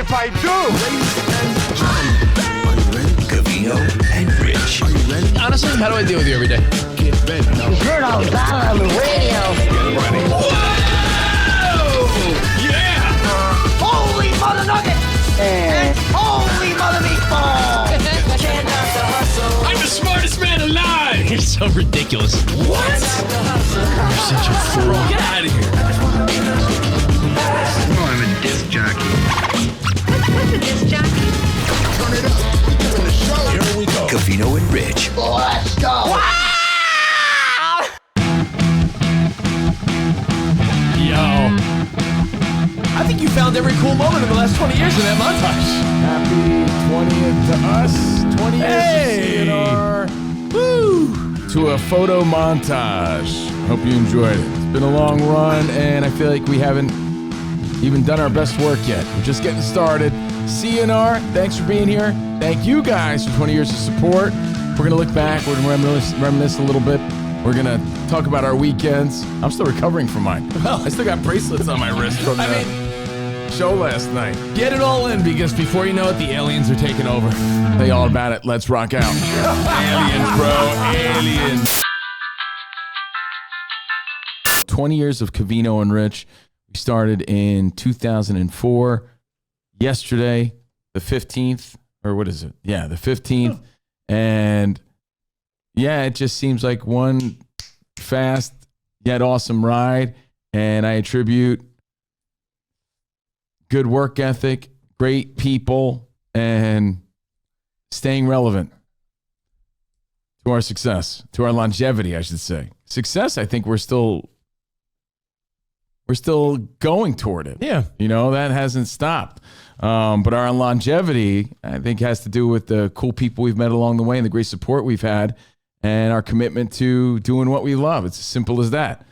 if I do. Covino and Rich. Honestly, how do I deal with you every day? You're on the radio. Whoa! Yeah! Holy mother nugget! And holy mother meatball! I'm the smartest man alive! You're so ridiculous. What? You're such a fool. Get out of here. Oh, I'm a disc jockey. What's a disc jockey? Turn it up. We're doing the show. Here we go. Covino and Rich. Let's go! Yo. I think you found every cool moment in the last 20 years in that montage. Happy 20th to us. 20 years of CNR. Woo! To a photo montage. Hope you enjoyed it. It's been a long run, and I feel like we haven't even done our best work yet. We're just getting started. CNR, thanks for being here. Thank you guys for 20 years of support. We're going to look back. We're going to reminisce a little bit. We're going to talk about our weekends. I'm still recovering from mine. I still got bracelets on my wrist from the show last night. Get it all in, because before you know it, the aliens are taking over. Tell you all about it. Let's rock out. Aliens, bro. Aliens. 20 years of Covino and Rich. We started in 2004. Yesterday, the 15th, or what is it? Yeah, the 15th. And yeah, it just seems like one fast yet awesome ride. And I attribute good work ethic, great people, and staying relevant to our success, to our longevity, I should say. Success, I think we're still going toward it. Yeah. You know, that hasn't stopped. But our longevity, I think, has to do with the cool people we've met along the way and the great support we've had and our commitment to doing what we love. It's as simple as that.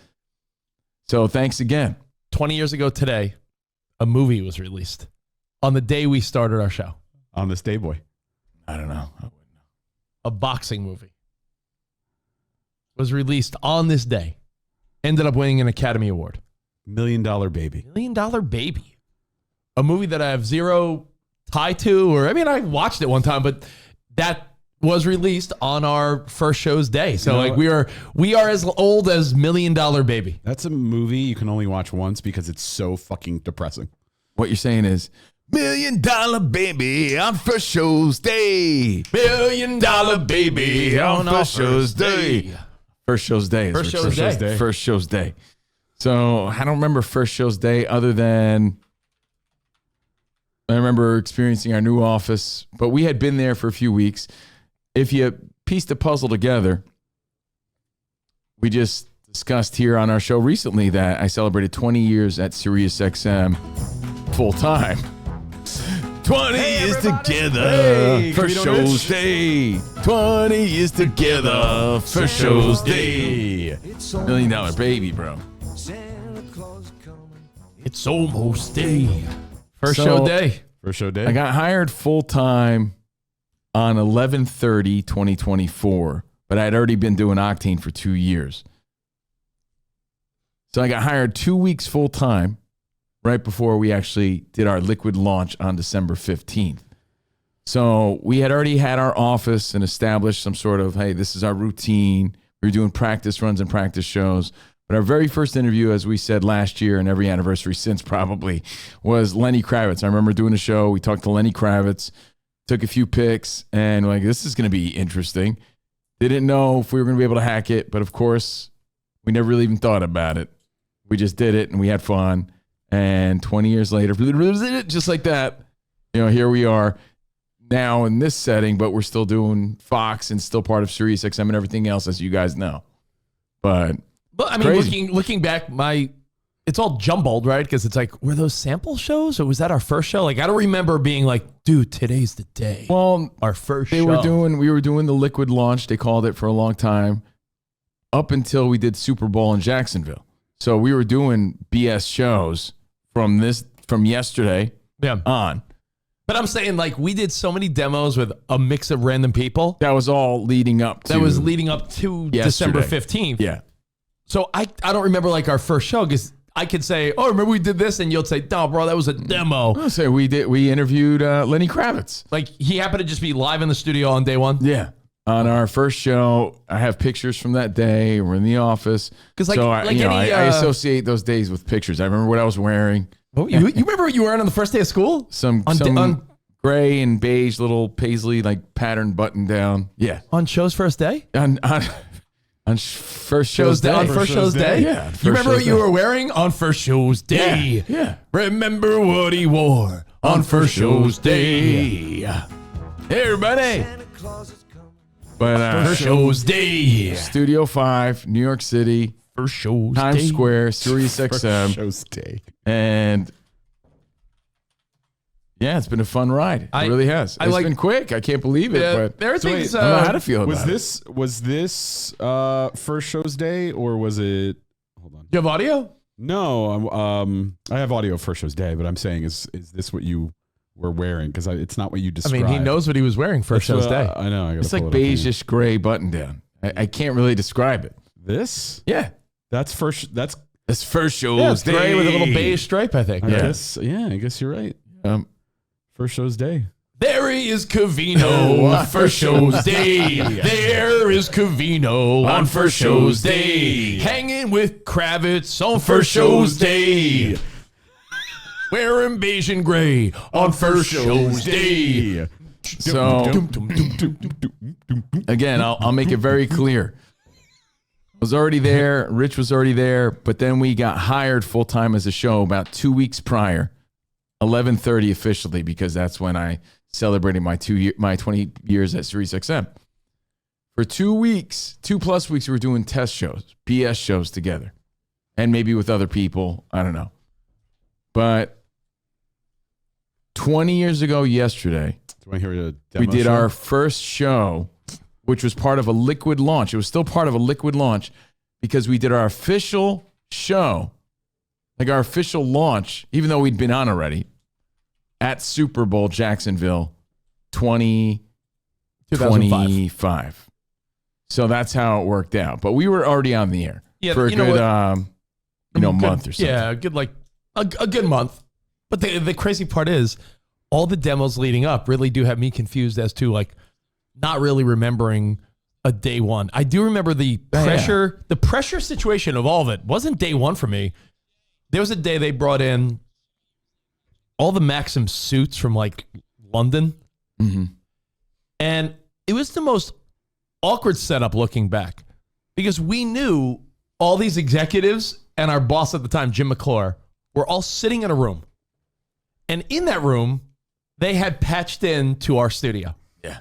So thanks again. 20 years ago today, a movie was released on the day we started our show. On this day, boy. I don't know. A boxing movie was released on this day. Ended up winning an Academy Award. $1 Million Baby. $1 Million Baby. A movie that I have zero tie to, I watched it one time, but that was released on our first show's day. So You know we are as old as $1 Million Baby. That's a movie you can only watch once because it's so fucking depressing. What you're saying is, $1 Million Baby on first show's day. $1 Million Baby on our first show's day. First show's day. First show's day. First show's day. So I don't remember first show's day other than I remember experiencing our new office, but we had been there for a few weeks. If you piece the puzzle together, we just discussed here on our show recently that I celebrated 20 years at SiriusXM full time. 20 years together, first show's day. 20 years together, first show's day. $1 Million Baby, bro. It's almost day. First show day. First show day. I got hired full time on 11/30/2024, but I had already been doing Octane for 2 years. So I got hired 2 weeks full time right before we actually did our liquid launch on December 15th. So we had already had our office and established some sort of, hey, this is our routine. We were doing practice runs and practice shows. But our very first interview, as we said last year and every anniversary since probably, was Lenny Kravitz. I remember doing a show. We talked to Lenny Kravitz, took a few pics, and like, this is going to be interesting. Didn't know if we were going to be able to hack it, but of course, we never really even thought about it. We just did it, and we had fun. And 20 years later, just like that, here we are now in this setting, but we're still doing Fox and still part of SiriusXM and everything else, as you guys know. But I mean, looking back, it's all jumbled, right? Because it's like, were those sample shows or was that our first show? Like, I don't remember being like, dude, today's the day. Well, our first show. We were doing the liquid launch. They called it for a long time up until we did Super Bowl in Jacksonville. So we were doing BS shows from yesterday on. But I'm saying, like, we did so many demos with a mix of random people. That was all leading up to. December 15th. Yeah. So I don't remember like our first show because I could say, oh, remember we did this? And you'll say, no, bro, that was a demo. I'll say we interviewed Lenny Kravitz. Like he happened to just be live in the studio on day one. Yeah. On our first show, I have pictures from that day. We're in the office. Because I associate those days with pictures. I remember what I was wearing. Oh, you remember what you were wearing on the first day of school? Some gray and beige little paisley like pattern button down. Yeah. On show's first day? On first show's day. On first show's day? Yeah. You remember what you were wearing on first show's day? Yeah. Remember what he wore on first show's day. Hey, everybody. But First show's day. Studio 5, New York City. First show's Times day. Square, SiriusXM. Show's day. And yeah, it's been a fun ride. It really has. It's been quick. I can't believe it. But there are things. I don't know how to feel about it. Was this first show's day or was it? Hold on. You have audio? No, I have audio of first show's day, but I'm saying is this what you were wearing? Because it's not what you described. I mean, he knows what he was wearing first show's day. I know. It's like beigeish gray button down. I can't really describe it. This? Yeah. That's first. That's first show's day. Gray with a little beige stripe, I think. I guess you're right. First show's day. There is Covino on first show's day. There is Covino on first show's day. Hanging with Kravitz on first show's day. Wearing beige and gray on first show's day. So, again, I'll make it very clear. I was already there. Rich was already there. But then we got hired full-time as a show about 2 weeks prior. 11:30 officially, because that's when I celebrated my 20 years at SiriusXM. For 2 weeks, 2+ weeks, we were doing test shows, BS shows together. And maybe with other people. I don't know. But 20 years ago yesterday, do I hear a demo we did show? our first show, which was part of a liquid launch. It was still part of a liquid launch because we did our official show, like our official launch, even though we'd been on already, at Super Bowl Jacksonville 2025. So that's how it worked out. But we were already on the air for a good month or so. Yeah, a good month. But the crazy part is, all the demos leading up really do have me confused as to like not really remembering a day one. I do remember the pressure, the pressure situation of all of it wasn't day one for me. There was a day they brought in all the Maxim suits from like London. Mm-hmm. And it was the most awkward setup looking back because we knew all these executives and our boss at the time, Jim McClure, were all sitting in a room. And in that room, they had patched in to our studio. Yeah.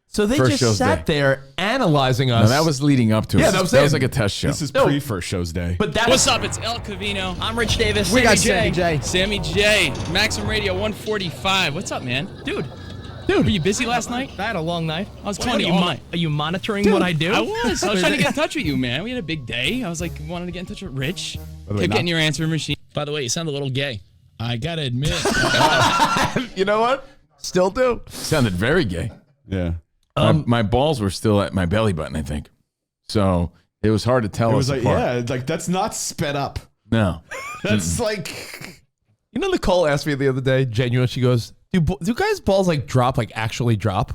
So they First just sat there analyzing us. No, that was leading up to it. Yeah, That was like a test show. This is pre-first show's day. But that What's up? It's El Covino. I'm Rich Davis. We got Sammy J. Sammy J. Maxim Radio 145. What's up, man? Dude, were you busy last night? I had a long night. I was calling you all night. Are you monitoring what I do? I was trying to get in touch with you, man. We had a big day. I was like, wanted to get in touch with Rich. By the way, Kept getting your answering machine. By the way, you sound a little gay. I gotta admit. You know what? Still do. Sounded very gay. Yeah. My balls were still at my belly button, I think. So it was hard to tell It was us like, apart. yeah, it's like that's not sped up. No. That's like, You know, Nicole asked me the other day, genuine, she goes, do guys' balls like drop, like actually drop?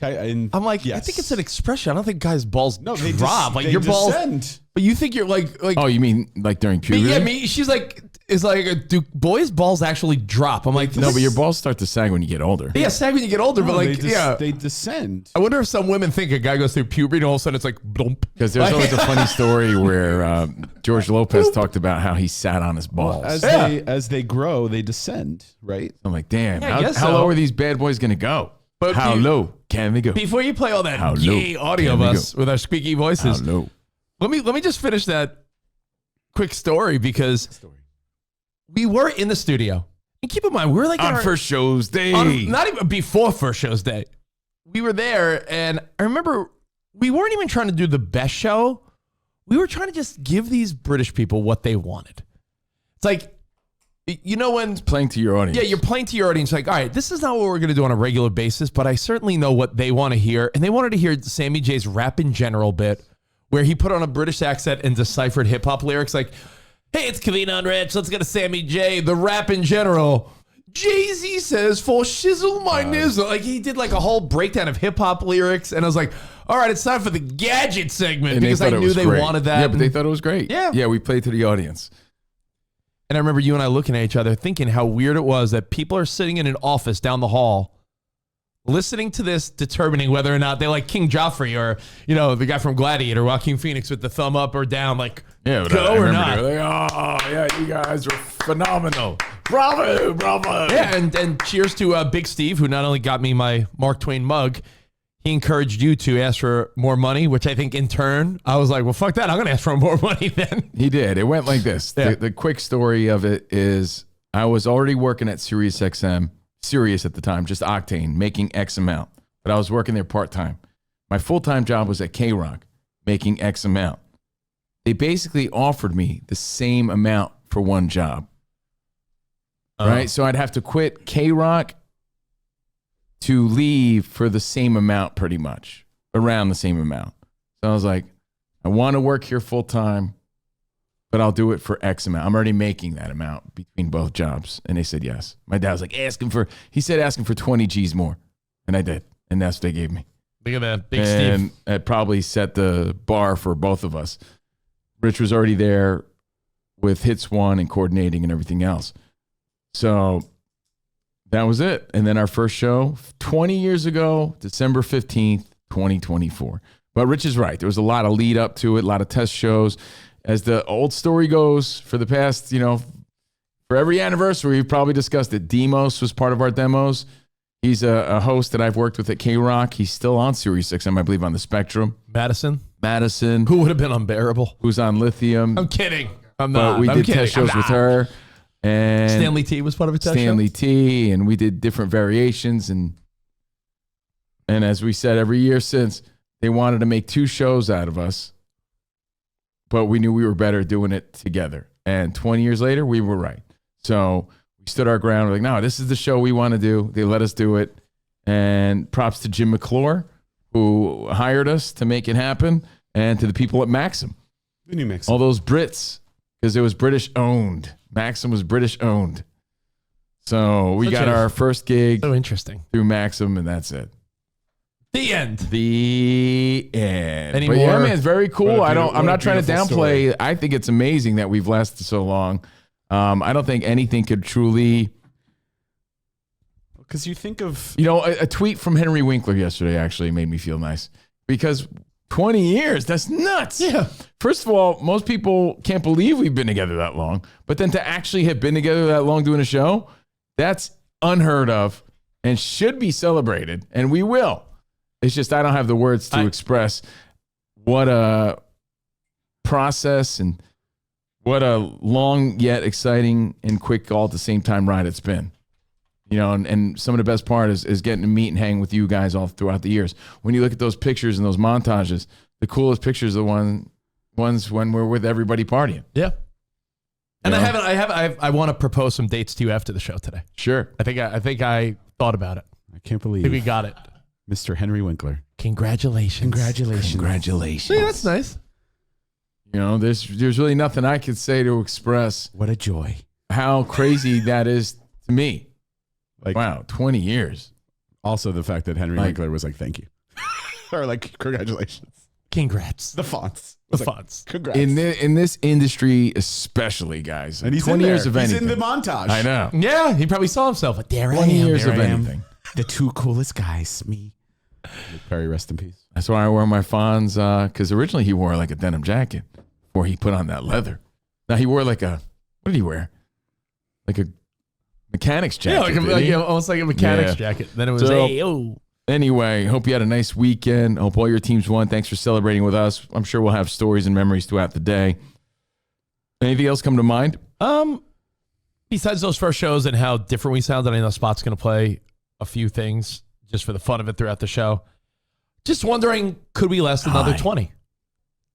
I'm like, yes. I think it's an expression. I don't think guys' balls drop. Like they your balls, descend. but you think you're like Oh, you mean like during puberty? yeah, she's like, it's like, do boys' balls actually drop? I'm like, No, but your balls start to sag when you get older. yeah, sag when you get older, but No, like, they descend. I wonder if some women think a guy goes through puberty and all of a sudden it's like, blump. Because there's always a funny story where George Lopez talked about how he sat on his balls. As they grow, they descend, right? I'm like, damn, Yeah, I guess how so. low are these bad boys going to go? But How low can they go? Before you play all that How gay low audio of can we us with our squeaky voices, How low? let me just finish that quick story because we were in the studio. And keep in mind, we were like On our, first show's day. not even before first show's day. We were there, and I remember we weren't even trying to do the best show. We were trying to just give these British people what they wanted. It's like, you know when Playing to your audience. yeah, you're playing to your audience like, all right, this is not what we're going to do on a regular basis, but I certainly know what they want to hear. And they wanted to hear Sammy J's Rap in General bit where he put on a British accent and deciphered hip hop lyrics. Like, Hey, it's Covino Rich. Let's go to Sammy J. The rap in general. Jay-Z says, for shizzle my nizzle. Like, he did like a whole breakdown of hip-hop lyrics, and I was like, all right, it's time for the gadget segment, And because I knew they great. wanted that. Yeah, but they thought it was great. Yeah. Yeah, we played to the audience. And I remember you and I looking at each other thinking how weird it was that people are sitting in an office down the hall listening to this, determining whether or not they like King Joffrey or, the guy from Gladiator, Joaquin Phoenix with the thumb up or down, like, Yeah, but go I or remember not. they were like, oh, yeah, you guys were phenomenal. Bravo, bravo. Yeah, and cheers to Big Steve, who not only got me my Mark Twain mug, he encouraged you to ask for more money, which I think in turn, I was like, well, fuck that. I'm going to ask for more money then. He did. It went like this. Yeah. The quick story of it is I was already working at SiriusXM, Sirius at the time, just Octane, making X amount. But I was working there part-time. My full-time job was at K-Rock, making X amount. They basically offered me the same amount for one job. Right? So I'd have to quit K-Rock to leave for the same amount pretty much, around the same amount. So I was like, I want to work here full-time, but I'll do it for X amount. I'm already making that amount between both jobs. And they said yes. My dad was like, asking for 20 G's more. And I did. And that's what they gave me. Look at that, Big And Steve. it probably set the bar for both of us. Rich was already there with Hits One and coordinating and everything else. So that was it. And then our first show, 20 years ago, December 15th, 2024. But Rich is right. There was a lot of lead up to it, a lot of test shows. As the old story goes, for the past, for every anniversary, we've probably discussed it. Demos was part of our demos. He's a host that I've worked with at K-Rock. He's still on SiriusXM, I believe, on the Spectrum. Madison, Madison, who would have been unbearable. who's on Lithium. I'm kidding. I'm not. But we I'm did kidding. test shows I'm with not. her. And Stanley T was part of a test Stanley show? T, and we did different variations. And as we said every year since, they wanted to make 2 shows out of us, but we knew we were better doing it together. And 20 years later, we were right. So we stood our ground. We're like, no, this is the show we want to do. They let us do it. And props to Jim McClure, who hired us to make it happen, and to the people at Maxim. The new Maxim. All those Brits, because it was British owned. Maxim was British owned. So we got our first gig So interesting. through Maxim, and that's it. The end. The end. Any But yeah, more? man, it's very cool. What a I'm not trying to beautiful downplay. story. I think it's amazing that we've lasted so long. I don't think anything could truly. Because you think of A tweet from Henry Winkler yesterday actually made me feel nice, because 20 years, that's nuts. Yeah. First of all, most people can't believe we've been together that long, but then to actually have been together that long doing a show, that's unheard of and should be celebrated, and we will. It's just I don't have the words to express what a process and what a long yet exciting and quick all at the same time ride it's been. And some of the best part is getting to meet and hang with you guys all throughout the years. When you look at those pictures and those montages, the coolest pictures are the ones when we're with everybody partying. Yeah. And Yeah. I want to propose some dates to you after the show today. Sure. I think I thought about it. I can't I believe think we got it. Mr. Henry Winkler. Congratulations. Congratulations. Yeah, that's nice. There's really nothing I could say to express What a joy. how crazy that is to me. Like, Wow, 20 years. Also, the fact that Henry Like- Winkler was like, "Thank you," or like, "Congratulations." Congrats. The fonts. The Was like, fonts. Congrats. In this industry, especially, guys. and he's 20 in years there. of anything. He's in the montage. I know. Yeah, he probably saw himself. Like, there I 20 am. years there of I am. anything. The 2 coolest guys. Me. Luke Perry, rest in peace. That's why I wear my Fonz, because originally he wore like a denim jacket before he put on that leather. Now he wore what did he wear? Like a mechanic's jacket. Yeah, didn't he? almost like a mechanic's Yeah. jacket. Then it was, So- hey, oh. Anyway, hope you had a nice weekend. Hope all your teams won. Thanks for celebrating with us. I'm sure we'll have stories and memories throughout the day. Anything else come to mind? Besides those first shows and how different we sounded, I know Spot's going to play a few things just for the fun of it throughout the show. Just wondering, could we last another 20?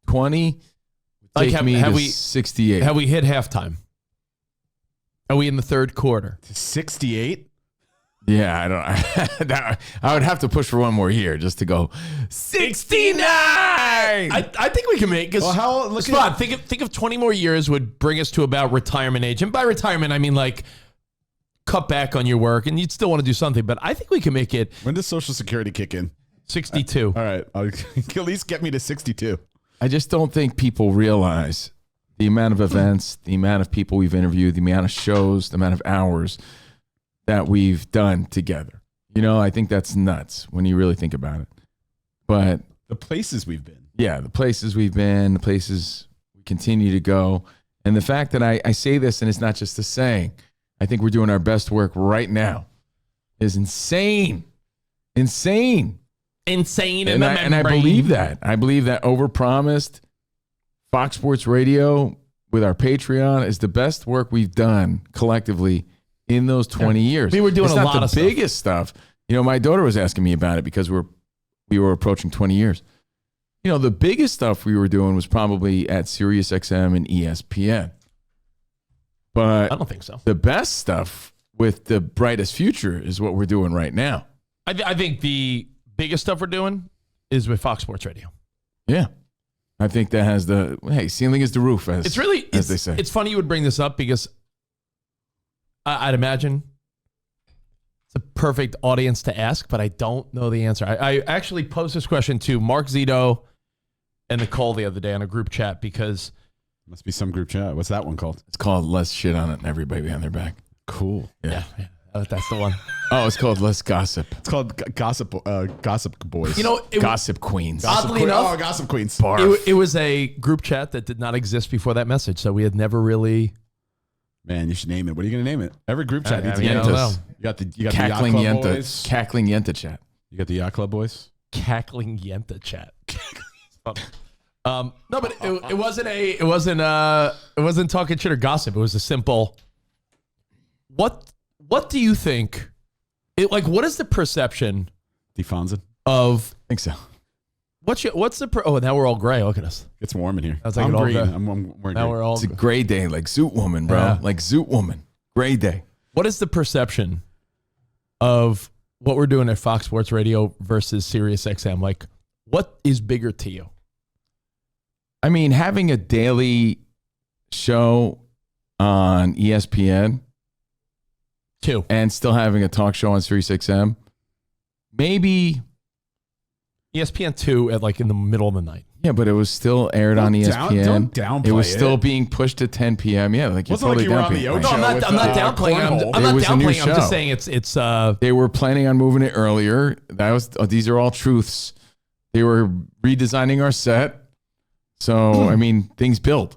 20? Like, Take me have to we- 68. Have we hit halftime? Are we in the third quarter? 68. Yeah, I don't. I would have to push for one more year just to go 69. I think we can make. Cause Well, how- look Spot, think of 20 more years would bring us to about retirement age, and by retirement I mean like cut back on your work, and you'd still want to do something. But I think we can make it When does Social Security kick in? 62. All right, at least get me to 62. I just don't think people realize the amount of events, the amount of people we've interviewed, the amount of shows, the amount of hours that we've done together. You know, I think that's nuts when you really think about it. But The places we've been. yeah, the places we've been, the places we continue to go. And the fact that I say this, and it's not just a saying, I think we're doing our best work right now is insane. Insane. Insane in And the I membrane. believe that. I believe that overpromised Fox Sports Radio with our Patreon is the best work we've done collectively in those 20 years. We were doing it's a not lot the of stuff. biggest stuff. You know, my daughter was asking me about it because we were approaching 20 years. You know, the biggest stuff we were doing was probably at SiriusXM and ESPN. But I don't think so. the best stuff with the brightest future is what we're doing right now. I think the biggest stuff we're doing is with Fox Sports Radio. Yeah. I think that has the, hey, ceiling is the roof, as they say. It's funny you would bring this up because I'd imagine it's a perfect audience to ask, but I don't know the answer. I actually posed this question to Mark Zito and Nicole the other day on a group chat because Must be some group chat. What's that one called? It's called Less Shit on It and Everybody Behind Their Back. Cool. yeah, that's the one. Oh, it's called Less Gossip. It's called Gossip Boys. You know, Gossip Queens. Oddly enough, Gossip Queens. it was a group chat that did not exist before that message, so we had never really. Man, you should name it. What are you going to name it? Every group chat needs a I name. don't know. You got the Yacht Cackling Club Yenta. Boys. Cackling Yenta chat. You got the Yacht Club Boys. Cackling Yenta chat. No, but it wasn't talking shit or gossip. It was a simple. What do you think? What is the perception Defonson. of I think so. oh, now we're all gray. Look at us. It's warm in here. That's like I'm it all green. got- I'm wearing Now green. we're all. It's a gray day, like Zoot Woman, bro. Yeah. Like Zoot Woman. Gray day. What is the perception of what we're doing at Fox Sports Radio versus SiriusXM? Like, what is bigger to you? I mean, having a daily show on ESPN Two. and still having a talk show on SiriusXM, maybe, ESPN 2 at in the middle of the night. yeah, but it was still aired on ESPN. Don't downplay it was still it. being pushed to 10 p.m. Yeah, like you're Wasn't like totally you were on downplaying the it. Ocho No, I'm not. with, I'm not downplaying. cornhole. I'm not It was a new downplaying. I'm show. just saying it's. They were planning on moving it earlier. These are all truths. They were redesigning our set. So, I mean, things built.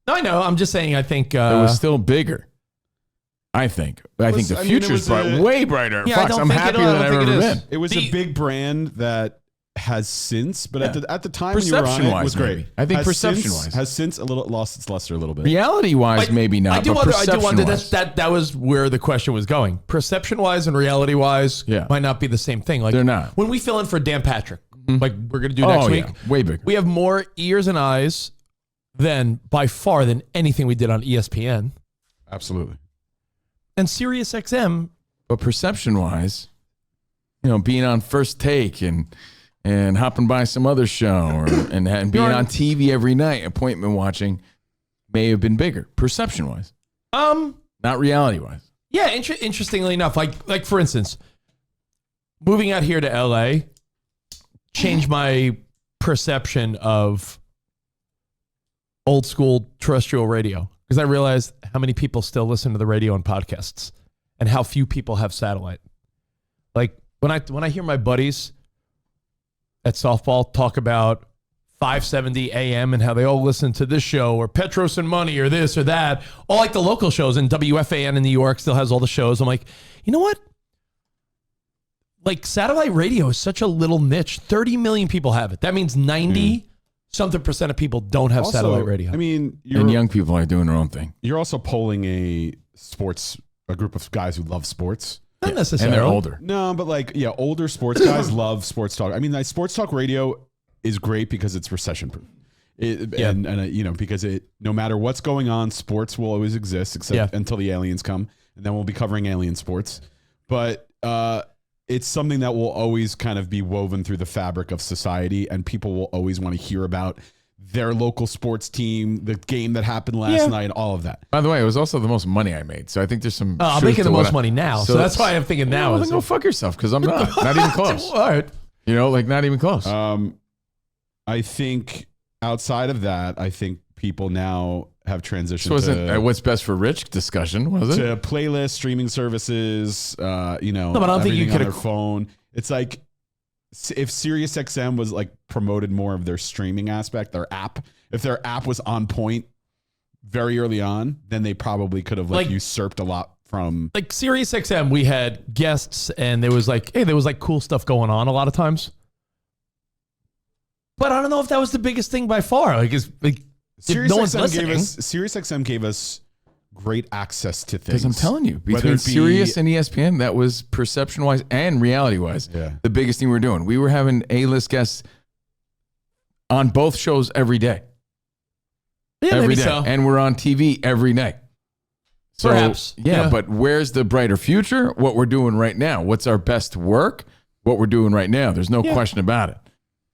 No, I know. I'm just saying. I think It was still bigger. I think. But I think the future's way brighter. Yeah, I Fox, don't I'm think happier I than don't I've think ever it is. been. It was a big brand that has since, but at the time when you were on it, it Perception-wise, was great. maybe. I think Has perception-wise. since- has since lost its luster a little bit. Reality-wise, maybe not, I do but wonder. I do wonder. perception-wise. That was where the question was going. Perception-wise and reality-wise, Yeah. might not be the same thing. Like They're not. When we fill in for Dan Patrick, like we're gonna do next Oh, week, yeah. Way bigger. we have more ears and eyes than by far than anything we did on ESPN Absolutely. and SiriusXM. But perception-wise, being on First Take and hopping by some other show and being on TV every night, appointment watching, may have been bigger. Perception-wise. Not reality-wise. Yeah, interestingly enough, like for instance, moving out here to LA changed my perception of old school terrestrial radio because I realized how many people still listen to the radio and podcasts and how few people have satellite. Like when I hear my buddies at softball talk about 570 AM and how they all listen to this show or Petros and Money or this or that, all like the local shows, and WFAN in New York still has all the shows. I'm like, you know what? Like satellite radio is such a little niche. 30 million people have it. That means 90 something % of people don't have Also, satellite radio. I mean, And young people are doing their own thing. you're also polling a group of guys who love sports. Not And necessarily. they're older. No, but older sports guys love sports talk. I mean, sports talk radio is great because it's recession proof. Because no matter what's going on, sports will always exist except until the aliens come, and then we'll be covering alien sports. But it's something that will always kind of be woven through the fabric of society, and people will always want to hear about their local sports team, the game that happened last night, all of that. By the way, it was also the most money I made. So I think there's some. I'm making the most money now. So that's why I'm thinking now. Well, then go fuck yourself, because I'm not even close. All right. You know, like not even close. I think outside of that, I think people now have transitioned So wasn't what's best for Rich discussion, was it? to playlist, streaming services, you know, No, but I don't think you everything on could their phone. It's like if SiriusXM was like promoted more of their streaming aspect, their app, if their app was on point very early on, then they probably could have like usurped a lot from Like SiriusXM, we had guests and there was like cool stuff going on a lot of times. But I don't know if that was the biggest thing by far. Like, if no one's listening. SiriusXM gave us great access to things. Because I'm telling you, Whether between it be- Sirius and ESPN, that was perception-wise and reality-wise the biggest thing we were doing. We were having A-list guests on both shows every day. Yeah, every maybe day. so. And we're on TV every night. So, Perhaps. Yeah, but where's the brighter future? What we're doing right now. What's our best work? What we're doing right now. There's no question about it.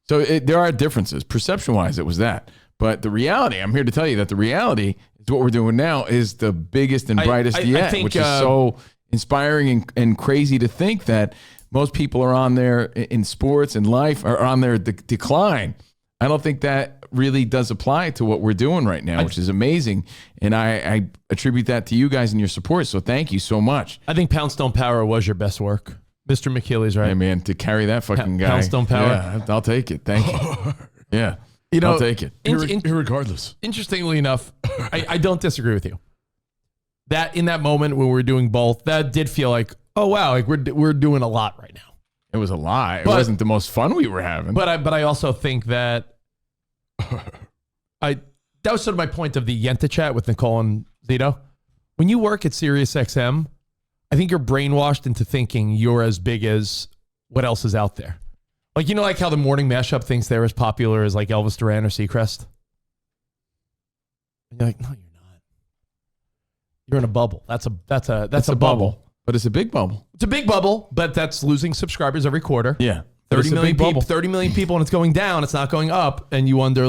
So there are differences. Perception-wise, it was that. But the reality, I'm here to tell you that the reality is what we're doing now is the biggest and brightest yet, think, which is so inspiring and crazy to think that most people are on there in sports and life are on their decline. I don't think that really does apply to what we're doing right now, which is amazing. And I attribute that to you guys and your support. So thank you so much. I think Poundstone Power was your best work. Mr. McKeely's right. Hey, man, to carry that fucking guy. Poundstone Power. Yeah, I'll take it. Thank you. Yeah. You know, I'll take it. Irregardless. Interestingly enough, I don't disagree with you. That in that moment when we were doing both, that did feel like, oh wow, like we're doing a lot right now. It was a lie. It wasn't the most fun we were having. But I also think that that was sort of my point of the Yenta chat with Nicole and Zito. When you work at SiriusXM, I think you're brainwashed into thinking you're as big as what else is out there. Like, you know, like how the morning mashup thinks they're as popular as like Elvis Duran or Seacrest. And you're like, no, you're not. You're in a bubble. That's a bubble. But it's a big bubble. It's a big bubble, but that's losing subscribers every quarter. Yeah. 30 million people, and it's going down. It's not going up. And you wonder,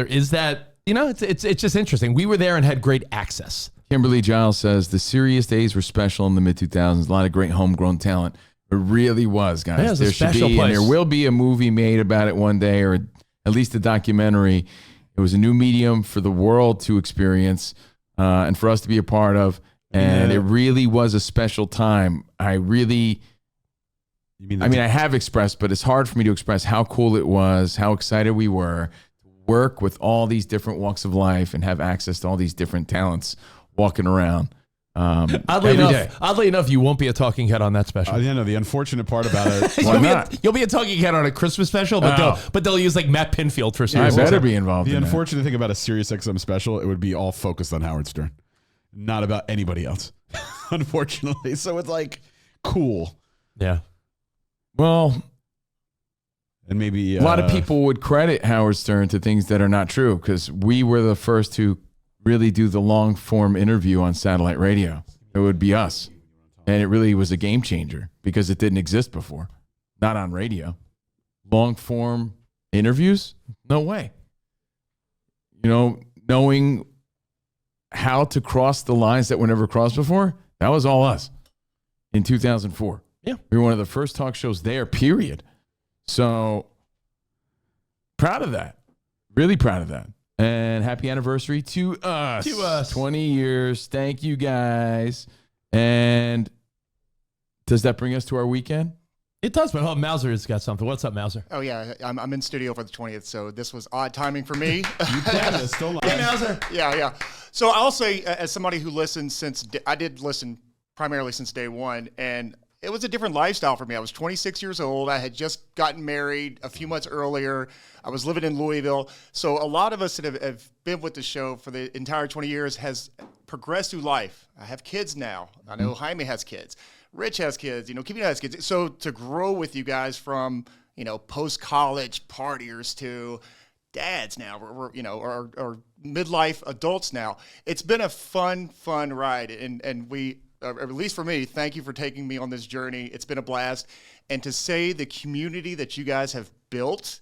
is that, you know, it's just interesting. We were there and had great access. Kimberly Giles says the Sirius days were special in the mid 2000s. A lot of great homegrown talent. It really was, guys. Yeah, it was a there should special be, and place. there will be a movie made about it one day, or at least a documentary. It was a new medium for the world to experience and for us to be a part of. And it really was a special time. I have expressed, but it's hard for me to express how cool it was, how excited we were to work with all these different walks of life and have access to all these different talents walking around. Oddly enough, you won't be a talking head on that special. The unfortunate part about it. Why not? You'll be a talking head on a Christmas special, but they'll use like Matt Pinfield for I Sirius. better be involved. The in unfortunate thing about a SiriusXM special, it would be all focused on Howard Stern, not about anybody else, unfortunately. So it's like cool. Yeah. Well, and maybe a lot of people would credit Howard Stern to things that are not true because we were the first to really do the long form interview on satellite radio. It would be us. And it really was a game changer because it didn't exist before. Not on radio. Long form interviews? No way. You know, knowing how to cross the lines that were never crossed before, that was all us in 2004. Yeah. We were one of the first talk shows there, period. So proud of that. Really proud of that. And happy anniversary to us. 20 years. Thank you, guys. And does that bring us to our weekend? It does, but Mauser has got something. What's up, Mauser? Oh, yeah. I'm in studio for the 20th, so this was odd timing for me. You planned this. Don't lie. Hey, Mauser. Yeah. So I'll say, as somebody who listens I did listen primarily since day one, and it was a different lifestyle for me. I was 26 years old. I had just gotten married a few months earlier. I was living in Louisville. So a lot of us that have been with the show for the entire 20 years has progressed through life. I have kids now. I know Jaime has kids. Rich has kids. Covino has kids. So to grow with you guys from, post-college partiers to dads now, or midlife adults now, it's been a fun ride. And we at least for me, thank you for taking me on this journey. It's been a blast. And to say the community that you guys have built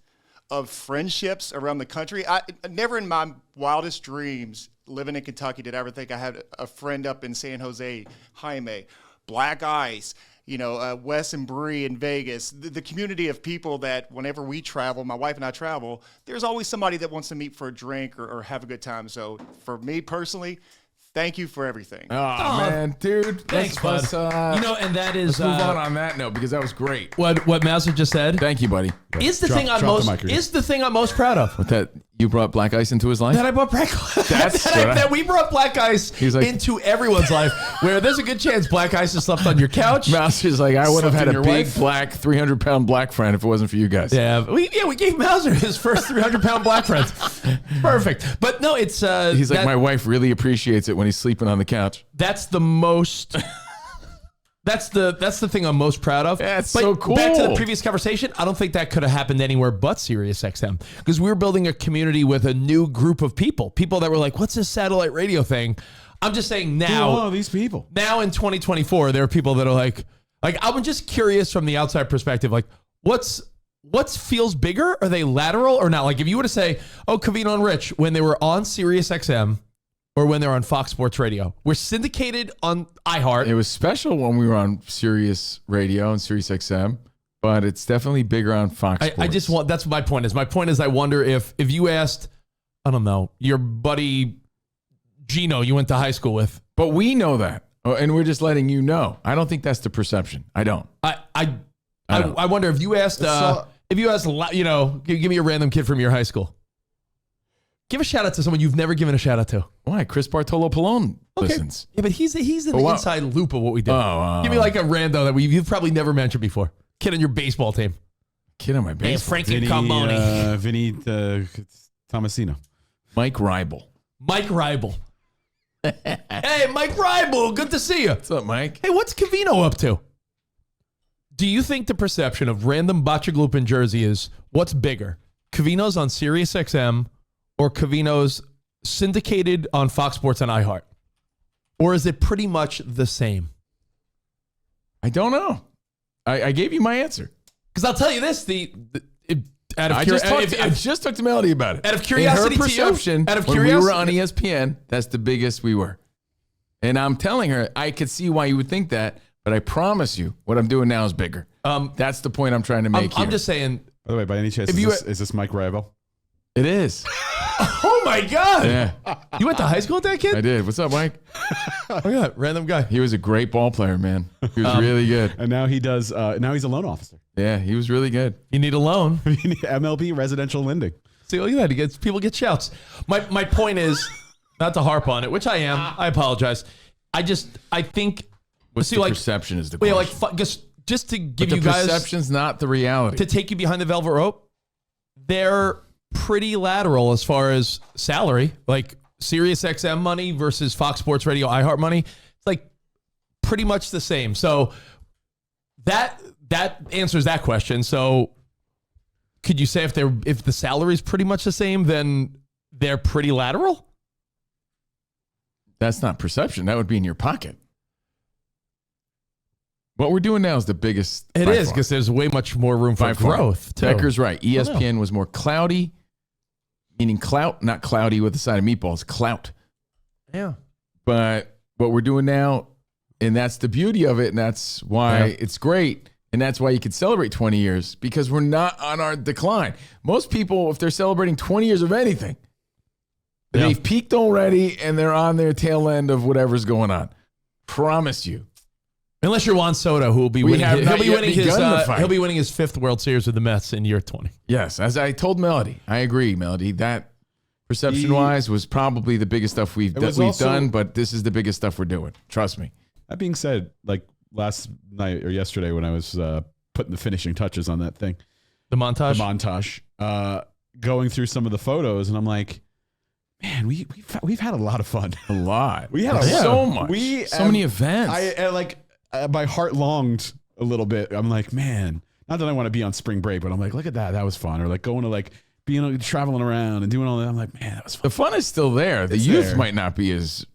of friendships around the country, I never in my wildest dreams living in Kentucky did I ever think I had a friend up in San Jose, Jaime, Black Ice, Wes and Bree in Vegas, the community of people that whenever we travel, my wife and I travel, there's always somebody that wants to meet for a drink or have a good time. So for me personally, thank you for everything. Oh, man, dude. Thanks, bud. And that is let's move on that note because that was great. What Mauser just said. Thank you, buddy. Is the thing I'm most proud of. What that you brought Black Ice into his life? That I brought Black Ice. that we brought Black Ice into everyone's life. Where there's a good chance Black Ice has slept on your couch. Mauser's like, I would have had a big black 300-pound black friend if it wasn't for you guys. Yeah, we gave Mauser his first 300-pound black friend. Perfect. But no, it's he's like, my wife really appreciates it when he's sleeping on the couch. That's the most. That's the thing I'm most proud of. Yeah, it's so cool. Back to the previous conversation, I don't think that could have happened anywhere but SiriusXM because we were building a community with a new group of people that were like, what's this satellite radio thing? I'm just saying now. These people. Now in 2024, there are people that are like I'm just curious from the outside perspective, like what feels bigger? Are they lateral or not? Like if you were to say, oh, Covino and Rich, when they were on SiriusXM, or when they're on Fox Sports Radio. We're syndicated on iHeart. It was special when we were on Sirius Radio and Sirius XM, but it's definitely bigger on Fox Sports. I just want, that's what my point is. My point is I wonder if you asked, I don't know, your buddy Gino you went to high school with. But we know that, and we're just letting you know. I don't think that's the perception. I don't. I wonder if you asked, give me a random kid from your high school. Give a shout out to someone you've never given a shout out to. Why? Chris Bartolo Pallone listens. Yeah, but he's in the inside loop of what we do. Give me like a rando that you've probably never mentioned before. Kid on your baseball team. Kid on my baseball team. Frankie Carboni. Vinny Tomasino. Mike Ribel. Hey, Mike Ribel. Good to see you. What's up, Mike? Hey, what's Covino up to? Do you think the perception of random Botchagloop in Jersey is what's bigger? Covino's on SiriusXM or Covino's syndicated on Fox Sports and iHeart? Or is it pretty much the same? I don't know. I gave you my answer. Because I'll tell you this, I just talked to Melody about it. Out of curiosity, in her perception, when we were on ESPN, that's the biggest we were. And I'm telling her, I could see why you would think that, but I promise you, what I'm doing now is bigger. That's the point I'm trying to make here. I'm just saying. By the way, by any chance, is this Mike Ribel? It is. Oh my God. Yeah. You went to high school with that kid? I did. What's up, Mike? Look at that random guy. He was a great ball player, man. He was really good. And now he does. Now he's a loan officer. Yeah, he was really good. You need a loan. You need MLB residential lending. See, look at that. People get shouts. My point is, not to harp on it, which I am. I apologize. I think. Perception is the question. Just to give you guys. The perception's not the reality. To take you behind the velvet rope, they're pretty lateral as far as salary. Like SiriusXM money versus Fox Sports Radio iHeart money. It's like pretty much the same. So that answers that question. So could you say if the salary is pretty much the same, then they're pretty lateral? That's not perception. That would be in your pocket. What we're doing now is the biggest. It is because there's way much more room for growth. Too. Becker's right. ESPN was more cloudy, meaning clout, not cloudy with the side of meatballs, clout. Yeah. But what we're doing now, and that's the beauty of it, and that's why it's great, and that's why you could celebrate 20 years, because we're not on our decline. Most people, if they're celebrating 20 years of anything, they've peaked already, and they're on their tail end of whatever's going on. Promise you. Unless you're Juan Soto, who will be winning. He'll be winning his 5th World Series with the Mets in year 20. Yes, as I told Melody, I agree, Melody. That perception-wise was probably the biggest stuff we've done, but this is the biggest stuff we're doing. Trust me. That being said, like last night or yesterday when I was putting the finishing touches on that thing, the montage, going through some of the photos, and I'm like, man, we've had a lot of fun. A lot. We had so much. So many events. My heart longed a little bit. I'm like, man, not that I want to be on spring break, but I'm like, look at that. That was fun. Or like going to being traveling around and doing all that. I'm like, man, that was fun. The fun is still there. The youth might not be as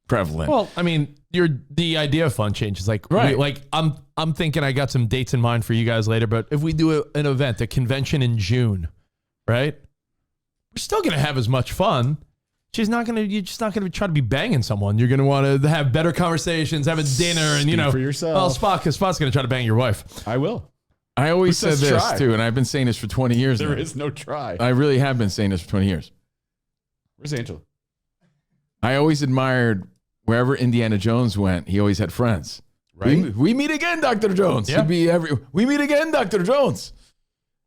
prevalent. Well, I mean, the idea of fun changes. Like, Right. I'm thinking I got some dates in mind for you guys later, but if we do an event, a convention in June, right? We're still going to have as much fun. You're just not going to try to be banging someone. You're going to want to have better conversations, have a dinner, and Speak for yourself. Well, Spot's going to try to bang your wife. I will. I always Who said says this try? too, and I've been saying this for 20 years There now. is no try. I really have been saying this for 20 years. Where's Angela? I always admired wherever Indiana Jones went, he always had friends. Right? We meet again, Dr. Jones. Yeah. We meet again, Dr. Jones.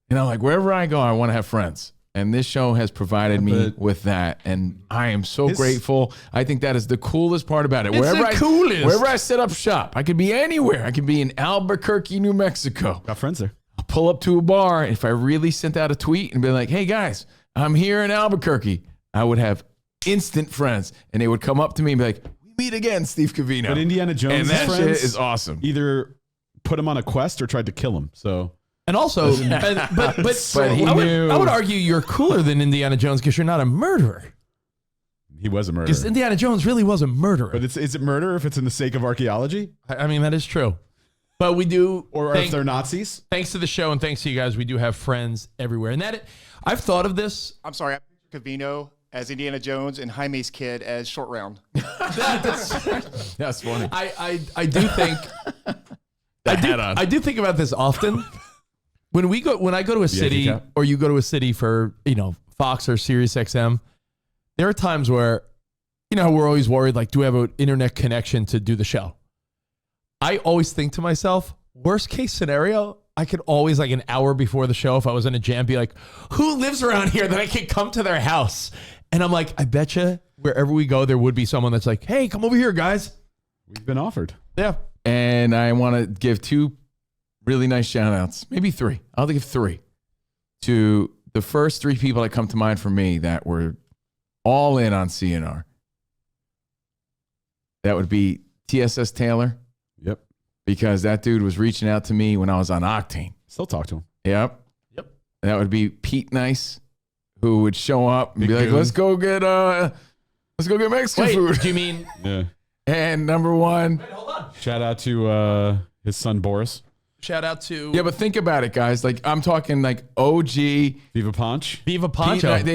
And I'm like, wherever I go, I want to have friends. And this show has provided me but- with that. And I am so His- grateful. I think that is the coolest part about it. It's the coolest. Wherever I set up shop, I could be anywhere. I could be in Albuquerque, New Mexico. Got friends there. I'll pull up to a bar. If I really sent out a tweet and be like, hey guys, I'm here in Albuquerque, I would have instant friends. And they would come up to me and be like, we meet again, Steve Covino. But Indiana Jones' and that friends shit is awesome. either put him on a quest or tried to kill him. So And also, but he knew. I would argue you're cooler than Indiana Jones because you're not a murderer. he was a Because murderer. Indiana Jones really was a murderer. But is it murder if it's in the sake of archaeology? I mean, that is true. But we do, Or if they're Nazis? thanks to the show and thanks to you guys, we do have friends everywhere. And I've thought of this. I'm sorry, I picture Covino as Indiana Jones and Jaime's kid as Short Round. That's funny. I do think hat on. I do think about this often. When I go to a city cap. or you go to a city for, Fox or SiriusXM, there are times where, we're always worried, like, do we have an internet connection to do the show? I always think to myself, worst case scenario, I could always, like, an hour before the show, if I was in a jam, be like, who lives around here that I can come to their house? And I'm like, I bet you wherever we go, there would be someone that's like, hey, come over here, guys. We've been offered. Yeah. And I want to give 2 really nice shout outs, maybe 3. I'll give 3 to the first 3 people that come to mind for me that were all in on CNR. That would be TSS Taylor, Yep. because that dude was reaching out to me when I was on Octane. Still talk to him. Yep. That would be Pete Nice, who would show up and Big be like, goon. let's go get Mexican Wait, food. do you mean Yeah. And number 1, Shout out to his son Boris. shout out to yeah, but think about it, guys. Like, I'm talking like OG. Viva Ponch. Viva Poncho? Pete,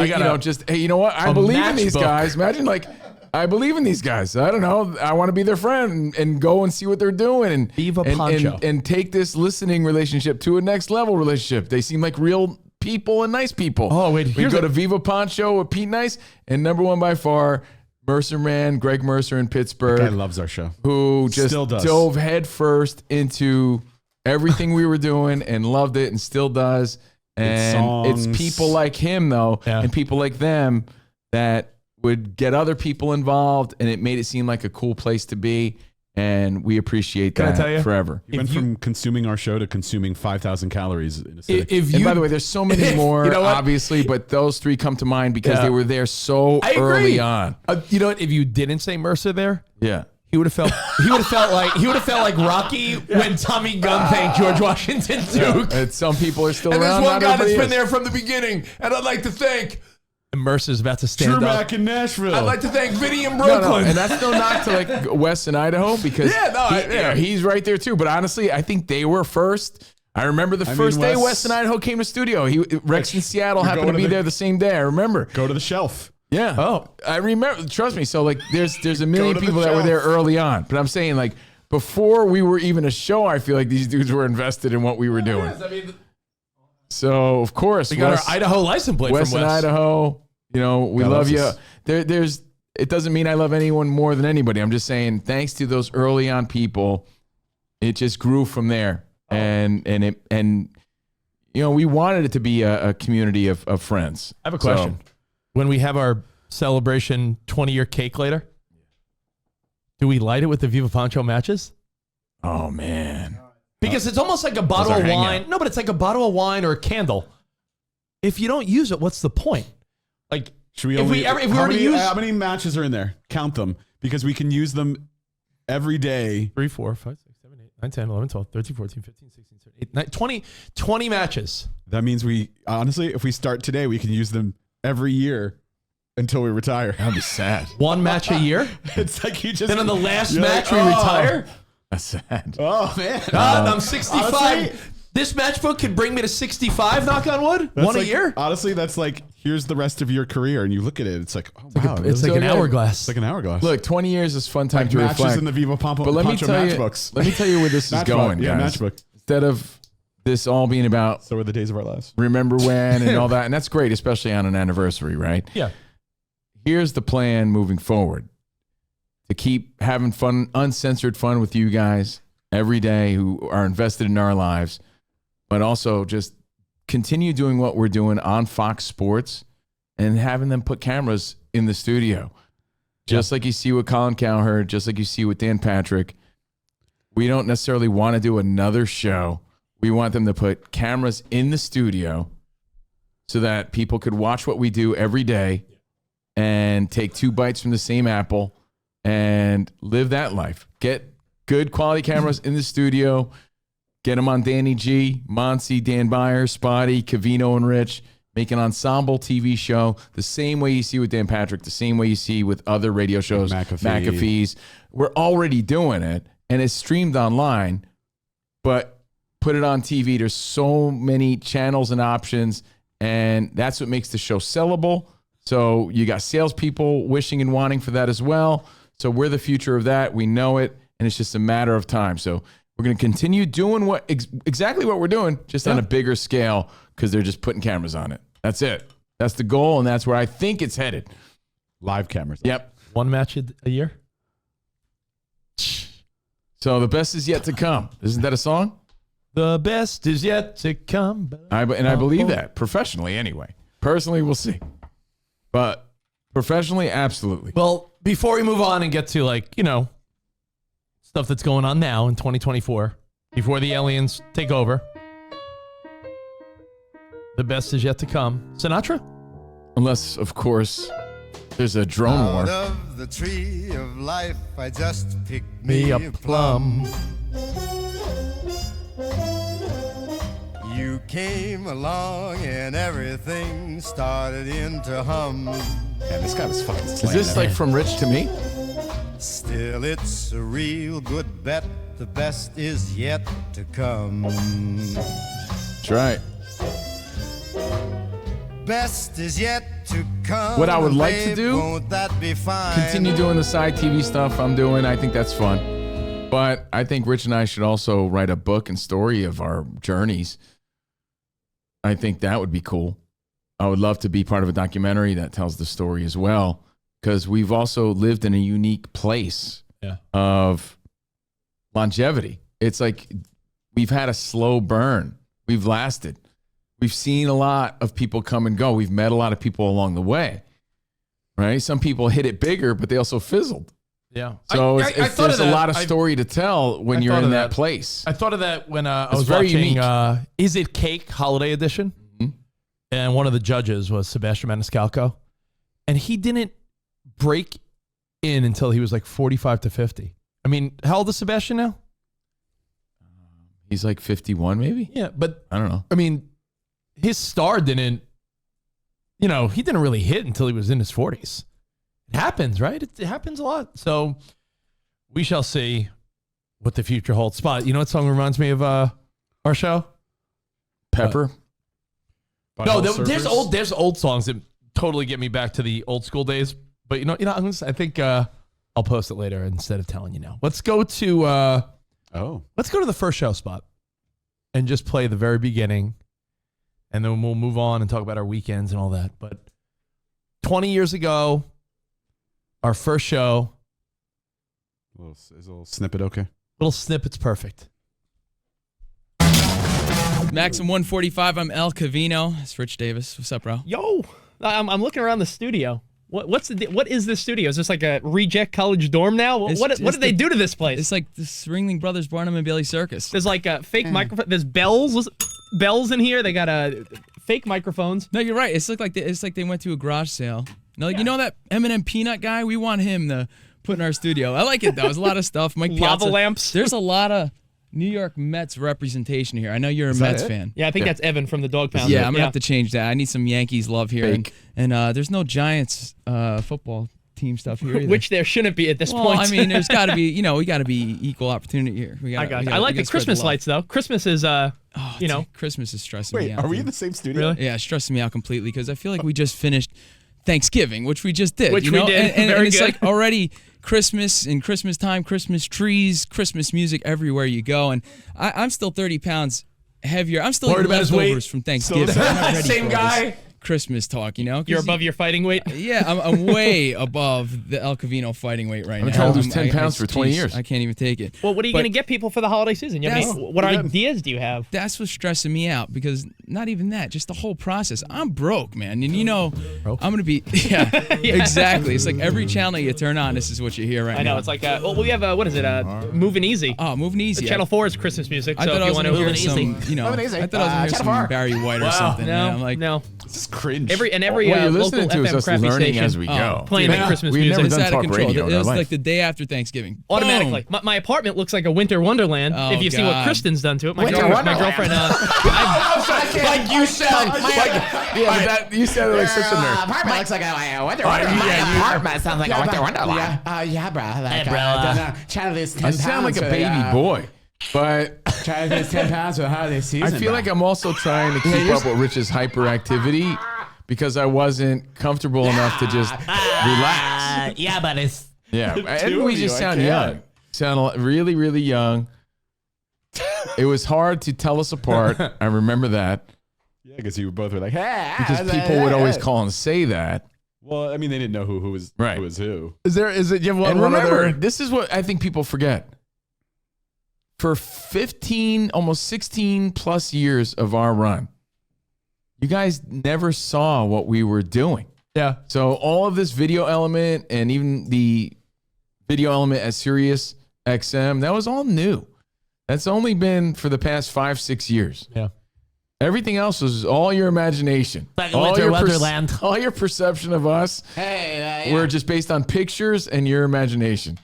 hey, you know what? I a believe in these matchbook. guys. Imagine, like, I believe in these guys. I don't know. I want to be their friend and go and see what they're doing and Viva Poncho. and take this listening relationship to a next level relationship. They seem like real people and nice people. Oh, wait, we here's go a- to Viva Poncho with Pete Nice, and number 1 by far, Mercer Man, Greg Mercer in Pittsburgh, Guy loves our show. who just Still does. dove headfirst into everything we were doing and loved it and still does. And it's songs. people like him, though, Yeah. and people like them that would get other people involved, and it made it seem like a cool place to be. And we appreciate Can I that tell you? forever. He went from consuming our show to consuming 5,000 calories in a sitting. If And you, by the way, there's so many more, You know what? obviously, but those 3 come to mind because Yeah. they were there so I agree. early on. You know what? If you didn't say Mercer there, Yeah. he would have felt like Rocky when Tommy Gunn thanked George Washington Duke. And some people are still And there's around. one not guy that's everybody been is. there from the beginning, and I'd like to thank. And Mercer's about to stand up. Mac in Nashville. I'd like to thank Vinny in No, Brooklyn. and that's no knock to like West and Idaho because Yeah, he's right there too. But honestly, I think they were first. I remember the first day Wes- West and Idaho came to studio. Rex in Seattle You're happened to going be to the- there the same day. I remember. Go to the shelf. Yeah. Oh. I remember. Trust me. So like, there's a million to the people that were shelf. there early on. But I'm saying like before we were even a show, I feel like these dudes were invested in what we were doing. I mean, So of course, we got Wes- our Idaho license plate West from and West. Idaho. You know, we God love loves you. us. There's. It doesn't mean I love anyone more than anybody. I'm just saying, thanks to those early on people, it just grew from there. And we wanted it to be a community of friends. I have a question. When we have our celebration 20-year cake later, do we light it with the Viva Poncho matches? Oh man, Because it's almost like a bottle our of hangout. wine. No, but it's like a bottle of wine or a candle. If you don't use it, what's the point? Like, Should we if only, we ever, if we how were to many, use how many matches are in there? Count them because we can use them every day. 3, 4, 5, 6, 7, 8, 9, 10, 11, 12, 13, 14, 15, 16, 17, 18, 20 matches. That means we honestly, if we start today, we can use them every year until we retire. That'd be sad. One match a year? It's like you just. Then on the last you're match, like, we oh. retire? That's sad. Oh, man. I'm 65. Honestly, this matchbook could bring me to 65, knock on wood. that's One a like- year? Honestly, that's like, here's the rest of your career. And you look at it, it's like, oh, wow. It's like an hourglass. It's like an hourglass. Look, 20 years is fun time like to matches reflect. in the Viva Pompo, But let me Poncho tell you, matchbooks. let me tell you where this is Matchbook. going, Yeah, guys. matchbook. Instead of this all being about So are the days of our lives. remember when and all that, and that's great, especially on an anniversary, right? Yeah. Here's the plan moving forward: to keep having fun, uncensored fun with you guys every day who are invested in our lives, but also just continue doing what we're doing on Fox Sports and having them put cameras in the studio. Just like you see with Colin Cowherd, just like you see with Dan Patrick. We don't necessarily want to do another show. We want them to put cameras in the studio so that people could watch what we do every day and take 2 bites from the same apple and live that life. Get good quality cameras in the studio. Get them on Danny G, Monty, Dan Byers, Spotty, Covino and Rich. Make an ensemble TV show the same way you see with Dan Patrick, the same way you see with other radio shows, McAfee's. We're already doing it, and it's streamed online, but put it on TV. There's so many channels and options, and that's what makes the show sellable. So you got salespeople wishing and wanting for that as well. So we're the future of that. We know it, and it's just a matter of time. So we're going to continue doing exactly what we're doing, just on a bigger scale, because they're just putting cameras on it. That's it. That's the goal, and that's where I think it's headed. Live cameras. Yep. One match a year? So the best is yet to come. Isn't that a song? The best is yet to come. I believe that, professionally anyway. Personally, we'll see. But professionally, absolutely. Well, before we move on and get to stuff that's going on now in 2024, before the aliens take over, the best is yet to come. Sinatra? Unless, of course, there's a drone war. Out of the tree of life, I just picked Me a plum. You came along and everything started into hum. Yeah, this guy was fucking Is slaying this it. like From Rich to Me? Still, it's a real good bet. The best is yet to come. That's right. Best is yet to come. What I would like to babe, do, won't that be fine? continue doing the side TV stuff I'm doing. I think that's fun. But I think Rich and I should also write a book and story of our journeys. I think that would be cool. I would love to be part of a documentary that tells the story as well, because we've also lived in a unique place of longevity. It's like we've had a slow burn. We've lasted. We've seen a lot of people come and go. We've met a lot of people along the way, right? Some people hit it bigger, but they also fizzled. Yeah. So I thought there's of a that. lot of story to tell when I you're thought in of that that. place. I thought of that when I It's was very watching unique. Is It Cake Holiday Edition? Mhm. And one of the judges was Sebastian Maniscalco. And he didn't break in until he was like 45 to 50. I mean, how old is Sebastian now? He's like 51 maybe? Yeah, but I don't know. I mean, his star didn't, he didn't really hit until he was in his 40s. It happens, right? It happens a lot. So we shall see what the future holds. Spot, you know what song reminds me of our show? Pepper? No, there's old songs that totally get me back to the old school days. But I think I'll post it later instead of telling you now. Let's go to the first show, Spot, and just play the very beginning, and then we'll move on and talk about our weekends and all that. But 20 years ago, our first show. Is a little snippet okay? Little snippet's perfect. Maxim 145. I'm El Covino. It's Rich Davis. What's up, bro? Yo, I'm looking around the studio. What is this studio? Is this like a reject college dorm now? What did they do to this place? It's like the Ringling Brothers Barnum and Bailey Circus. There's like a fake microphone. There's bells in here. They got fake microphones. No, you're right. It's like they went to a garage sale. You know that Eminem Peanut guy? We want him to put in our studio. I like it though. There's a lot of stuff. Mike Piazza. Lava lamps. There's a lot of New York Mets representation here. I know you're a Mets fan. Yeah, I think that's Evan from the Dog Pound. Yeah, I'm gonna have to change that. I need some Yankees love here, and there's no Giants football team stuff here either. Which there shouldn't be at this well, point. I mean, there's got to be, we got to be equal opportunity here. I like the Christmas lights though. Christmas is, Christmas is stressing me out. Wait, are we in the same studio? Really? Yeah, it's stressing me out completely because I feel like we just finished Thanksgiving, which we just did. Which we did. And Very it's good. like already Christmas and Christmas time, Christmas trees, Christmas music everywhere you go. And I'm still 30 pounds heavier. I'm still Worried about his leftovers weight? from Thanksgiving. I'm not ready Same for guy. this Christmas talk, 'cause You're above your fighting weight. Yeah, I'm way above the El Covino fighting weight right now. I'm trying to lose 10 pounds for 20 years. I can't even take it. Well, what are you But going to get people for the holiday season? You have what ideas do you have? That's what's stressing me out because not even that, just the whole process. I'm broke, man. And I'm going to be, exactly. It's like every channel you turn on, this is what you hear right now. I know. It's like, we have, what is it? Moving Easy. Oh, Moving Easy. Channel 4 is Christmas music. I So thought if I you was want to going to move hear it easy. some, I thought I was going to hear some Barry White or something. No, and I'm like, no. This is cringe. Every What you're local listening to is FM us crappy learning station as we go. playing that Christmas We've music. never it's done out of talk control. radio in It our was life. like the day after Thanksgiving. Automatically. Boom. My apartment looks like a winter wonderland. Oh, if you see what God. Kristen's done to it. My Winter girlfriend. Like you sound. You sounded like such a nerd. Apartment looks like a winter wonderland. My apartment sounds like a winter wonderland. Yeah, bro. Like, I don't know. Trying to lose 10 I pounds. sound like a for the, baby boy, but Trying to lose 10 pounds for the holiday season. I feel like I'm also trying to keep up with Rich's hyperactivity because I wasn't comfortable enough to just relax. Yeah, but it's... Yeah, Two and of we you, just I sound can't. young. Sound really, really young. It was hard to tell us apart. I remember that Yeah, because you both were like, hey. because people would always call and say that. Well, I mean, they didn't know who was Right. who was who. Is it? You have And one remember, other? this is what I think people forget. For 15, almost 16 plus years of our run, you guys never saw what we were doing. Yeah. So all of this video element and even the video element at SiriusXM, that was all new. That's only been for the past 5-6 years. Yeah. Everything else was all your imagination. Like all winter your wonderland. all your perception of us were just based on pictures and your imagination.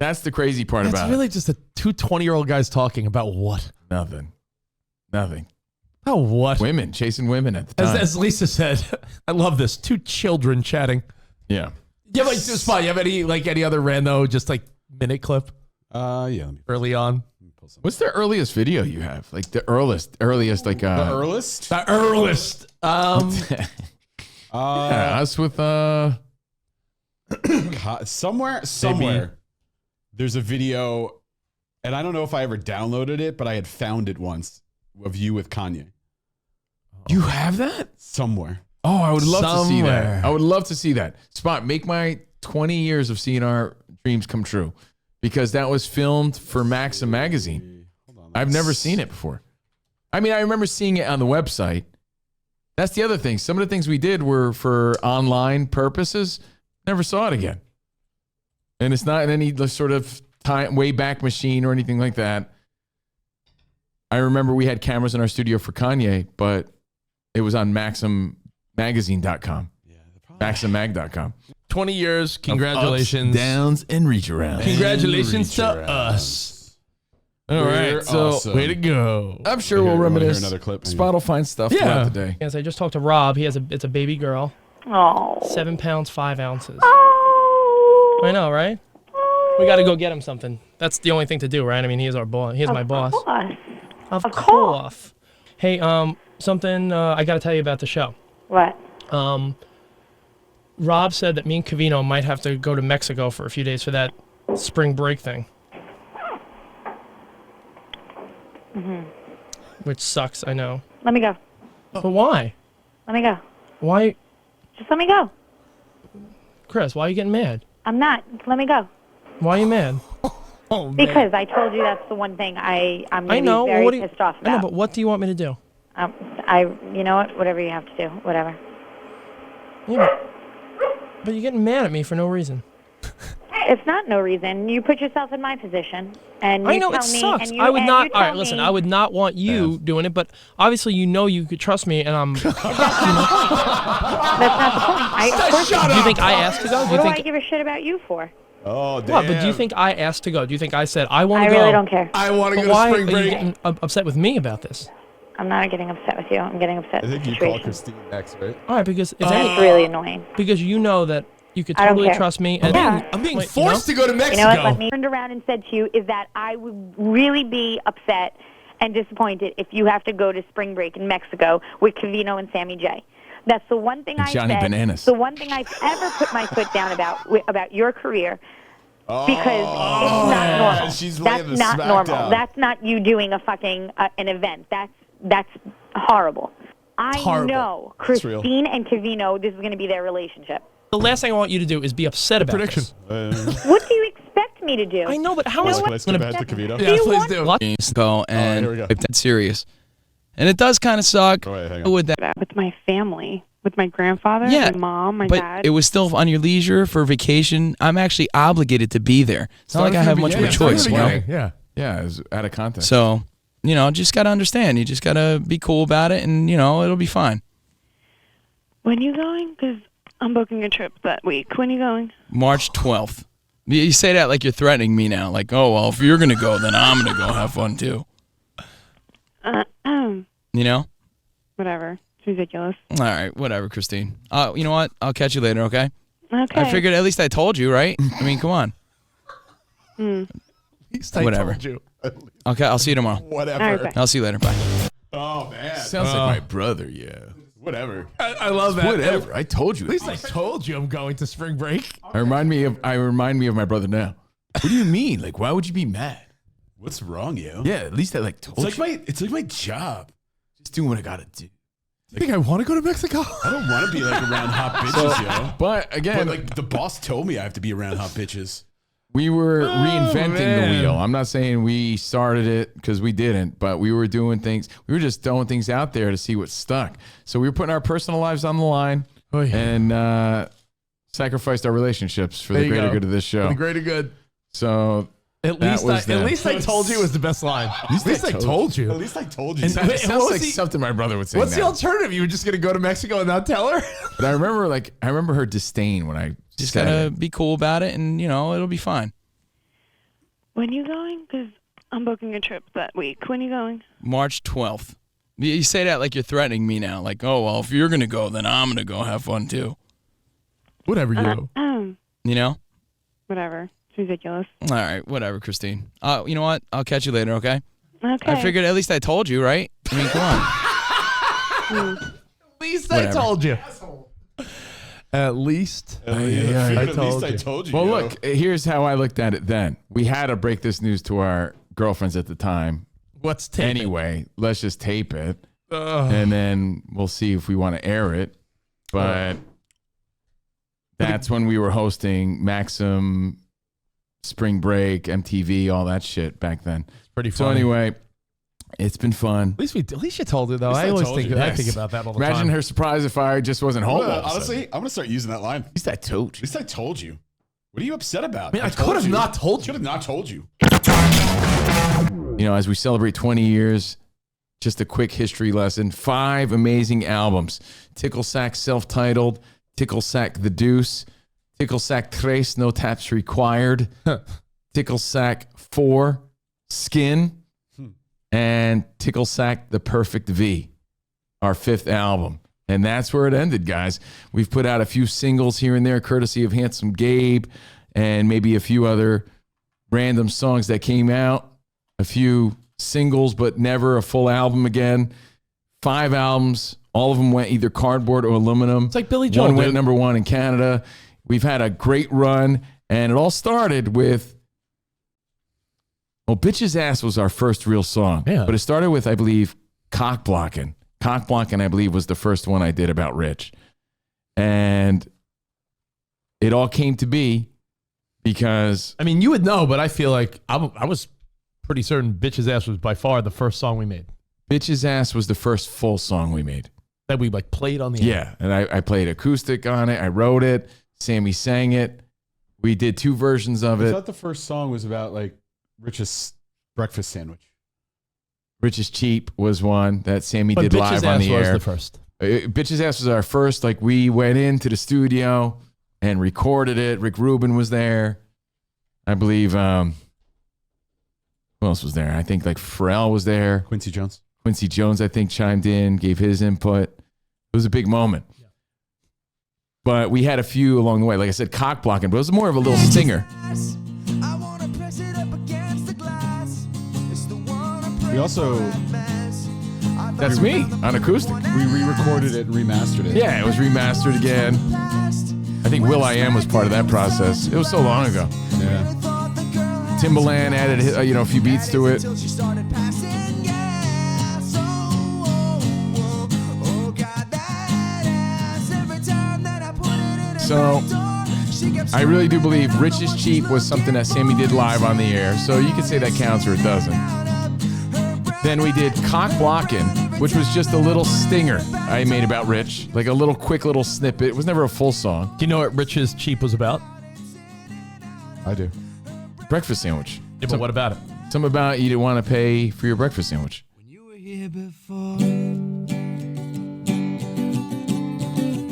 That's the crazy part It's about really just two 20-year-old guys talking about what? it. Nothing. Oh, what? Women, chasing women at the time. As Lisa said, I love this. Two children chatting. Yeah. You have Spot, you have any other rando, just like minute clip Yeah. Let me early on? pull some. What's the earliest video you have? Like the earliest like The earliest? The earliest. yeah, us with somewhere there's a video, and I don't know if I ever downloaded it, but I had found it once of you with Kanye You have that? somewhere. Oh, I would love to see Somewhere. that. I would love to see that. Spot, make my 20 years of seeing our dreams come true. Because that was filmed for Maxim magazine. I've never seen it before. I mean, I remember seeing it on the website. That's the other thing. Some of the things we did were for online purposes. Never saw it again. And it's not in any sort of time way back machine or anything like that. I remember we had cameras in our studio for Kanye, but it was on MaximMagazine.com. MaximMag.com. 20 years. Congratulations. Ups, downs, and reach around. Congratulations to Reach around. us. All We're right. So awesome. Way to go. I'm sure Here, we'll you wanna hear reminisce. another clip? Spot will find stuff Yeah. throughout the day. Yes, I just talked to Rob. It's a baby girl. Oh. 7 pounds, 5 ounces. Oh. I know, right? We got to go get him something. That's the only thing to do, right? I mean, he's our boss. He's my boss. Of course. Hey, something I got to tell you about the show. What? Rob said that me and Covino might have to go to Mexico for a few days for that spring break thing. Which sucks, I know. Let me go. But why? Let me go. Why, Just let me go. Chris, why are you getting mad? I'm not. Let me go. Why are you mad? Oh, man. Because I told you that's the one thing I'm I going know. to be What very do you, pissed off I know, about. but what do you want me to do? You know what? Whatever you have to do. Whatever. Yeah, but you're getting mad at me for no reason. It's not no reason. You put yourself in my position, and you I know tell it me, sucks. and you, I would and not. you All right, tell listen. me- I would not want you doing it, but obviously you know you could trust me, and I'm. That's not the point. Of course, Do you think I asked to go? Do what you do I think? give a shit about you for? Oh, damn. What? But do you think I asked to go? Do you think I said I want to I go? really don't care. I want to But go why to spring are you break. getting upset with me about this? I'm not getting upset with you. I'm getting upset I with think the you call situation. Christine next, right? All right, because if It's really annoying. because you know that you could I don't totally care. trust me. And I'm being forced to go to Mexico. You know what? What me turned around and said to you is that I would really be upset and disappointed if you have to go to spring break in Mexico with Covino and Sammy J. That's the one thing And I Johnny said. Bananas. The one thing I've ever put my foot down about your career. Because it's not normal. She's laying That's the not smack normal. down. That's not you doing a fucking an event. That's horrible. I horrible. know It's real. Christine and Covino, this is going to be their relationship. the last thing I want you to do is be upset about Prediction. this. What do you expect me to do? I know, but how Can is I skip ahead to Covino? Yeah, please do. What? Go and here we go. if that's serious. And it does kind of suck Oh, wait, hang on. with that. With my family, with my grandfather, Yeah, my mom, my but dad. it was still on your leisure for vacation. I'm actually obligated to be there. It's not like I have much of a choice, you know? Yeah. Yeah, it was out of context. So, just got to understand. You just got to be cool about it, and, it'll be fine. When you going? Because I'm booking a trip that week. When you going? March 12th. You say that like you're threatening me now. Like, oh, well, if you're going to go, then I'm going to go have fun too. You know? Whatever. It's ridiculous. All right, whatever, Christine. You know what? I'll catch you later, okay? Okay. I figured at least I told you, right? I mean, come on. At least I Whatever. told you. Okay, I'll see you tomorrow. Whatever. All right, bye. I'll see you later. Bye. Oh, man. Sounds like my brother, yeah. Whatever. I love that. Whatever. I told you. At least I told you I'm going to spring break. I remind me of my brother now. What do you mean? Like, why would you be mad? What's wrong, yo? Yeah, at least I told It's like my job. Just doing what I gotta do. You think I want to go to Mexico? I don't want to be like around hot bitches, yo. But again, But like the boss told me I have to be around hot bitches. we were reinventing the man. wheel. I'm not saying we started it because we didn't, but we were doing things. We were just throwing things out there to see what stuck. So we were putting our personal lives on the line Oh, yeah. and sacrificed our relationships for There the you greater go. good of this show. The greater good. So At that least, was at them. least I told you was the best line. At least I told you. At least I told you. And Sounds wait, what was like the- something my brother would say. What's the now. alternative? You were just going to go to Mexico and not tell her? But I remember her disdain when I Just said got to it. be cool about it, and, it'll be fine. When you going? Because I'm booking a trip that week. When you going? March 12th. You say that like you're threatening me now. Like, oh, well, if you're going to go, then I'm going to go have fun too. Whatever you. You know? Whatever. It's ridiculous. All right, whatever, Christine. You know what? I'll catch you later, okay? Okay. I figured at least I told you, right? I mean, come on. At least Whatever. I told you. At least At I least told I you. told you. Well, yo. look, here's how I looked at it then. We had to break this news to our girlfriends at the time. What's taping? Anyway, let's just tape it, and then we'll see if we want to air it. But that's when we were hosting Maxim, Spring Break, MTV, all that shit back then. Pretty So funny. anyway, it's been fun. At least you told her though. least I I always told think you. I Yes. think about that all the Imagine time. her surprise if I just wasn't home. all of a sudden. Honestly, I'm gonna start using that line. At least I told At you. least I told you. What are you upset about? I mean, I could have not told Should you. have not told you. As we celebrate 20 years, just a quick history lesson. 5 amazing albums. Ticklesack self-titled, Ticklesack The Deuce, Ticklesack Tres, No Taps Required, Ticklesack 4, Skin, and Ticklesack The Perfect V, our 5th album. And that's where it ended, guys. We've put out a few singles here and there, courtesy of Handsome Gabe, and maybe a few other random songs that came out. A few singles, but never a full album again. 5 albums. All of them went either cardboard or aluminum. It's like Billy Joel, One went dude. number 1 in Canada. We've had a great run, and it all started with, Bitch's Ass was our first real song. Yeah. But it started with, I believe, Cock Blockin'. Cock Blockin', I believe, was the first one I did about Rich. And it all came to be because I mean, you would know, but I feel like I was pretty certain "Bitch's Ass" was by far the first song we made Bitch's Ass was the first full song we made. that we like played on the air. Yeah, and I played acoustic on it. I wrote it. Sammy sang it. We did 2 versions of I it. thought the first song was about like Rich's breakfast sandwich. Rich is Cheap was one that Sammy But did Bitch's live on Ass the was air. the first. Bitch's Ass was our first. Like, we went into the studio and recorded it. Rick Rubin was there. I believe, who else was there? I think like Pharrell was there. Quincy Jones, I think, chimed in, gave his input. It was a big moment. But we had a few along the way. Like I said, cock blocking, but it was more of a little stinger. we also... That's me on acoustic. We re-recorded it and remastered it. Yeah, it was remastered again. I think will.i.am was part of that process. It was so long ago. Yeah. Timbaland added a few beats to it. So I really do believe Rich is Cheap was something that Sammy did live on the air. So you could say that counts or it doesn't. Then we did Cock Blockin', which was just a little stinger I made about Rich. Like a little quick little snippet. It was never a full song. Do you know what Rich is Cheap was about? I do. Breakfast sandwich. Yeah, but what about it? Something about you didn't want to pay for your breakfast sandwich. When you were here before,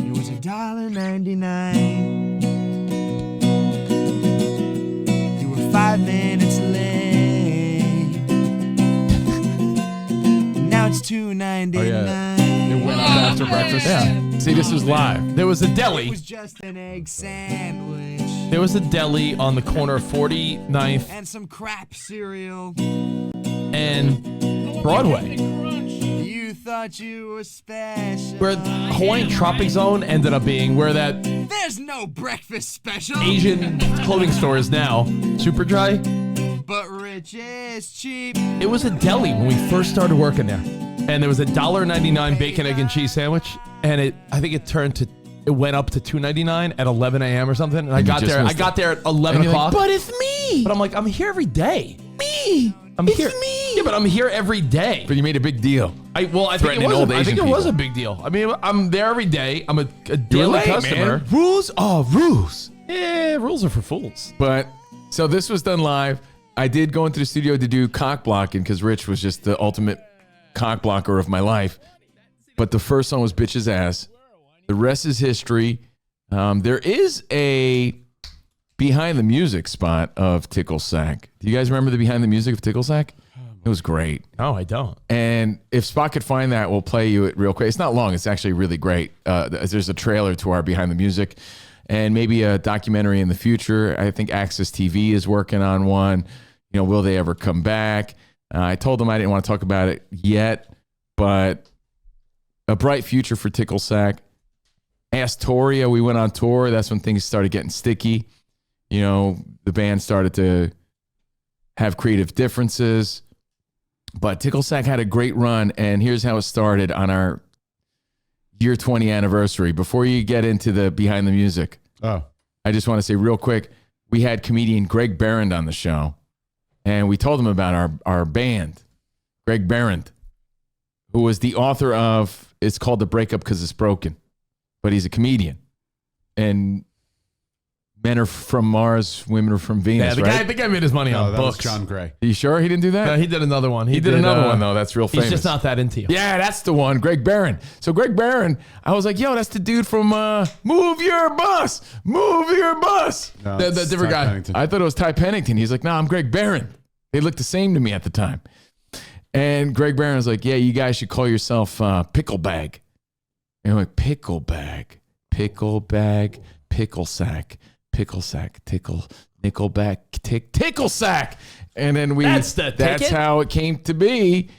it was $1.99. You were 5 minutes late. Now it's $2.99. Oh, yeah. It went up after breakfast. Yeah. See, this was live. There was a deli. It was just an egg sandwich. There was a deli on the corner of 49th And some crap cereal. and Broadway, You thought you were special. where Hawaiian Tropic Zone ended up being, where that There's no breakfast special. Asian clothing store is now. Superdry. But Rich is cheap. It was a deli when we first started working there. And there was a $1.99 bacon, egg, and cheese sandwich. And I think it went up to $2.99 at 11 a.m. or something. And I got there at 11 o'clock. Like, but it's me. But I'm like, I'm here every day. Me. I'm it's here. me. Yeah, but I'm here every day. But you made a big deal. I think it was a big deal. I mean, I'm there every day. I'm a daily customer. Man. Rules are rules. Yeah, rules are for fools. But so this was done live. I did go into the studio to do cock blocking because Rich was just the ultimate cock blocker of my life. But the first song was Bitch's Ass. The rest is history. There is a behind the music spot of Ticklesack. Do you guys remember the behind the music of Ticklesack? It was great. No, I don't. And if Spot could find that, we'll play you it real quick. It's not long. It's actually really great. There's a trailer to our behind the music and maybe a documentary in the future. I think Access TV is working on one. You know, will they ever come back? I told them I didn't want to talk about it yet, but a bright future for Ticklesack. Astoria, we went on tour. That's when things started getting sticky. You know, the band started to have creative differences. But Ticklesack had a great run, and here's how it started on our year 20 anniversary. Before you get into the behind the music, I just want to say real quick, we had comedian Greg Barrand on the show, and we told him about our band, Greg Barrand, who was the author of, it's called The Breakup Because It's Broken, but he's a comedian. And men are from Mars, women are from Venus, I think I made his money on that books. was John Gray. Are you sure he didn't do that? No, he did another one. He did another one, though. That's real famous. He's just not that into you. Yeah, that's the one. Greg Barron. So Greg Barron, I was like, yo, that's the dude from Move Your Bus. Move Your Bus. No, the it's different Ty guy. Pennington. I thought it was Ty Pennington. He's like, no, I'm Greg Barron. They looked the same to me at the time. And Greg Barron was like, yeah, you guys should call yourself Pickle Bag. And I'm like, Pickle Bag, Pickle Bag, Pickle Sack, Pickle Sack, Tickle, Nickelback, Tickle Sack. And then that's how it came to be.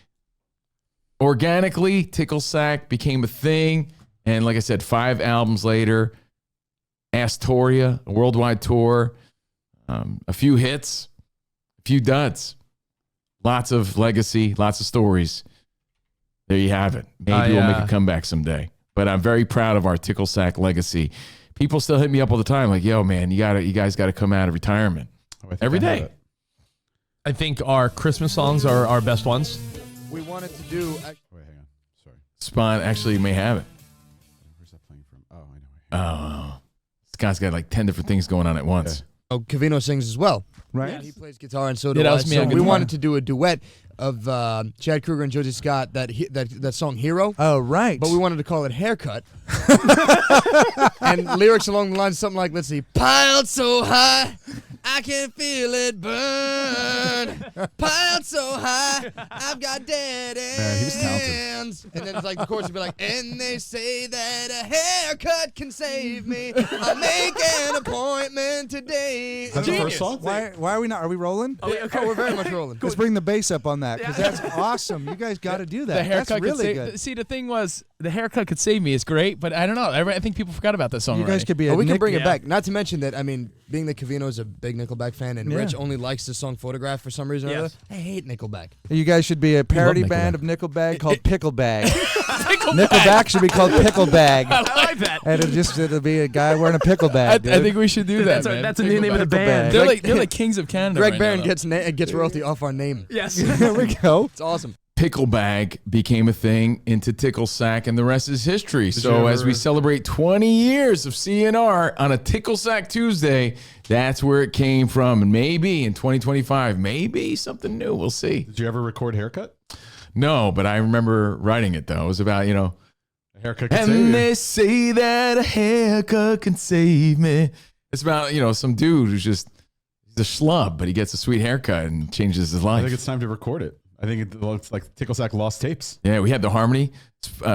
Organically, Ticklesack became a thing. And like I said, 5 albums later, Astoria, a worldwide tour, a few hits, a few duds, lots of legacy, lots of stories. There you have it. Maybe we'll make a comeback someday. But I'm very proud of our Ticklesack legacy. People still hit me up all the time, like, "Yo, man, you guys got to come out of retirement every day." I think our Christmas songs are our best ones. We wanted to do. Wait, hang on. Sorry. Spawn actually may have it. Where's that playing from? Oh, I know. Oh, Scott's got like 10 different things going on at once. Oh, Covino sings as well, right? Yeah, he plays guitar, and so do that I. was me So on we guitar. wanted to do a duet of Chad Kruger and Josie Scott, that song "Hero." Oh, right. But we wanted to call it "Haircut," and lyrics along the lines something like, "Let's see, piled so high, I can feel it burn. Piled so high, I've got dead ends. Man, he was talented. And then it's like the chorus would be like, and they say that a haircut can save me. I'll make an appointment today. That's the first song? Why are we not? Are we rolling? Oh, we're very much rolling. Let's bring the bass up on that because that's awesome. You guys got to do that. The haircut That's really could good. See, the thing was, the haircut could save me. It's great, but I don't know. I think people forgot about that song. You guys could be. We can bring it back. Not to mention that, I mean, being that Covino is a big Nickelback fan and Rich only likes the song Photograph for some reason or other, I hate Nickelback. You guys should be a parody band of Nickelback called Pickle Bag. Nickelback should be called Pickle Bag. I like that. And it'll be a guy wearing a pickle bag. I think we should do that. Man. That's a new name of the band. They're like kings of Canada. Greg right Barron now, gets royalty off our name. Yes. There we go. It's awesome. Picklebag became a thing into Ticklesack, and the rest is history. So as we celebrate 20 years of CNR on a Ticklesack Tuesday, that's where it came from. And maybe in 2025, maybe something new. We'll see. Did you ever record Haircut? No, but I remember writing it, though. It was about, A haircut can save and you. they say that a haircut can save me. It's about, some dude who's just he's a schlub, but he gets a sweet haircut and changes his life. I think it's time to record it. I think it's like Ticklesack lost tapes. Yeah, we had the harmony.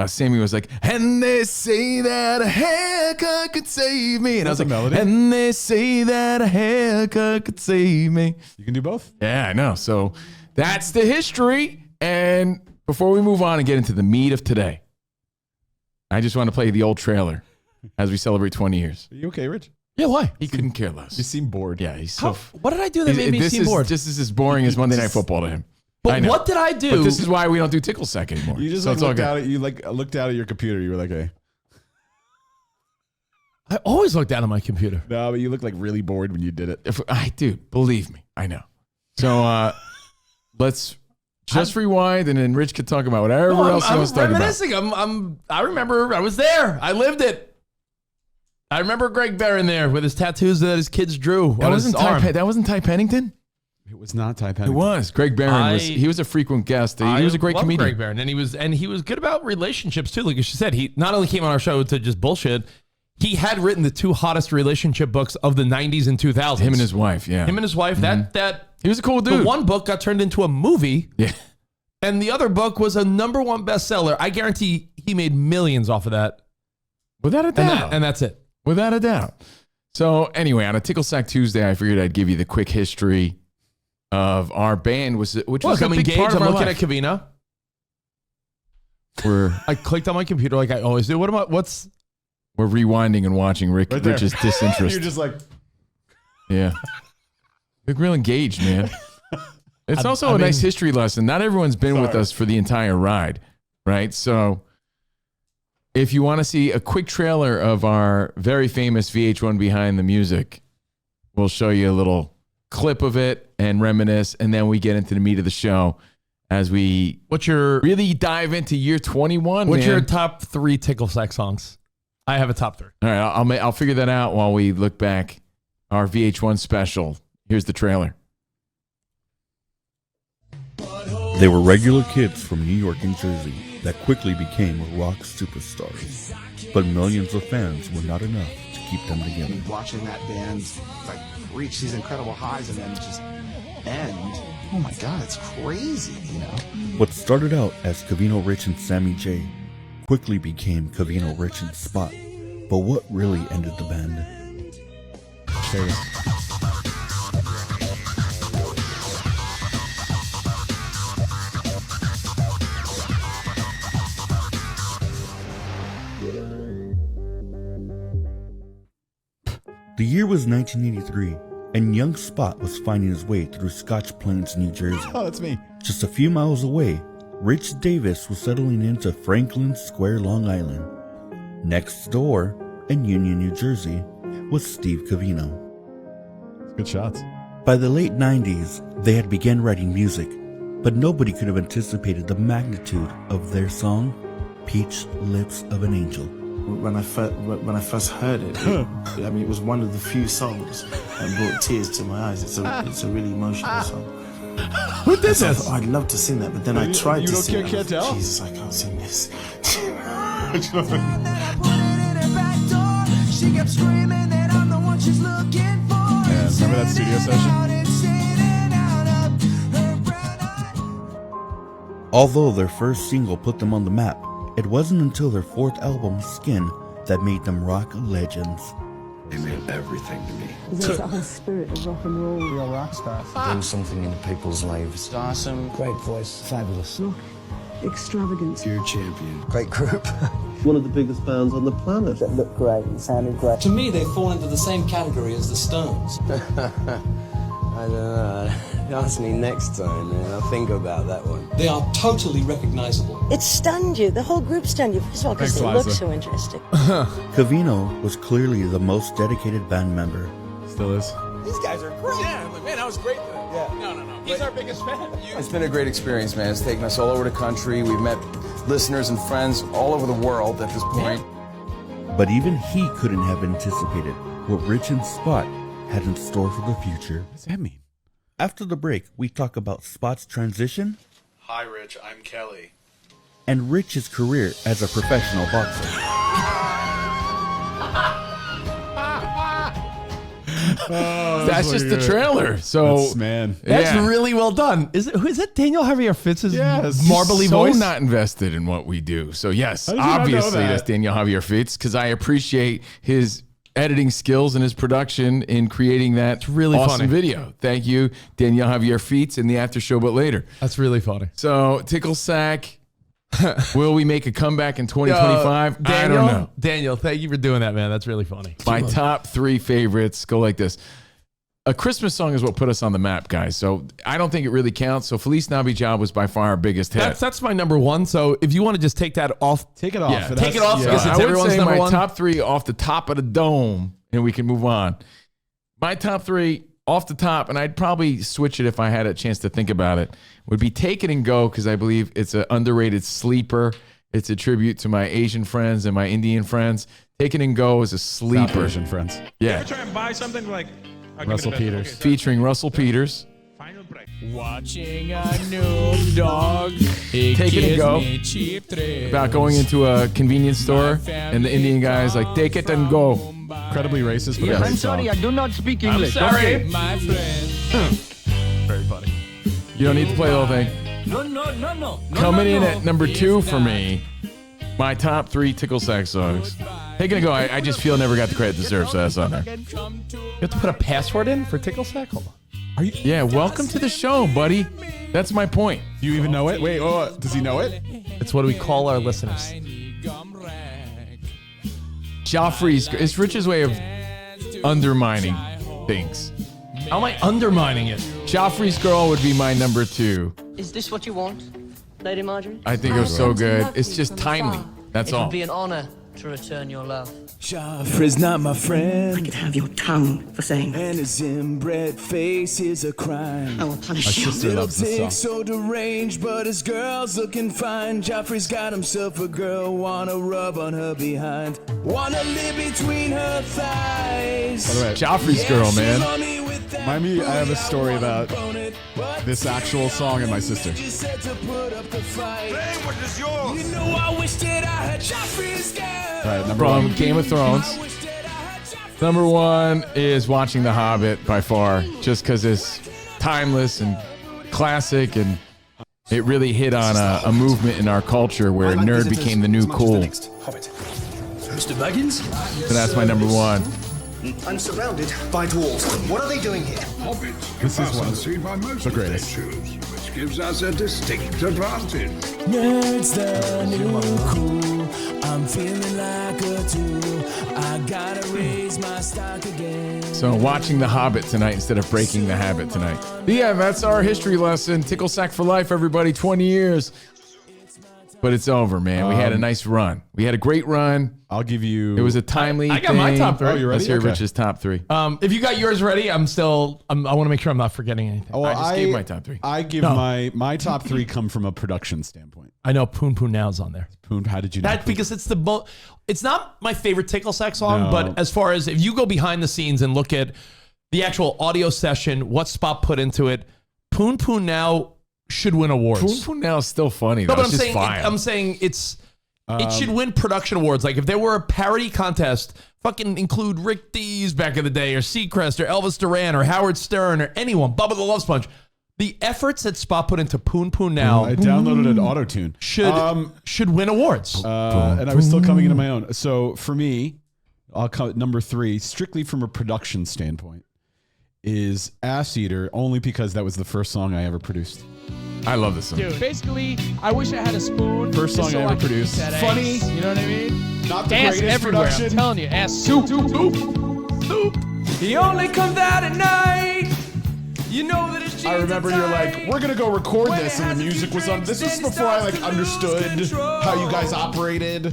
Sammy was like, and they say that a haircut could save me. And I was like, melody. and they say that a haircut could save me. You can do both? Yeah, I know. So that's the history. And before we move on and get into the meat of today, I just want to play the old trailer as we celebrate 20 years. Are you okay, Rich? Yeah, why? He couldn't care less. You seem bored. Yeah, he's so... What did I do that made me seem bored? This is as boring as Monday Night Football to him. But what did I do? But this is why we don't do Ticklesack anymore. You just looked out at your computer. You were like, hey. I always look down at my computer. No, but you look like really bored when you did it. Dude, believe me, I know. So let's just rewind, and then Rich could talk about whatever else he wants to talk about. Reminiscing. I remember. I was there. I lived it. I remember Greg Barron there with his tattoos that his kids drew on his arm. That wasn't Ty Pennington? It was not Ty Pennington. It was. Greg Barron he was a frequent guest. He was a great comedian. Greg Barron, and he was good about relationships too. Like she said, he not only came on our show to just bullshit. He had written the two hottest relationship books of the 90s and 2000s. Him and his wife, yeah. Him and his wife. That he was a cool dude. The one book got turned into a movie. Yeah. And the other book was a #1 bestseller. I guarantee he made millions off of that. Without a doubt. And that's it. Without a doubt. So anyway, on a Ticklesack Tuesday, I figured I'd give you the quick history of our band, which was a big part of our looking life. at Covino. I clicked on my computer like I always do. We're rewinding and watching Rich's disinterest. You're just like, yeah. Look real engaged, man. It's also a nice history lesson. Not everyone's been with us for the entire ride, right? So if you want to see a quick trailer of our very famous VH1 Behind the Music, we'll show you a little clip of it and reminisce, and then we get into the meat of the show as we really dive into year 21. What's your top 3 Ticklesack songs? I have a top 3. All right, I'll figure that out while we look back. Our VH1 special. Here's the trailer. They were regular kids from New York and Jersey that quickly became rock superstars. But millions of fans were not enough to keep them together. Watching that band reach these incredible highs and then just end. Oh my God, it's crazy, What started out as Covino Rich and Sammy J quickly became Covino Rich and Spot. But what really ended the band? The year was 1983, and young Spot was finding his way through Scotch Plains, New Jersey. Oh, that's me. Just a few miles away, Rich Davis was settling into Franklin Square, Long Island. Next door, in Union, New Jersey, was Steve Covino. Good shots. By the late 90s, they had begun writing music, but nobody could have anticipated the magnitude of their song, Peach Lips of an Angel. When I first heard it, it was one of the few songs that brought tears to my eyes. It's a really emotional song. Who did this? I'd love to sing that, but then I tried to sing it. Can't tell? Jesus, I can't sing this. She kept screaming that I'm the one she's looking for. Remember that studio session? Although their first single put them on the map, it wasn't until their fourth album, Skin, that made them rock legends. They meant everything to me. There's a whole spirit of rock and roll. Real rock stars. Doing something in people's lives. Awesome. Great voice. Fabulous. Look, extravagant. You're a champion. Great group. One of the biggest bands on the planet. That looked great and sounded great. To me, they fall into the same category as the Stones. I don't know. Ask me next time, man. I'll think about that one. They are totally recognizable. It stunned you. The whole group stunned you. First of all, because Thanks, it looked Liza. so interesting. Covino was clearly the most dedicated band member. Still is. These guys are great. Yeah, man, that was great. Yeah. No. He's our biggest fan. It's been a great experience, man. It's taken us all over the country. We've met listeners and friends all over the world at this point. But even he couldn't have anticipated what Rich and Spot had in store for the future. What does that mean? After the break, we talk about Spot's transition. Hi, Rich. I'm Kelly. And Rich's career as a professional boxer. That's just the trailer. So that's really well done. Is it Daniel Javier Fitz's marbly so voice? not invested in what we do. So yes, How did you not know obviously that? that's Daniel Javier Fitz because I appreciate his editing skills and his production in creating that really awesome funny. video. Thank you, Daniel Javier Fitz, in the after show, but later. That's really funny. So Ticklesack, will we make a comeback in 2025? I don't know. Daniel, thank you for doing that, man. That's really funny. My top 3 favorites go like this. A Christmas song is what put us on the map, guys. So I don't think it really counts. So Feliz Navidad was by far our biggest hit. That's my number one. So if you want to just take that off, take it off. Yeah, take it off because it's I would everyone's say number my one. top 3 off the top of the dome, and we can move on. My top 3 off the top, and I'd probably switch it if I had a chance to think about it, would be Take It and Go because I believe it's an underrated sleeper. It's a tribute to my Asian friends and my Indian friends. Take It and Go is a sleeper. South Asian friends. Yeah. Ever try and buy something like Russell Peters. Featuring Russell Peters. Watching a noob dog. It Take It and gives Go. me cheap thrills. About going into a convenience store and the Indian guy's like, take it and go. Incredibly racist, but a great song. I do not speak I'm English. sorry. Okay. My friend. Very funny. You don't need to play the whole thing. No. Coming in at number 2 for me, my top 3 Ticklesack songs. Take It and Go, I just feel never got the credit it deserves, so that's on there. You have to put a password in for Ticklesack? Hold on. Are you? Yeah, welcome to the show, buddy. That's my point. Do you even know it? Wait, does he know it? It's what we call our listeners. Joffrey's, it's Rich's way of undermining things. How am I undermining it? Joffrey's Girl would be my number 2. Is this what you want, Lady Marjorie? I think it was so good. It's just timely. That's It all. would be an honor to return your love. Joffrey's not my friend. I could have your tongue for saying And his inbred face is a crime. I will punish My you. sister Little loves this dick song. so deranged, but his girl's looking fine. Joffrey's got himself a girl, wanna rub on her behind. Wanna live between her thighs. By the way, Joffrey's Girl, man. Remind me, I have a story about this actual song and my sister. Say what is yours? You know I wish that I had Joffrey's girl. All right, number From 1. Game of Thrones. Number 1 is Watching The Hobbit by far, just because it's timeless and classic, and it really hit on a movement in our culture where nerd became the new cool. Hobbit. Mr. Baggins? So that's my number 1. I'm surrounded by dwarves. What are they doing here? Hobbit, This is one of seen by most the greatest. shoes, which gives us a distinct advantage. Nerds the new cool. I'm feeling like a tool. I gotta raise my stock again. So watching The Hobbit tonight instead of breaking the habit tonight. But yeah, that's our history lesson. Ticklesack for life, everybody. 20 years. But it's over, man. We had a nice run. We had a great run. I'll give you. It was a timely I got my thing. top 3. Oh, you ready? Let's hear Okay. Rich's top 3. If you got yours ready, I want to make sure I'm not forgetting anything. Oh, I just gave my top 3. I give No. my top 3 come from a production standpoint. I know Poon Poon Now's on there. Poon, how did you know? That because it's it's not my favorite Ticklesack song, No. but as far as if you go behind the scenes and look at the actual audio session, what Spot put into it, Poon Poon Now should win awards. Poon Poon Now is still funny, though. No, but It's just fire. I'm saying it's It should win production awards. Like if there were a parody contest, fucking include Rick Dees back in the day, or Seacrest, or Elvis Duran, or Howard Stern, or anyone. Bubba the Love Sponge. The efforts that Spot put into Poon Poon Now. I downloaded an auto-tune. Should win awards. And I was still coming into my own. So for me, I'll come at number 3, strictly from a production standpoint, is Ass Eater, only because that was the first song I ever produced. I love this song. Dude, basically, I wish I had a spoon. First song just so I ever could produced. eat that Funny. ass, you know what I mean? Not the ass greatest everywhere. production. I'm telling you, ass soup. He only comes out at night. You know that it's I remember you're like, we're gonna go record this, and the music was on. This was before I like understood how you guys operated.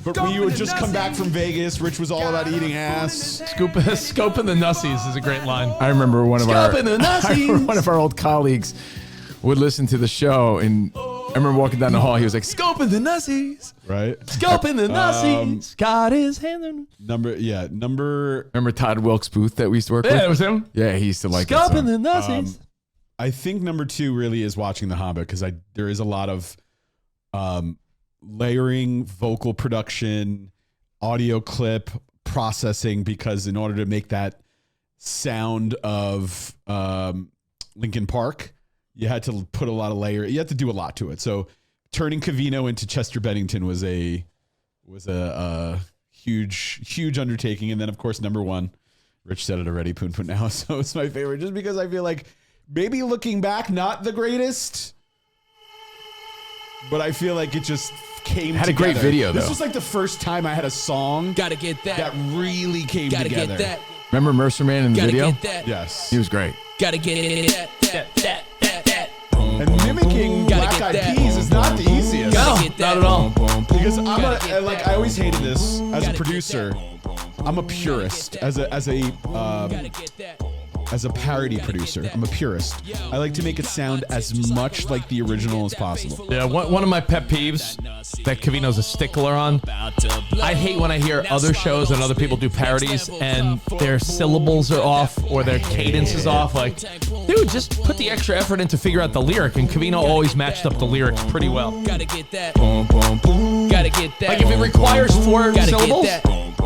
But when you had just come back from Vegas, Rich was all about eating ass. Scoping the Nussies is a great line. I remember one of Scoping the Nussies. one of our old colleagues would listen to the show, and I remember walking down the hall. He was like, "Scoping the Nussies, right? Scoping the Nussies. Got his hand on." Remember Todd Wilkes Booth that we used to work with? Yeah, it was him. Yeah, he used to like that Scoping song. the Nussies. I think number 2 really is watching The Hobbit, because there is a lot of layering, vocal production, audio clip processing, because in order to make that sound of Linkin Park, you had to put a lot of layer. You had to do a lot to it. So turning Covino into Chester Bennington was a huge undertaking. And then of course number 1, Rich said it already, Poon Poon Now. So it's my favorite, just because I feel like maybe looking back, not the greatest, but I feel like it just came Had a together. great video, This though. was like the first time I had a song Gotta get that. that really came Gotta together. get that. Remember Mercer Man in the Gotta video? get that. Yes. He was great. Gotta get that. And mimicking Black Eyed Peas is not the easiest. No, not at all. Because I always hated this as a producer. I'm a purist as a parody producer. I'm a purist. I like to make it sound as much like the original as possible. Yeah, one of my pet peeves that Covino's a stickler on. I hate when I hear other shows and other people do parodies and their syllables are off or their cadence is off. Like, dude, just put the extra effort in to figure out the lyric. And Covino always matched up the lyric pretty well. Gotta get that. Gotta get that. Like if it requires 4 Gotta get syllables, that.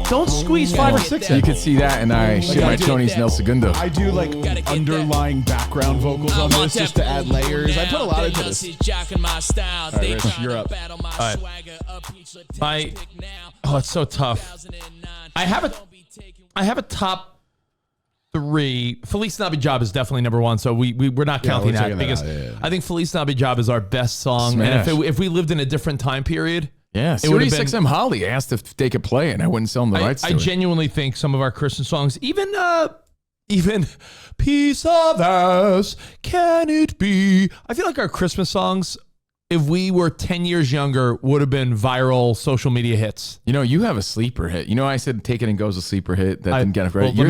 don't squeeze 5 or 6 in. You could see that, and I shit my chonies in El Segundo. I do like underlying background vocals on this just to add layers. I put a lot into this. All right, Rich, you're up. All right. It's so tough. I have a top 3. Felice Nobby Job is definitely number 1, so we're not counting that because I think Felice Nobby Job is our best song. Smash. And if we lived in a different time period, Yeah, it would have been. SiriusXM Holly asked if they could play it, and I wouldn't sell them the rights to I it. genuinely think some of our Christian songs, even Piece of Ass, Can It Be? I feel like our Christmas songs, if we were 10 years younger, would have been viral social media hits. You know, you have a sleeper hit. You know, I said Take It and Go's a sleeper hit that didn't get a credit. Well,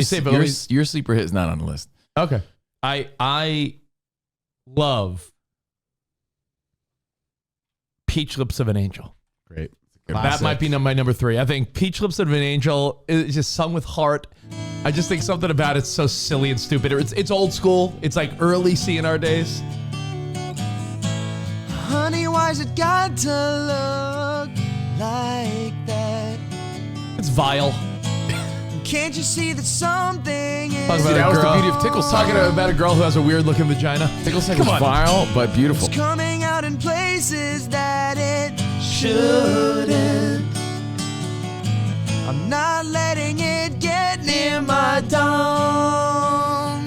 Your sleeper hit is not on the list. Okay. I love Peach Lips of an Angel. Great. That might be my number 3. I think Peach Lips of an Angel is just sung with heart. I just think something about it's so silly and stupid. It's old school. It's like early CNR days. Honey, why's it got to look like that? It's vile. Can't you see that something is Talk about that a was the girl- beauty of Ticklesack. Talking about a girl who has a weird looking vagina. Ticklesack Come was on. vile, but beautiful. coming out in places that it shouldn't? I'm not letting it get near my dome.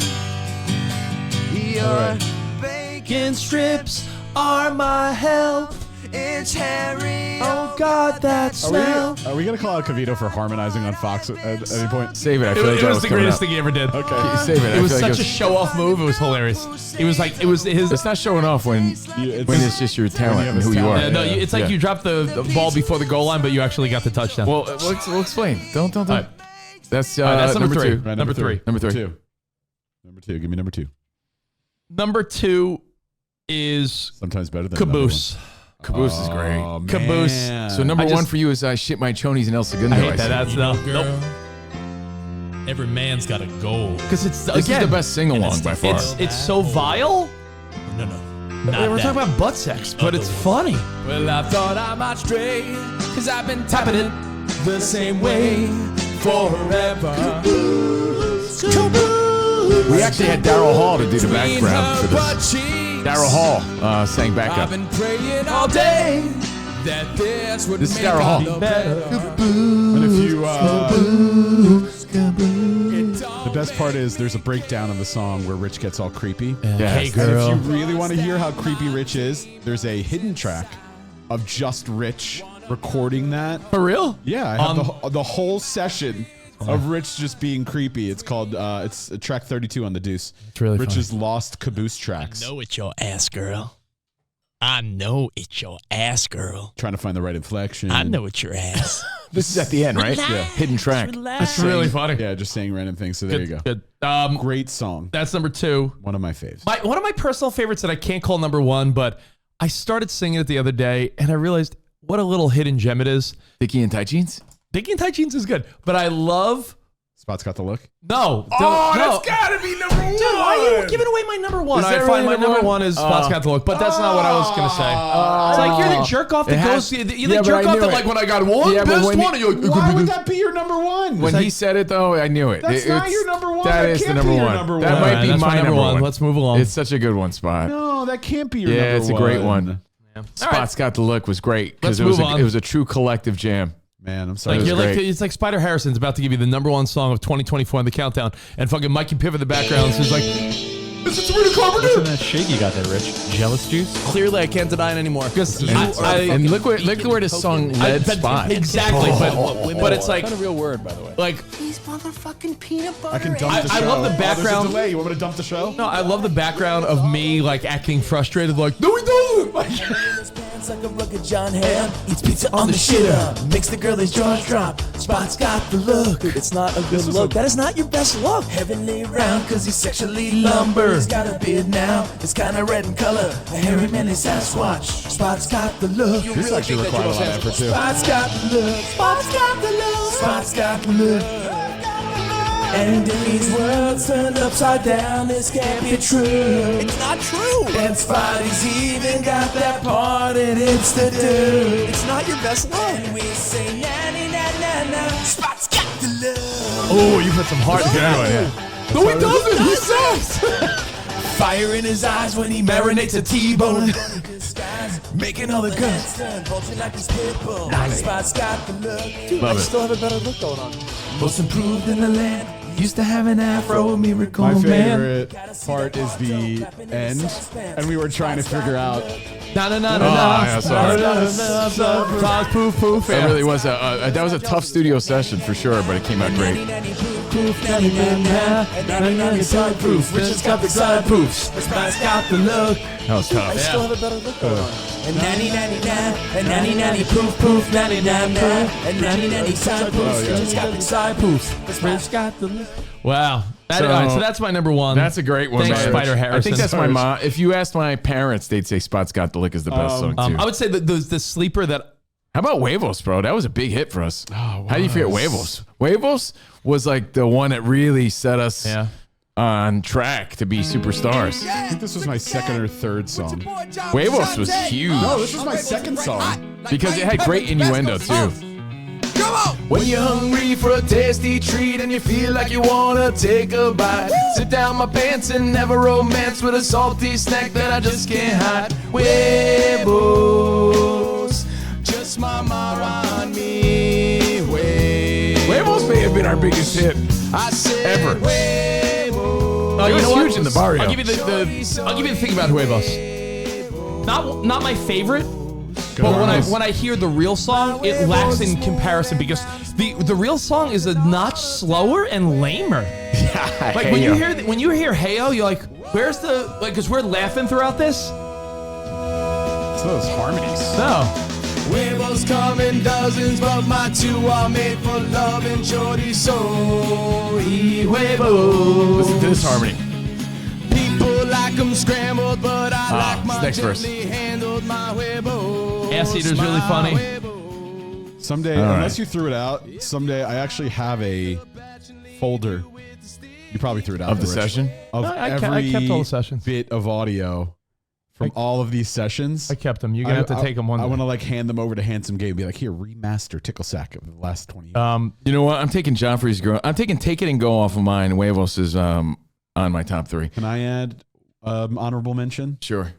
Your bacon strips are my help. It's Harry. Oh God, that smell. Are we gonna call out Covino for harmonizing on Fox at any point? Save it. I feel like It that was the coming greatest up. thing he ever did. Okay. Save it. It was I feel like such a show-off move. It was hilarious. It was like it was his. It's not showing off when it's just your talent and who you are. Yeah, no, it's like you dropped the ball before the goal line, but you actually got the touchdown. Well, we'll explain. Don't. Right. That's that's number 3. 2. Right, Number 3. Number 3. Number 2. Give me number 2. Number 2 is Sometimes better than Caboose. Caboose is great. Oh, man. Caboose. So number 1 for you is I shit my chonies in El Segundo. I hate that. That's no. Girl, every man's got a goal. Because it's This is the best sing along by far. It's so vile. No. We're talking about butt sex, but it's funny. Well, I thought I might stray, cause I've been tapping it the same way forever. We actually had Daryl Hall to do the background for this. Daryl Hall sang backup. I've been praying all day that this would This is make Daryl Hall. it better. And if you, the best part is there's a breakdown of the song where Rich gets all creepy. Hey, And girl. if you really want to hear how creepy Rich is, there's a hidden track of just Rich recording that. For real? Yeah, I have the whole session of Rich just being creepy. It's called, it's track 32 on the Deuce. It's really Rich's lost caboose tracks. I know it's your ass, girl. I know it's your ass, girl. Trying to find the right inflection. I know it's your ass. This is at the end, right? Relax, Yeah. Hidden track. That's really funny. Yeah, just saying random things. So there you go. Good. Great song. That's number 2. One of my faves. One of my personal favorites that I can't call number 1, but I started singing it the other day, and I realized what a little hidden gem it is. Dickie and Tight Jeans? Dickie and Tight Jeans is good, but I love... Spot's got the look? No. Oh, no. that's gotta be number 1. Dude, why are you giving away my number 1? Is that I find really my number number 1 is Spot's got the look, but that's not what I was going to say. It's like you're the jerk off that goes... You the jerk off that like when I got one, Yeah, but best when one, and you're like... Why would that be your number 1? When he said it, though, I knew it. That's not your number 1. That That is the can't number be your 1. number That one. might Alright, be that's my my number number 1. Let's move along. It's such a good one, Spot. No, that can't be your number 1. Yeah, it's a great one. Spot's got the look was great because Let's it move on. was a true collective jam. Man, I'm sorry. Like you're like great. it's like Spider Harrison's about to give you the number 1 song of 2024 on the countdown, and fucking Mikey Piv in the background is like, "This is Sabrina Carpenter." Listen to that shake you got there, Rich. Jealous juice? Clearly, I can't deny it anymore. Because And look where this song led Spot. Exactly, but it's like Not a real word, by the way. like These motherfucking peanut butter. I can dump the show. I love the Oh, there's a background. delay. You want me to dump the show? No, I love the background of me like acting frustrated, like no, he doesn't. Like, It's like a rugged John Ham. Eats pizza on the shitter. Makes the girlies' jaws drop. Spot's got the look. It's not a good look. That is not your best look. Heavenly round, cause he's sexually lumber. He's got a beard now. It's kinda red in color. A hairy man is Sasquatch. Spot's got the look. This actually required a lot of effort, too. Spot's got the look. Spot's got the look. Spot's got the look. And if these worlds turned upside down, this can't be true. It's not true. And Spotty's even got that part in it's to do. It's not your best look. And we say na-na-na-na-na. Spot's got the love. oh, you put some heart into that one. No, he doesn't. He sucks. Fire in his eyes when he marinates a T-bone. Making all the guns turn, bulging like his pit bull. Spot's got the look. Dude, Love I it. still have a better look going on. Most improved in the land. Used to have an afro, miracle My man. favorite part is the end, and we were trying to figure out. Na na na Oh, na yeah, sorry. na. Poof poof. That really was that was a tough studio session for sure, but it came out great. Proof. Richard's got the side proofs. Spot's got the look. That was tough. I still have a better look going on. And 99, and 99 proof, 99, and 99 side proofs. Richard's got the side proofs. Spot's got the look. Wow. All right, so that's my number 1. That's a great one. Thanks, man. Spider Harrison. I think that's my mom. If you asked my parents, they'd say Spot's Got the Lick is the best song too. I would say that the sleeper that. How about Huevos, bro? That was a big hit for us. How do you forget Huevos? Huevos was like the one that really set us on track to be superstars. I think this was my second or third song. Huevos was huge. No, this was my second song. Because it had great innuendo too. When you're hungry for a tasty treat and you feel like you wanna take a bite, sit down my pants and have a romance with a salty snack that I just can't hide. Huevos, just my mama on me. Huevos may have been our biggest hit I said ever. huevos. It was know what? huge in the barrio. I'll give you the thing about Huevos. Not my favorite. But when I hear the real song, it lacks in comparison because the real song is a notch slower and lamer. Like when you hear Heyo, you're like, where's the because we're laughing throughout this. It's those harmonies. No. Huevos come in dozens, but my 2 are made for love and chorizo y huevos. Listen to this harmony. People like them scrambled, but I like my next verse. gently handled my huevos. Ass Eater's really funny. Someday, All unless right. you threw it out, someday I actually have a folder. You probably threw it out Of the Rich, session? of No, I every kept all the sessions. bit of audio from all of these sessions. I kept them. You're gonna have to take them one. I want to like hand them over to Handsome Gabe and be like, here, remaster Ticklesack of the last 20 years. You know what? I'm taking Joffrey's Girl. I'm taking Take It and Go off of mine. Huevos is on my top 3. Can I add honorable mention? Sure.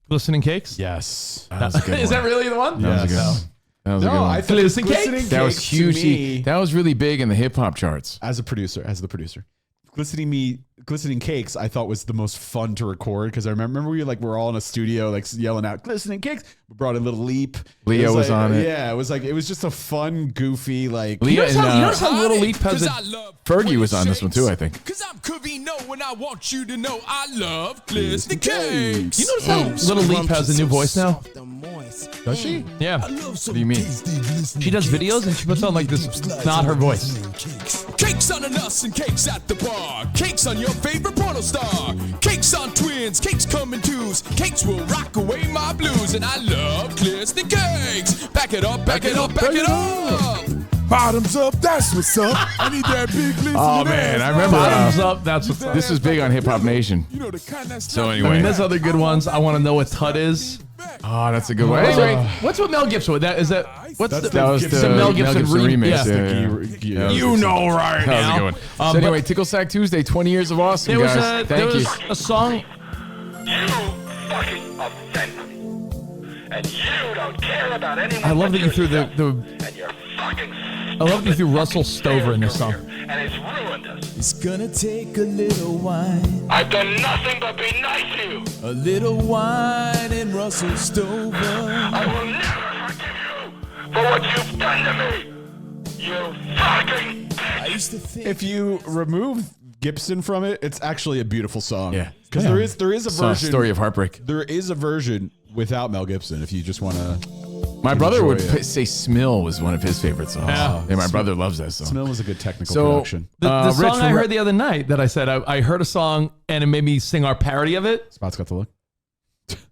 Glistening Cakes? Yes. That was a good Is one. that really the one? That was a good one. That was a good one. I thought Glistening Cakes. That was huge. That was really big in the hip hop charts. As the producer. Glistening Cakes, I thought was the most fun to record because I remember we were all in a studio like yelling out Glistening Cakes. We brought in Little Leap. Leo was on it. Yeah, it was just a fun, goofy like. Leo you notice how Little Leap has Fergie was on this one too, I think. Cause I'm Covino and I want you to know I love Glistening Cakes. You notice how Little Leap has a new voice now? Does she? Yeah. What do you mean? She does videos and she puts on like this, not her voice. Cakes on an us and cakes at the bar. Cakes on your favorite porno star. Cakes on twins. Cakes come in twos. Cakes will rock away my blues. And I love Glistening Cakes. Back it up, back it up, back it up. Bottoms up, that's what's up. I need that big glistening. Oh man, I remember. Bottoms up, that's what's up. This was big on Hip Hop Nation. So anyway, I mean, there's other good ones. I want to know what Tut is. Oh, that's a good one. Anyway, what's with Mel Gibson? That was the Mel Gibson remix. Yeah. You know right That was now. a good one. So anyway, Ticklesack Tuesday, 20 years of awesome, There was guys. Thank you. a song. You fucking offend me. And you don't care about anyone. I love that you threw And you're fucking I love that you threw Russell Stover in this song. and it's ruined us. It's gonna take a little wine. I've done nothing but be nice to you. A little wine and Russell Stover. I will never forgive you for what you've done to me. You fucking I used to think If you remove Gibson from it, it's actually a beautiful song. Yeah. Because there is a It's a version. story of heartbreak. There is a version without Mel Gibson. If you just want to. My brother would enjoy it. say Smill was one of his favorite songs. Yeah. My brother loves that song. Smell was a good technical So, production. The Rich, song I heard the other night that I said I heard a song and it made me sing our parody of it. Spot's got the look.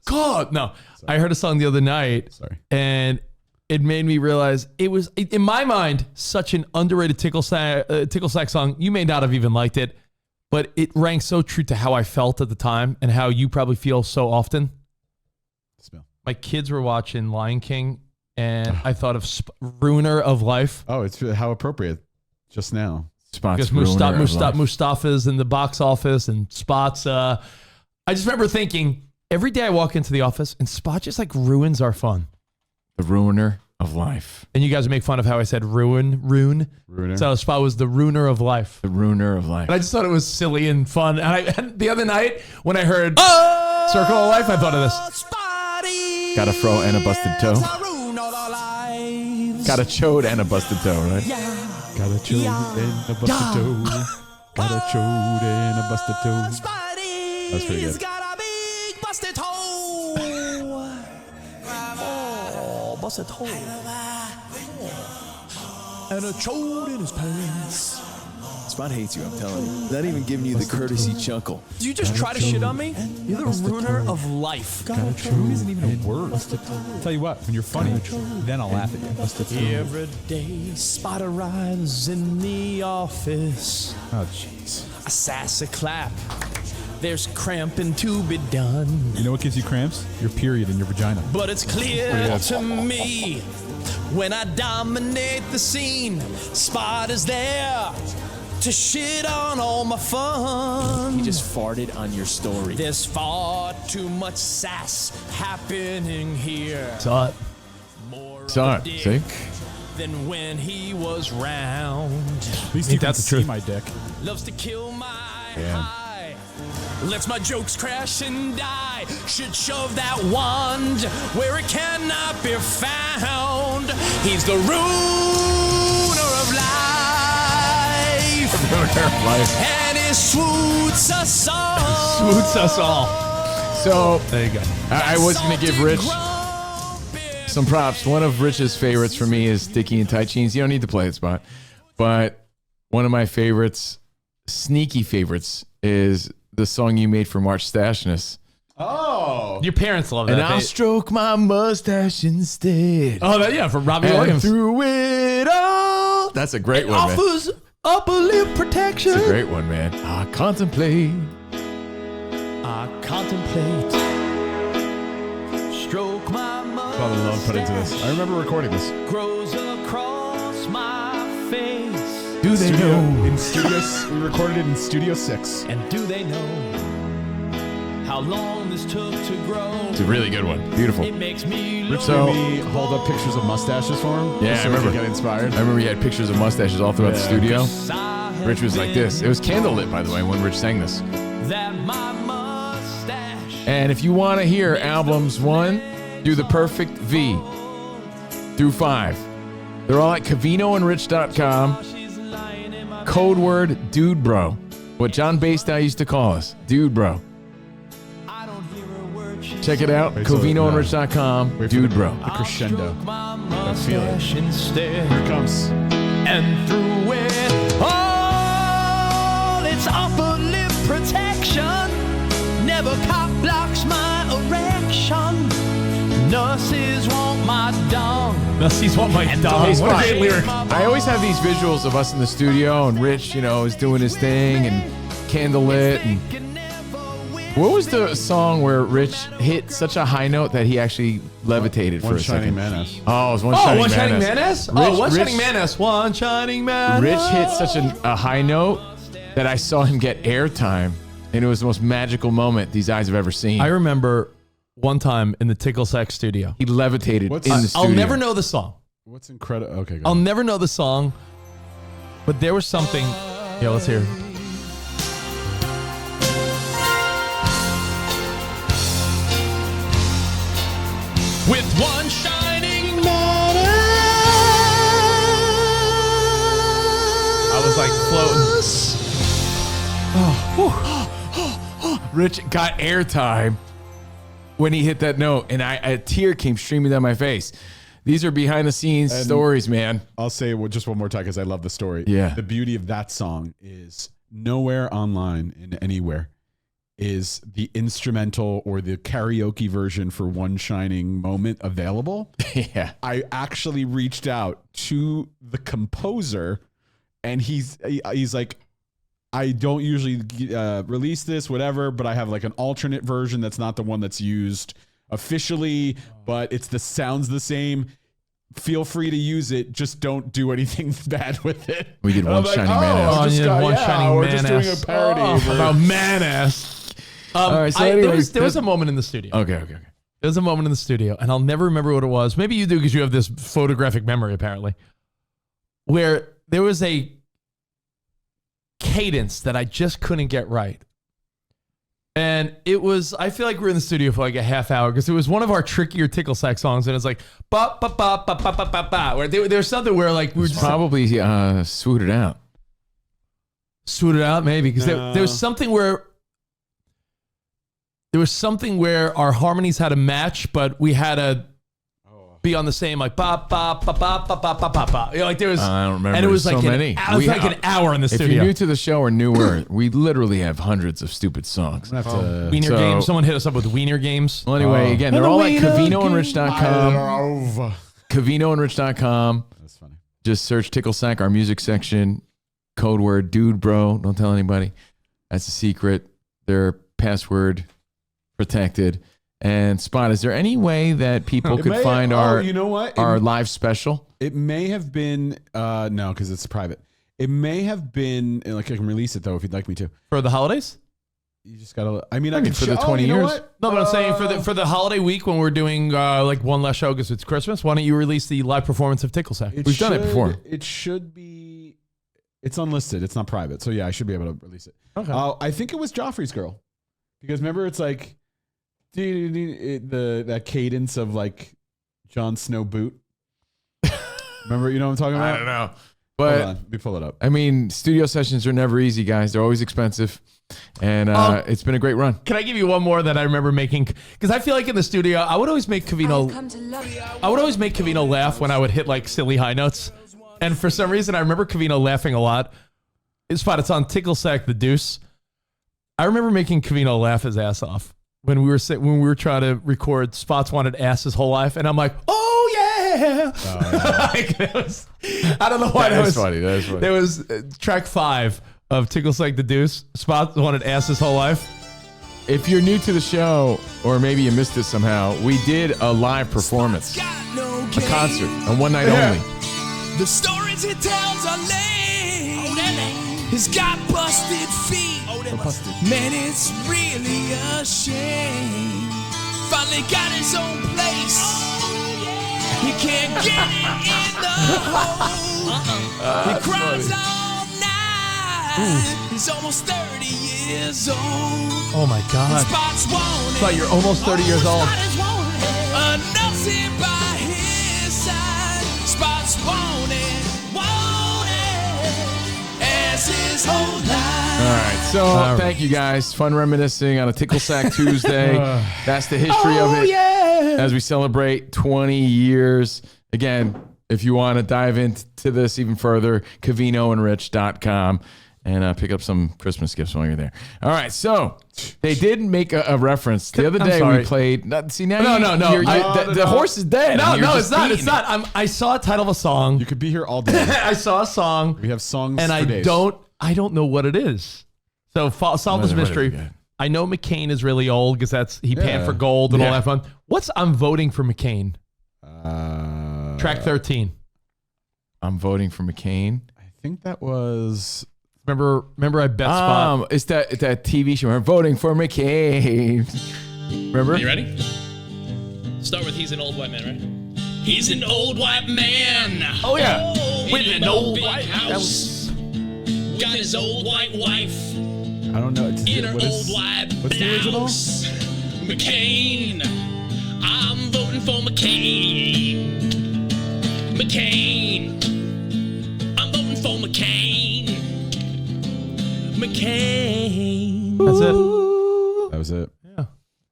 God, no. I heard a song the other night. Sorry. And it made me realize it was, in my mind, such an underrated Ticklesack song. You may not have even liked it, but it rang so true to how I felt at the time and how you probably feel so often. Smell. My kids were watching Lion King, and I thought of Ruiner of Life. Oh, it's how appropriate just now. Spots Because Ruiner of Life. Mustafa's in the box office and Spot's. I just remember thinking, every day I walk into the office and Spot just like ruins our fun. The Ruiner of Life. And you guys make fun of how I said rune. Ruiner. So Spot was the ruiner of life. The Ruiner of Life. And I just thought it was silly and fun. And the other night when I heard Circle of Life, I thought of this. Got a fro and a busted toe. Got a chode and a busted toe, right? Got a chode and a busted toe. Got a chode and a busted toe. That's pretty good. got a big busted toe. Oh, busted toe. And a chode in his pants. Spot hates you, I'm telling you. Not even giving you the courtesy chuckle. Did you just try to shit on me? You're the ruiner of life. Chode isn't even a word. Tell you what, when you're funny, then I'll laugh at you. Every day, Spot arrives in the office. Oh, jeez. A sassy clap. There's cramping to be done. You know what gives you cramps? Your period in your vagina. But it's clear to me when I dominate the scene, Spot is there to shit on all my fun. He just farted on your story. There's far too much sass happening here. Saw it. Saw it. See? Than when he was round. At least you can see my dick. Loves to kill my Yeah. high. Lets my jokes crash and die. Should shove that wand where it cannot be found. He's the ruiner of life. And he swoots us all. Swoots us all. So there you go. I was going to give Rich some props. One of Rich's favorites for me is Dickie and Tight Jeans. You don't need to play it, Spot. But one of my favorites, sneaky favorites, is the song you made for March Stashness. Oh. Your parents love that. And I'll stroke my mustache instead. Oh, yeah, from Robbie And Williams. through it all. That's a great one, man. Offers upper lip protection. It's a great one, man. I contemplate. I contemplate saw the love put into this. I remember recording this. Grows across my face. Do they know? In studios, we recorded it in Studio 6. And do they know how long this took to grow? It's a really good one. Beautiful. It makes me Rich So- made me hold up pictures of mustaches for him. Yeah, just I so he remember. could get inspired. I remember you had pictures of mustaches all throughout the studio. Rich was like this. It was candlelit, by the way, when Rich sang this. that my mustache. And if you want to hear albums 1 through the perfect V through 5, they're all at CovinoandRich.com. Code word Dude Bro. What John Bastow used to call us. Dude Bro. Check it out. CovinoandRich.com. Dude Bro. The crescendo. I feel it. Instead. Here it comes. And through it all, it's upper lip protection. Never cock blocks my erection. Nurses want my dong. Nurses want my dong. Hey, What a Spot, great lyric. I always have these visuals of us in the studio and Rich, is doing his thing and candlelit. And what was the song where Rich hit such a high note that he actually levitated for One a Shining second? Man-ass. Oh, it was One Oh, Shining One Shining Man-ass. Man-ass? Rich- Oh, One Rich- Shining Man-ass. One Shining Man-ass. Rich hit such a high note that I saw him get airtime, and it was the most magical moment these eyes have ever seen. I remember one time in the Ticklesack studio. He levitated What's- in the studio. I'll never know the song. What's incredible? Okay, go I'll on. never know the song, but there was something. Yeah, let's hear it. With one shining I was like floating. Rich got airtime when he hit that note, and a tear came streaming down my face. These are behind the scenes And stories, man. I'll say it just one more time because I love the story. Yeah. The beauty of that song is nowhere online in anywhere is the instrumental or the karaoke version for One Shining Moment available. Yeah. I actually reached out to the composer, and he's like, I don't usually release this, whatever, but I have like an alternate version that's not the one that's used officially, but it sounds the same. Feel free to use it. Just don't do anything bad with it. We did And One I'm Shining like, Man-ass. we're just doing a parody version. about man-ass. All right, so there anyways, was a moment in the studio. Okay. There was a moment in the studio, and I'll never remember what it was. Maybe you do because you have this photographic memory, apparently, where there was a cadence that I just couldn't get right. And it was, I feel like we were in the studio for like a half hour because it was one of our trickier Ticklesack songs, and it's like, ba ba ba ba ba ba ba ba. Where there's something where like we were just Probably swooted out. Swooted out, maybe, because there was something where our harmonies had to match, but we had to be on the same like ba ba ba ba ba ba ba ba ba. Like there was, I don't remember. and it was so like many. an hour in the If studio. you're new to the show or newer, we literally have hundreds of stupid songs. Wiener games. Someone hit us up with Wiener games. Well, anyway, again, they're all at CovinoandRich.com. CovinoandRich.com. That's funny. Just search Ticklesack, our music section. Code word Dude Bro. Don't tell anybody. That's a secret. They're password protected. And Spot, is there any way that people could find our you know what? our live special? It may have been no, because it's private. It may have been like I can release it though if you'd like me to. For the holidays? You just gotta. I mean, I can for the show- 20 you know years. what? No, but I'm saying for the holiday week when we're doing like one less show because it's Christmas. Why don't you release the live performance of Ticklesack? It We've done it before. It should be. It's unlisted. It's not private. So yeah, I should be able to release it. Okay. I think it was Joffrey's Girl, because remember it's like that cadence of like Jon Snow boot. Remember, you know what I'm talking about? I don't know. Hold But on, let me pull it up. I mean, studio sessions are never easy, guys. They're always expensive. And it's been a great run. Can I give you one more that I remember making? Because I feel like in the studio, I would always make Covino laugh when I would hit like silly high notes. And for some reason, I remember Covino laughing a lot. It's on Ticklesack the Deuce. I remember making Covino laugh his ass off when we were trying to record Spots Wanted Ass his whole life, and I'm like, oh yeah. Like, I don't know why that was funny. That is funny. There was track 5 of Ticklesack the Deuce. Spots Wanted Ass his whole life. If you're new to the show, or maybe you missed it somehow, we did a live performance, a concert, on one night only. The stories he tells are lame. He's got busted feet. Man, it's really a shame. Finally got his own place. He can't get it in the hole. He cries all night. He's almost 30 years old. Oh my God. Spots want it. But you're almost 30 years old. Nothing by his side. Spots want it, as his whole life. All right, so thank you guys. Fun reminiscing on a Ticklesack Tuesday. That's the history of it. As we celebrate 20 years. Again, if you want to dive into this even further, CovinoandRich.com and pick up some Christmas gifts while you're there. All right, so they did make a reference. The other day we played. See, now the horse is dead. No, it's not. It's not. I saw a title of a song. You could be here all day. I saw a song. We have songs and for days. I don't know what it is. So solve this mystery. I know McCain is really old because he panned for gold and all that fun. I'm voting for McCain. Track 13. I'm voting for McCain. I think that was. Remember I bet spot. It's that TV show. I'm voting for McCain. Remember? Are you ready? Start with he's an old white man, right? He's an old white man. Oh yeah. With an old white house. Got his old white wife. I don't know. In her old white blouse. McCain. I'm voting for McCain. McCain. I'm voting for McCain. McCain. That's it. That was it. Yeah.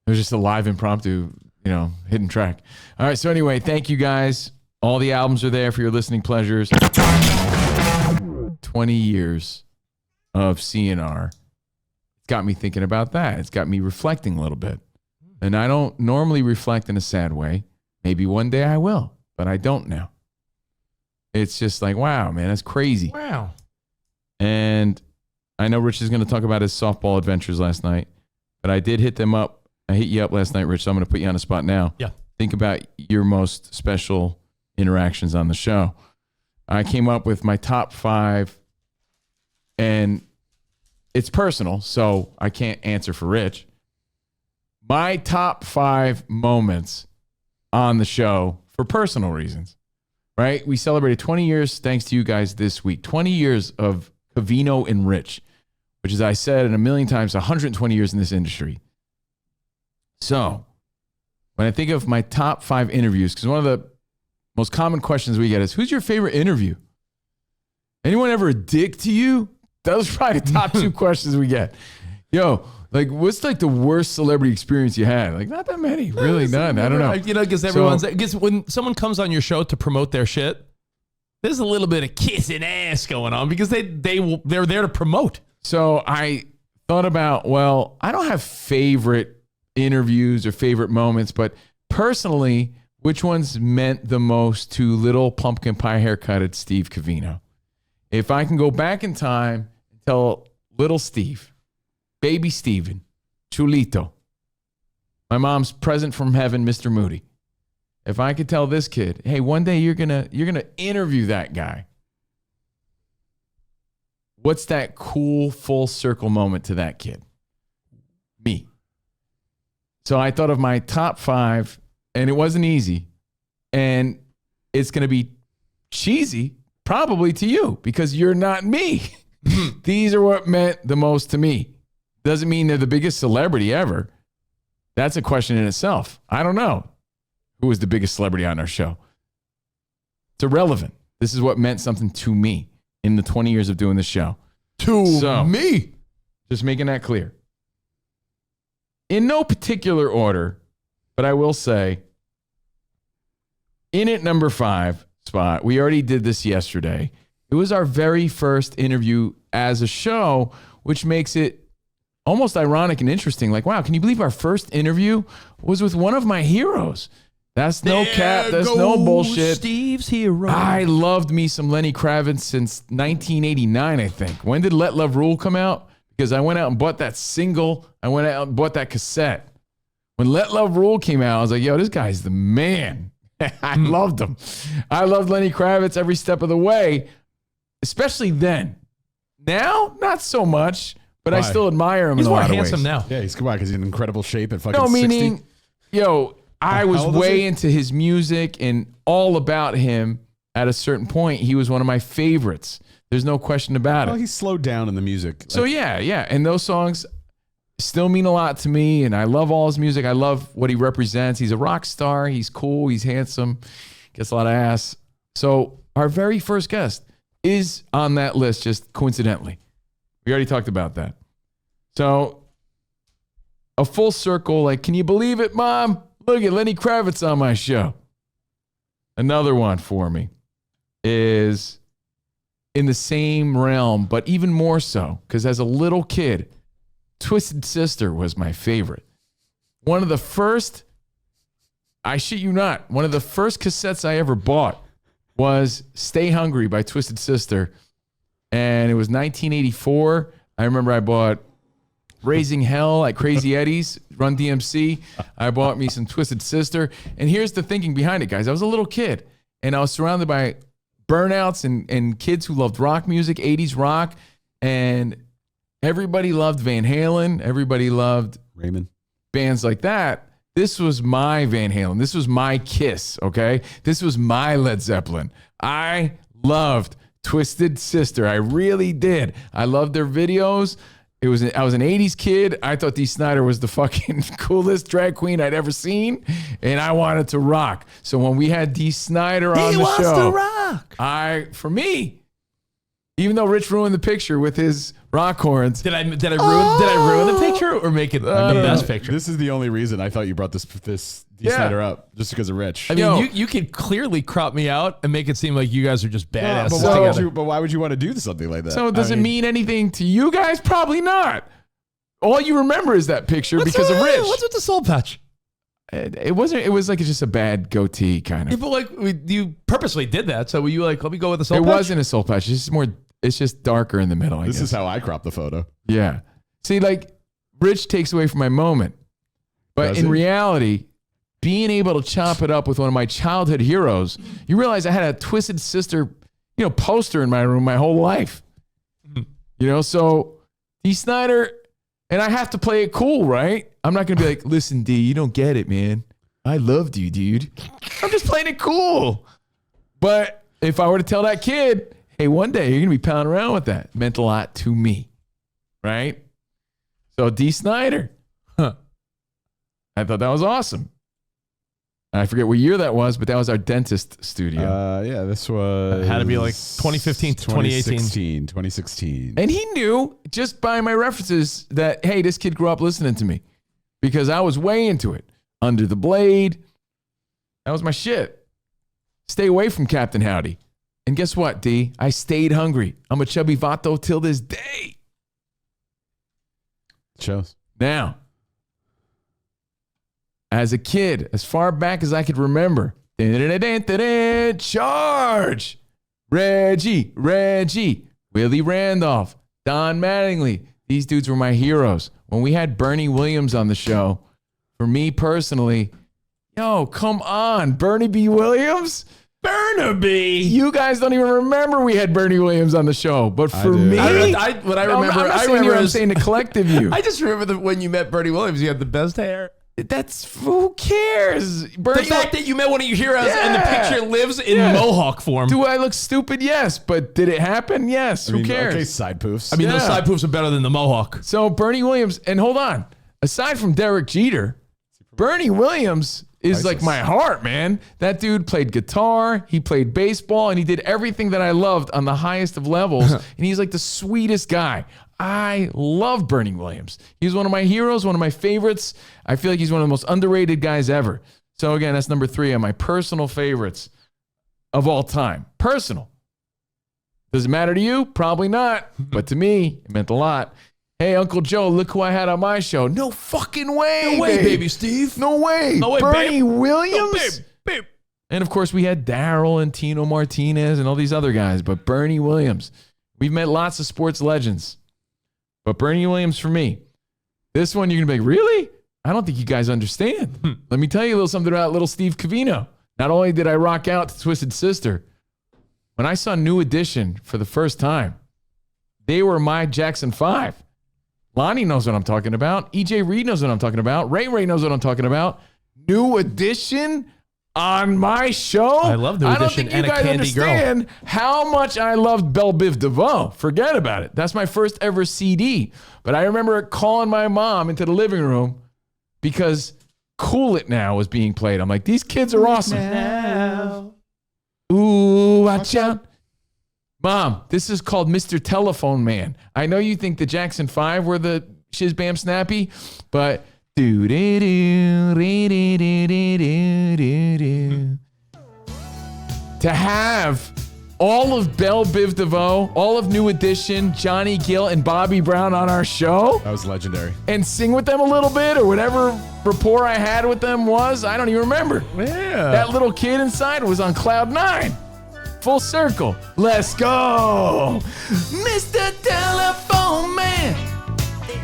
It was just a live impromptu, hidden track. All right. So anyway, thank you guys. All the albums are there for your listening pleasures. 20 years of CNR. It's got me thinking about that. It's got me reflecting a little bit. And I don't normally reflect in a sad way. Maybe one day I will, but I don't now. It's just like, wow, man, that's crazy. Wow. And I know Rich is going to talk about his softball adventures last night, but I did hit them up. I hit you up last night, Rich, so I'm going to put you on the spot now. Yeah. Think about your most special interactions on the show. I came up with my top 5, and it's personal, so I can't answer for Rich. My top 5 moments on the show for personal reasons, right? We celebrated 20 years thanks to you guys this week. 20 years of Covino and Rich, which, as I said in a million times, 120 years in this industry. So when I think of my top 5 interviews, because one of the most common questions we get is, who's your favorite interview? Anyone ever a dick to you? Those are probably the top 2 questions we get. Yo, like, what's like the worst celebrity experience you had? Like, not that many, really, none. I don't know. Because when someone comes on your show to promote their shit, there's a little bit of kissing ass going on because they're there to promote. So I thought about, well, I don't have favorite interviews or favorite moments, but personally, which ones meant the most to little pumpkin pie haircutted Steve Covino? If I can go back in time and tell little Steve, baby Steven, Chulito, my mom's present from heaven, Mr. Moody. If I could tell this kid, hey, one day you're gonna interview that guy. What's that cool full circle moment to that kid? Me. So I thought of my top 5, and it wasn't easy. And it's gonna be cheesy, probably to you, because you're not me. These are what meant the most to me. Doesn't mean they're the biggest celebrity ever. That's a question in itself. I don't know who was the biggest celebrity on our show. It's irrelevant. This is what meant something to me in the 20 years of doing this show. To me. Just making that clear. In no particular order, but I will say, in at number 5 spot, we already did this yesterday. It was our very first interview as a show, which makes it almost ironic and interesting. Like, wow, can you believe our first interview was with one of my heroes? That's no cap. That's no bullshit. Steve's hero. I loved me some Lenny Kravitz since 1989, I think. When did Let Love Rule come out? Because I went out and bought that single. I went out and bought that cassette. When Let Love Rule came out, I was like, yo, this guy's the man. I loved him. I loved Lenny Kravitz every step of the way, especially then. Now, not so much, but I still admire him in a lot of ways. He's more handsome now. Yeah, he's in incredible shape at fucking No, 60. meaning, yo, I was way into his music and all about him at a certain point. He was one of my favorites. There's no question about it. He slowed down in the music. So yeah. And those songs still mean a lot to me, and I love all his music. I love what he represents. He's a rock star. He's cool. He's handsome. Gets a lot of ass. So our very first guest is on that list just coincidentally. We already talked about that. So a full circle, like, can you believe it, Mom? Look at Lenny Kravitz on my show. Another one for me is in the same realm, but even more so, because as a little kid, Twisted Sister was my favorite. One of the first, I shit you not, one of the first cassettes I ever bought was Stay Hungry by Twisted Sister. And it was 1984. I remember I bought Raising Hell at Crazy Eddie's, Run DMC. I bought me some Twisted Sister. And here's the thinking behind it, guys. I was a little kid, and I was surrounded by burnouts and kids who loved rock music, 80s rock. And everybody loved Van Halen. Everybody loved Raymond. Bands like that. This was my Van Halen. This was my Kiss, okay? This was my Led Zeppelin. I loved Twisted Sister. I really did. I loved their videos. I was an 80s kid. I thought Dee Snider was the fucking coolest drag queen I'd ever seen, and I wanted to rock. So when we had Dee Snider on the show, to rock. For me, even though Rich ruined the picture with his rock horns. Did I ruin the picture or make it the best picture? This is the only reason I thought you brought this Dee Snider up, just because of Rich. I mean, you could clearly crop me out and make it seem like you guys are just badasses. But why would you want to do something like that? So does it mean anything to you guys? Probably not. All you remember is that picture because of Rich. What's with the soul patch? It wasn't. It was like just a bad goatee kind of. Yeah, but like you purposely did that, so were you like, let me go with the soul patch? It wasn't a soul patch. It's just more. It's just darker in the middle. This is how I crop the photo. Yeah. See, like Rich takes away from my moment, but in reality, being able to chop it up with one of my childhood heroes, you realize I had a Twisted Sister, poster in my room my whole life. So Dee Snider, and I have to play it cool, right? I'm not gonna be like, listen, D, you don't get it, man. I loved you, dude. I'm just playing it cool. But if I were to tell that kid, hey, one day you're going to be pounding around with that, it meant a lot to me, right? So Dee Snider, I thought that was awesome. I forget what year that was, but that was our dentist studio. Yeah, this was... It had to be like 2015 to 2018. 2016. And he knew, just by my references, that, hey, this kid grew up listening to me because I was way into it. Under the Blade, that was my shit. Stay away from Captain Howdy. And guess what, D? I stayed hungry. I'm a chubby vato till this day. Shows. Now, as a kid, as far back as I could remember, charge! Reggie, Willie Randolph, Don Mattingly. These dudes were my heroes. When we had Bernie Williams on the show, for me personally, yo, come on, Bernie B. Williams? Burnaby. You guys don't even remember we had Bernie Williams on the show, but for me, I'm saying the collective you. I just remember when you met Bernie Williams, you had the best hair. Who cares? Bernie, the fact that you met one of your heroes and the picture lives in Mohawk form. Do I look stupid? Yes, but did it happen? Yes. Who cares? Okay, side poofs. I mean, those side poofs are better than the Mohawk. So Bernie Williams, and hold on, aside from Derek Jeter, Bernie Williams is like my heart, man. That dude played guitar, he played baseball, and he did everything that I loved on the highest of levels. And he's like the sweetest guy. I love Bernie Williams. He's one of my heroes, one of my favorites. I feel like he's one of the most underrated guys ever. So again, that's number 3 on my personal favorites of all time. Personal. Does it matter to you? Probably not. But to me, it meant a lot. Hey, Uncle Joe, look who I had on my show. No fucking way. No way, baby Steve. No way. No way, Bernie babe. Williams. No, babe. And of course, we had Daryl and Tino Martinez and all these other guys. But Bernie Williams. We've met lots of sports legends. But Bernie Williams for me. This one, you're going to be like, really? I don't think you guys understand. Let me tell you a little something about little Steve Covino. Not only did I rock out to Twisted Sister, when I saw New Edition for the first time, they were my Jackson 5. Lonnie knows what I'm talking about. EJ Reed knows what I'm talking about. Ray knows what I'm talking about. New Edition on my show. I love New Edition and a Candy Girl. I don't think you guys understand how much I loved Belle Biv DeVoe. Forget about it. That's my first ever CD. But I remember calling my mom into the living room because Cool It Now was being played. I'm like, these kids are awesome. Now. Ooh, watch out. Mom, this is called Mr. Telephone Man. I know you think the Jackson 5 were the shiz bam snappy, but to have all of Belle Biv DeVoe, all of New Edition, Johnny Gill, and Bobby Brown on our show. That was legendary. And sing with them a little bit or whatever rapport I had with them was, I don't even remember. Yeah. That little kid inside was on cloud 9. Full circle. Let's go. Mr. Telephone Man.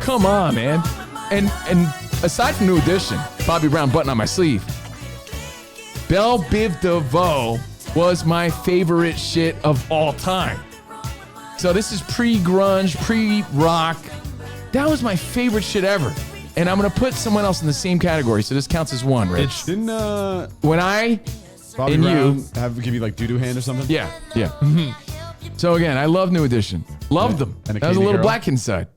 Come on, man. And aside from New Edition, Bobby Brown button on my sleeve, Belle Biv DeVoe was my favorite shit of all time. So this is pre-grunge, pre-rock. That was my favorite shit ever. And I'm going to put someone else in the same category. So this counts as one, Rich. Didn't when I Bobby and Brown you give you like doo-doo hand or something? Yeah. So again, I love New Edition. Loved them. And a That was a Candy little Girl? black inside.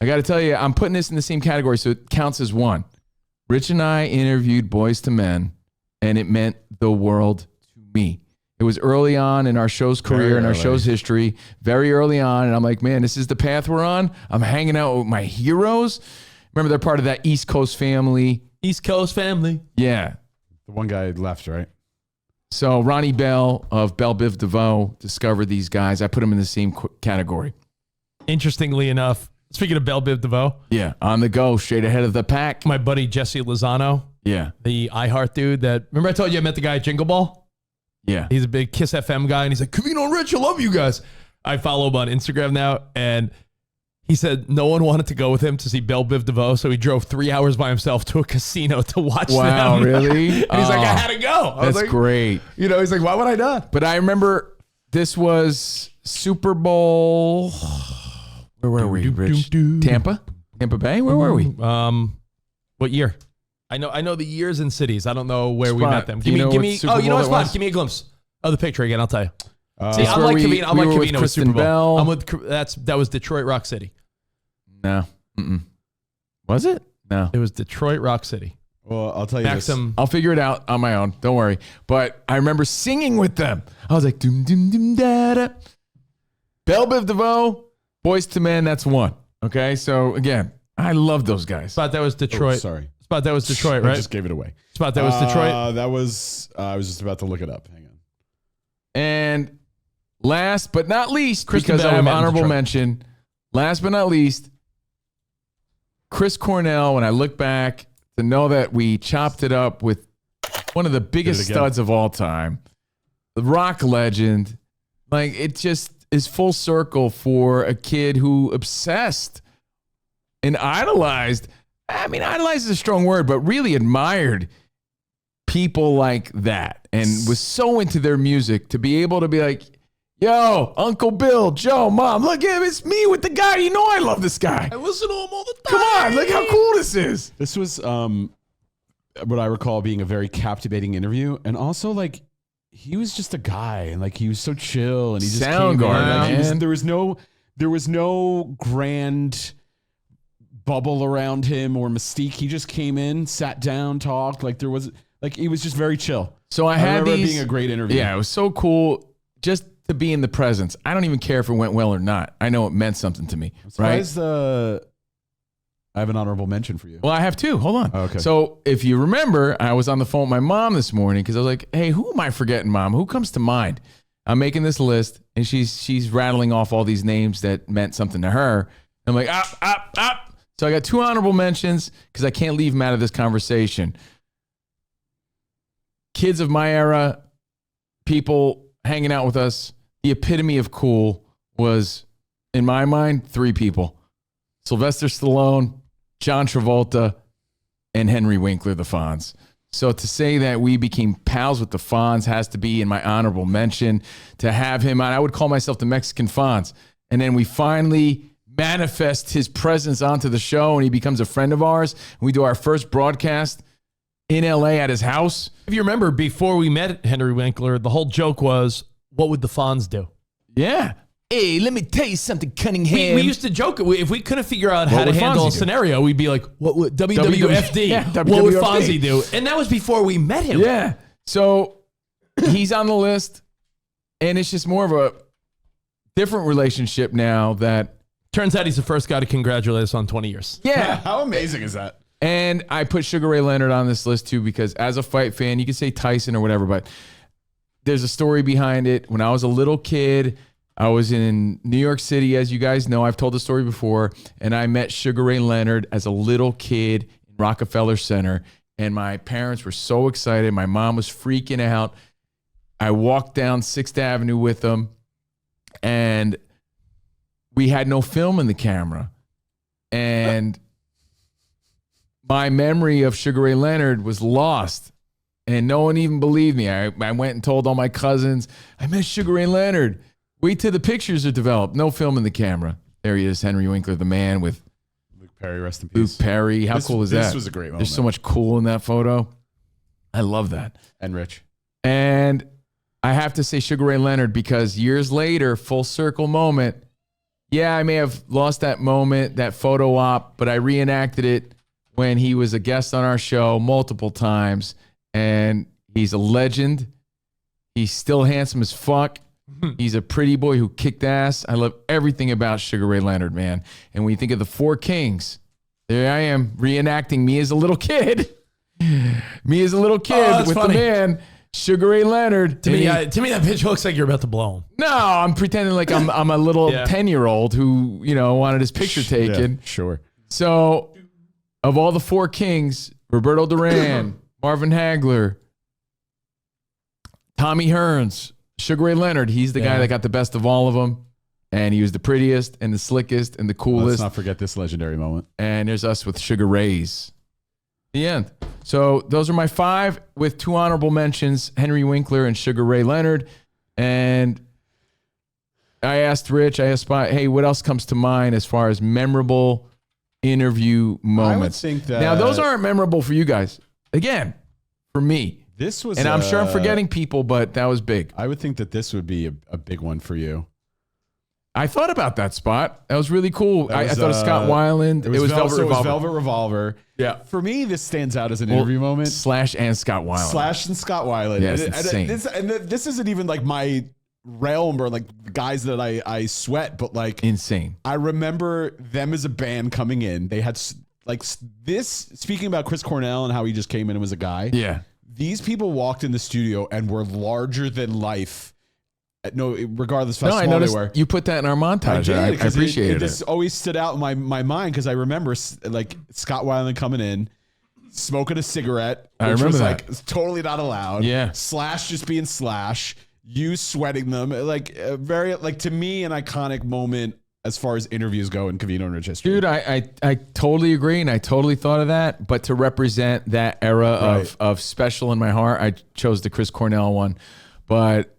I got to tell you, I'm putting this in the same category, so it counts as one. Rich and I interviewed Boys to Men, and it meant the world to me. It was early on in our show's career and our show's history, very early on, and I'm like, man, this is the path we're on. I'm hanging out with my heroes. Remember, they're part of that East Coast family. East Coast family. Yeah. The one guy left, right? So Ronnie Bell of Belle Biv DeVoe discovered these guys. I put them in the same category. Interestingly enough, speaking of Belle Biv DeVoe. Yeah, on the go, straight ahead of the pack. My buddy Jesse Lozano. Yeah. The iHeart dude that, remember I told you I met the guy at Jingle Ball? Yeah. He's a big Kiss FM guy, and he's like, Covino Rich, I love you guys. I follow him on Instagram now, and he said no one wanted to go with him to see Belle Biv DeVoe, so he drove 3 hours by himself to a casino to watch them. Wow, really? And he's like, I had to go. I was That's like, great. You know, he's like, why would I not? But I remember this was Super Bowl. Where were we, Rich? Tampa Bay? Where were we? What year? I know the years and cities. I don't know where we Spot. met them. Do you know Give what me. Super Oh, you know Bowl what that spot? was? Give me a glimpse of the picture again. I'll tell you. See, That's I'm where like we Covino. I'm like were with Covino with Kristen Super Bowl. Bell. I'm with that was Detroit Rock City. No. Mm-mm. Was it? No. It was Detroit Rock City. Well, I'll tell you Maxim. I'll figure it out on my own. Don't worry. But I remember singing with them. I was like, doom, doom, doom, da, da. Belle Biv DeVoe, Boys to Men, that's one. Okay, so again, I love those guys. Spot that was Detroit. Oh, sorry. Spot that was Detroit, right? I just gave it away. Spot that was Detroit. That was, I was just about to look it up. Hang on. And last but not least, Kristen because Bell I have met in honorable Detroit. mention, last but not least, Chris Cornell, when I look back to know that we chopped it up with one of the biggest again. studs of all time, the rock legend, like it just is full circle for a kid who obsessed and idolized. I mean, idolized is a strong word, but really admired people like that and was so into their music to be able to be like, yo, Uncle Bill, Joe, Mom, look at him. It's me with the guy. You know I love this guy. I listen to him all the time. Come on, look how cool this is. This was what I recall being a very captivating interview, and also like he was just a guy, and like he was so chill, and he just Soundgarden, came in, like, man. there was no grand bubble around him or mystique. He just came in, sat down, talked. Like there was like he was just very chill. So I had remember it these being a great interview. Yeah, it was so cool just to be in the presence. I don't even care if it went well or not. I know it meant something to me. Right? I have an honorable mention for you. Well, I have two. Hold on. Oh, okay. So if you remember, I was on the phone with my mom this morning because I was like, hey, who am I forgetting, Mom? Who comes to mind? I'm making this list, and she's rattling off all these names that meant something to her. I'm like, up. So I got two honorable mentions because I can't leave them out of this conversation. Kids of my era, people hanging out with us, the epitome of cool was, in my mind, three people. Sylvester Stallone, John Travolta, and Henry Winkler, the Fonz. So to say that we became pals with the Fonz has to be in my honorable mention. To have him on, I would call myself the Mexican Fonz. And then we finally manifest his presence onto the show, and he becomes a friend of ours. We do our first broadcast in LA at his house. If you remember, before we met Henry Winkler, the whole joke was, what would the Fonz do? Yeah. Hey, let me tell you something, Cunningham. We used to joke, if we couldn't figure out how to handle a scenario, we'd be like, what would WWFD, Yeah, what would WWFD. Fonzie do? And that was before we met him. Yeah. So he's on the list, and it's just more of a different relationship now that... Turns out he's the first guy to congratulate us on 20 years. Yeah. How amazing is that? And I put Sugar Ray Leonard on this list too, because as a fight fan, you could say Tyson or whatever, but there's a story behind it. When I was a little kid, I was in New York City, as you guys know. I've told the story before, and I met Sugar Ray Leonard as a little kid in Rockefeller Center, and my parents were so excited. My mom was freaking out. I walked down 6th Avenue with him, and we had no film in the camera. And my memory of Sugar Ray Leonard was lost, and no one even believed me. I went and told all my cousins, I met Sugar Ray Leonard. Wait till the pictures are developed. No film in the camera. There he is, Henry Winkler, the man with Luke Perry, rest in peace. Luke Perry. How cool is that? This was a great moment. There's so much cool in that photo. I love that. And Rich. And I have to say Sugar Ray Leonard, because years later, full circle moment. Yeah, I may have lost that moment, that photo op, but I reenacted it when he was a guest on our show multiple times. And he's a legend. He's still handsome as fuck. He's a pretty boy who kicked ass. I love everything about Sugar Ray Leonard, man. And when you think of the Four Kings, there I am reenacting me as a little kid. Me as a little kid with funny. the man, Sugar Ray Leonard. To me, that picture looks like you're about to blow him. No, I'm pretending like I'm a little 10-year-old who, wanted his picture taken. Yeah, sure. So, of all the Four Kings, Roberto Duran, Marvin Hagler, Tommy Hearns, Sugar Ray Leonard, he's the guy that got the best of all of them. And he was the prettiest and the slickest and the coolest. Let's not forget this legendary moment. And there's us with Sugar Rays. The end. So those are my 5 with 2 honorable mentions, Henry Winkler and Sugar Ray Leonard. And I asked Rich, I asked Spot, hey, what else comes to mind as far as memorable interview moments? I would think that... Now, those aren't memorable for you guys. Again, for me. This was, and I'm sure I'm forgetting people, but that was big. I would think that this would be a big one for you. I thought about that Spot. That was really cool. I thought of Scott Weiland. It was Velvet Revolver. It was Velvet Revolver. Yeah. For me, this stands out as an interview moment. Slash and Scott Weiland. Slash and Scott Weiland. Yeah, it's insane. This isn't even like my realm or like guys that I sweat, but like insane. I remember them as a band coming in. They had like this, speaking about Chris Cornell and how he just came in and was a guy. Yeah. These people walked in the studio and were larger than life. No, regardless of how small they were. You put that in our montage. I appreciated it. This always stood out in my mind because I remember like Scott Weiland coming in, smoking a cigarette, which was like totally not allowed. Yeah. Slash just being Slash. You sweating them. Like very, like to me, an iconic moment as far as interviews go in Covino Rich history. Dude, I totally agree, and I totally thought of that. But to represent that era of special in my heart, I chose the Chris Cornell one. But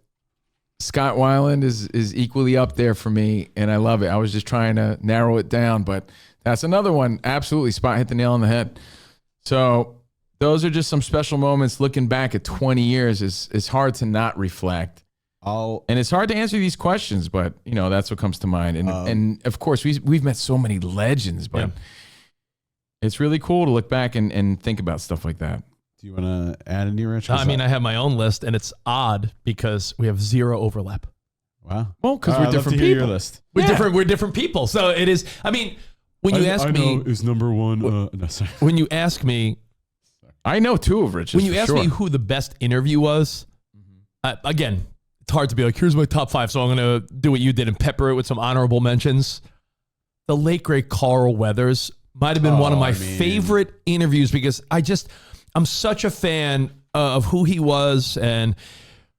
Scott Weiland is equally up there for me, and I love it. I was just trying to narrow it down, but that's another one. Absolutely, Spot hit the nail on the head. So those are just some special moments. Looking back at 20 years is hard to not reflect. And it's hard to answer these questions, but that's what comes to mind. And of course, we've met so many legends, but it's really cool to look back and think about stuff like that. Do you want to add any, Rich? I mean, I have my own list, and it's odd because we have 0 overlap. Wow. Well, because we're different people. Your list. We're different people. So it is. I mean, when you ask me, is number one. No, sorry. When you ask me, I know 2 of Rich's. When you ask me who the best interview was, again, it's hard to be like, here's my top 5. So I'm going to do what you did and pepper it with some honorable mentions. The late great Carl Weathers might have been one of my favorite interviews because I'm such a fan of who he was and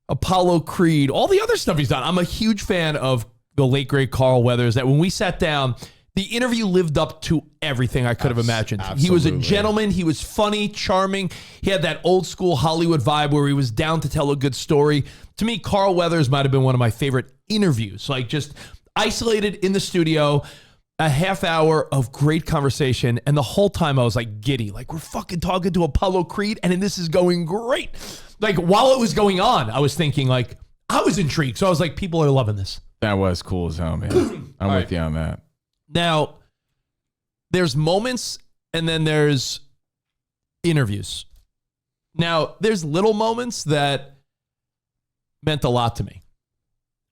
Apollo Creed, all the other stuff he's done. I'm a huge fan of the late great Carl Weathers, that when we sat down, The interview lived up to everything I could have imagined. Absolutely. He was a gentleman. He was funny, charming. He had that old school Hollywood vibe where he was down to tell a good story. To me, Carl Weathers might have been one of my favorite interviews. Like just isolated in the studio, a half hour of great conversation. And the whole time I was like giddy. Like we're fucking talking to Apollo Creed and this is going great. Like while it was going on, I was thinking like, I was intrigued. So I was like, people are loving this. That was cool as hell, man. I'm with you on that. Now, there's moments and then there's interviews. Now, there's little moments that meant a lot to me.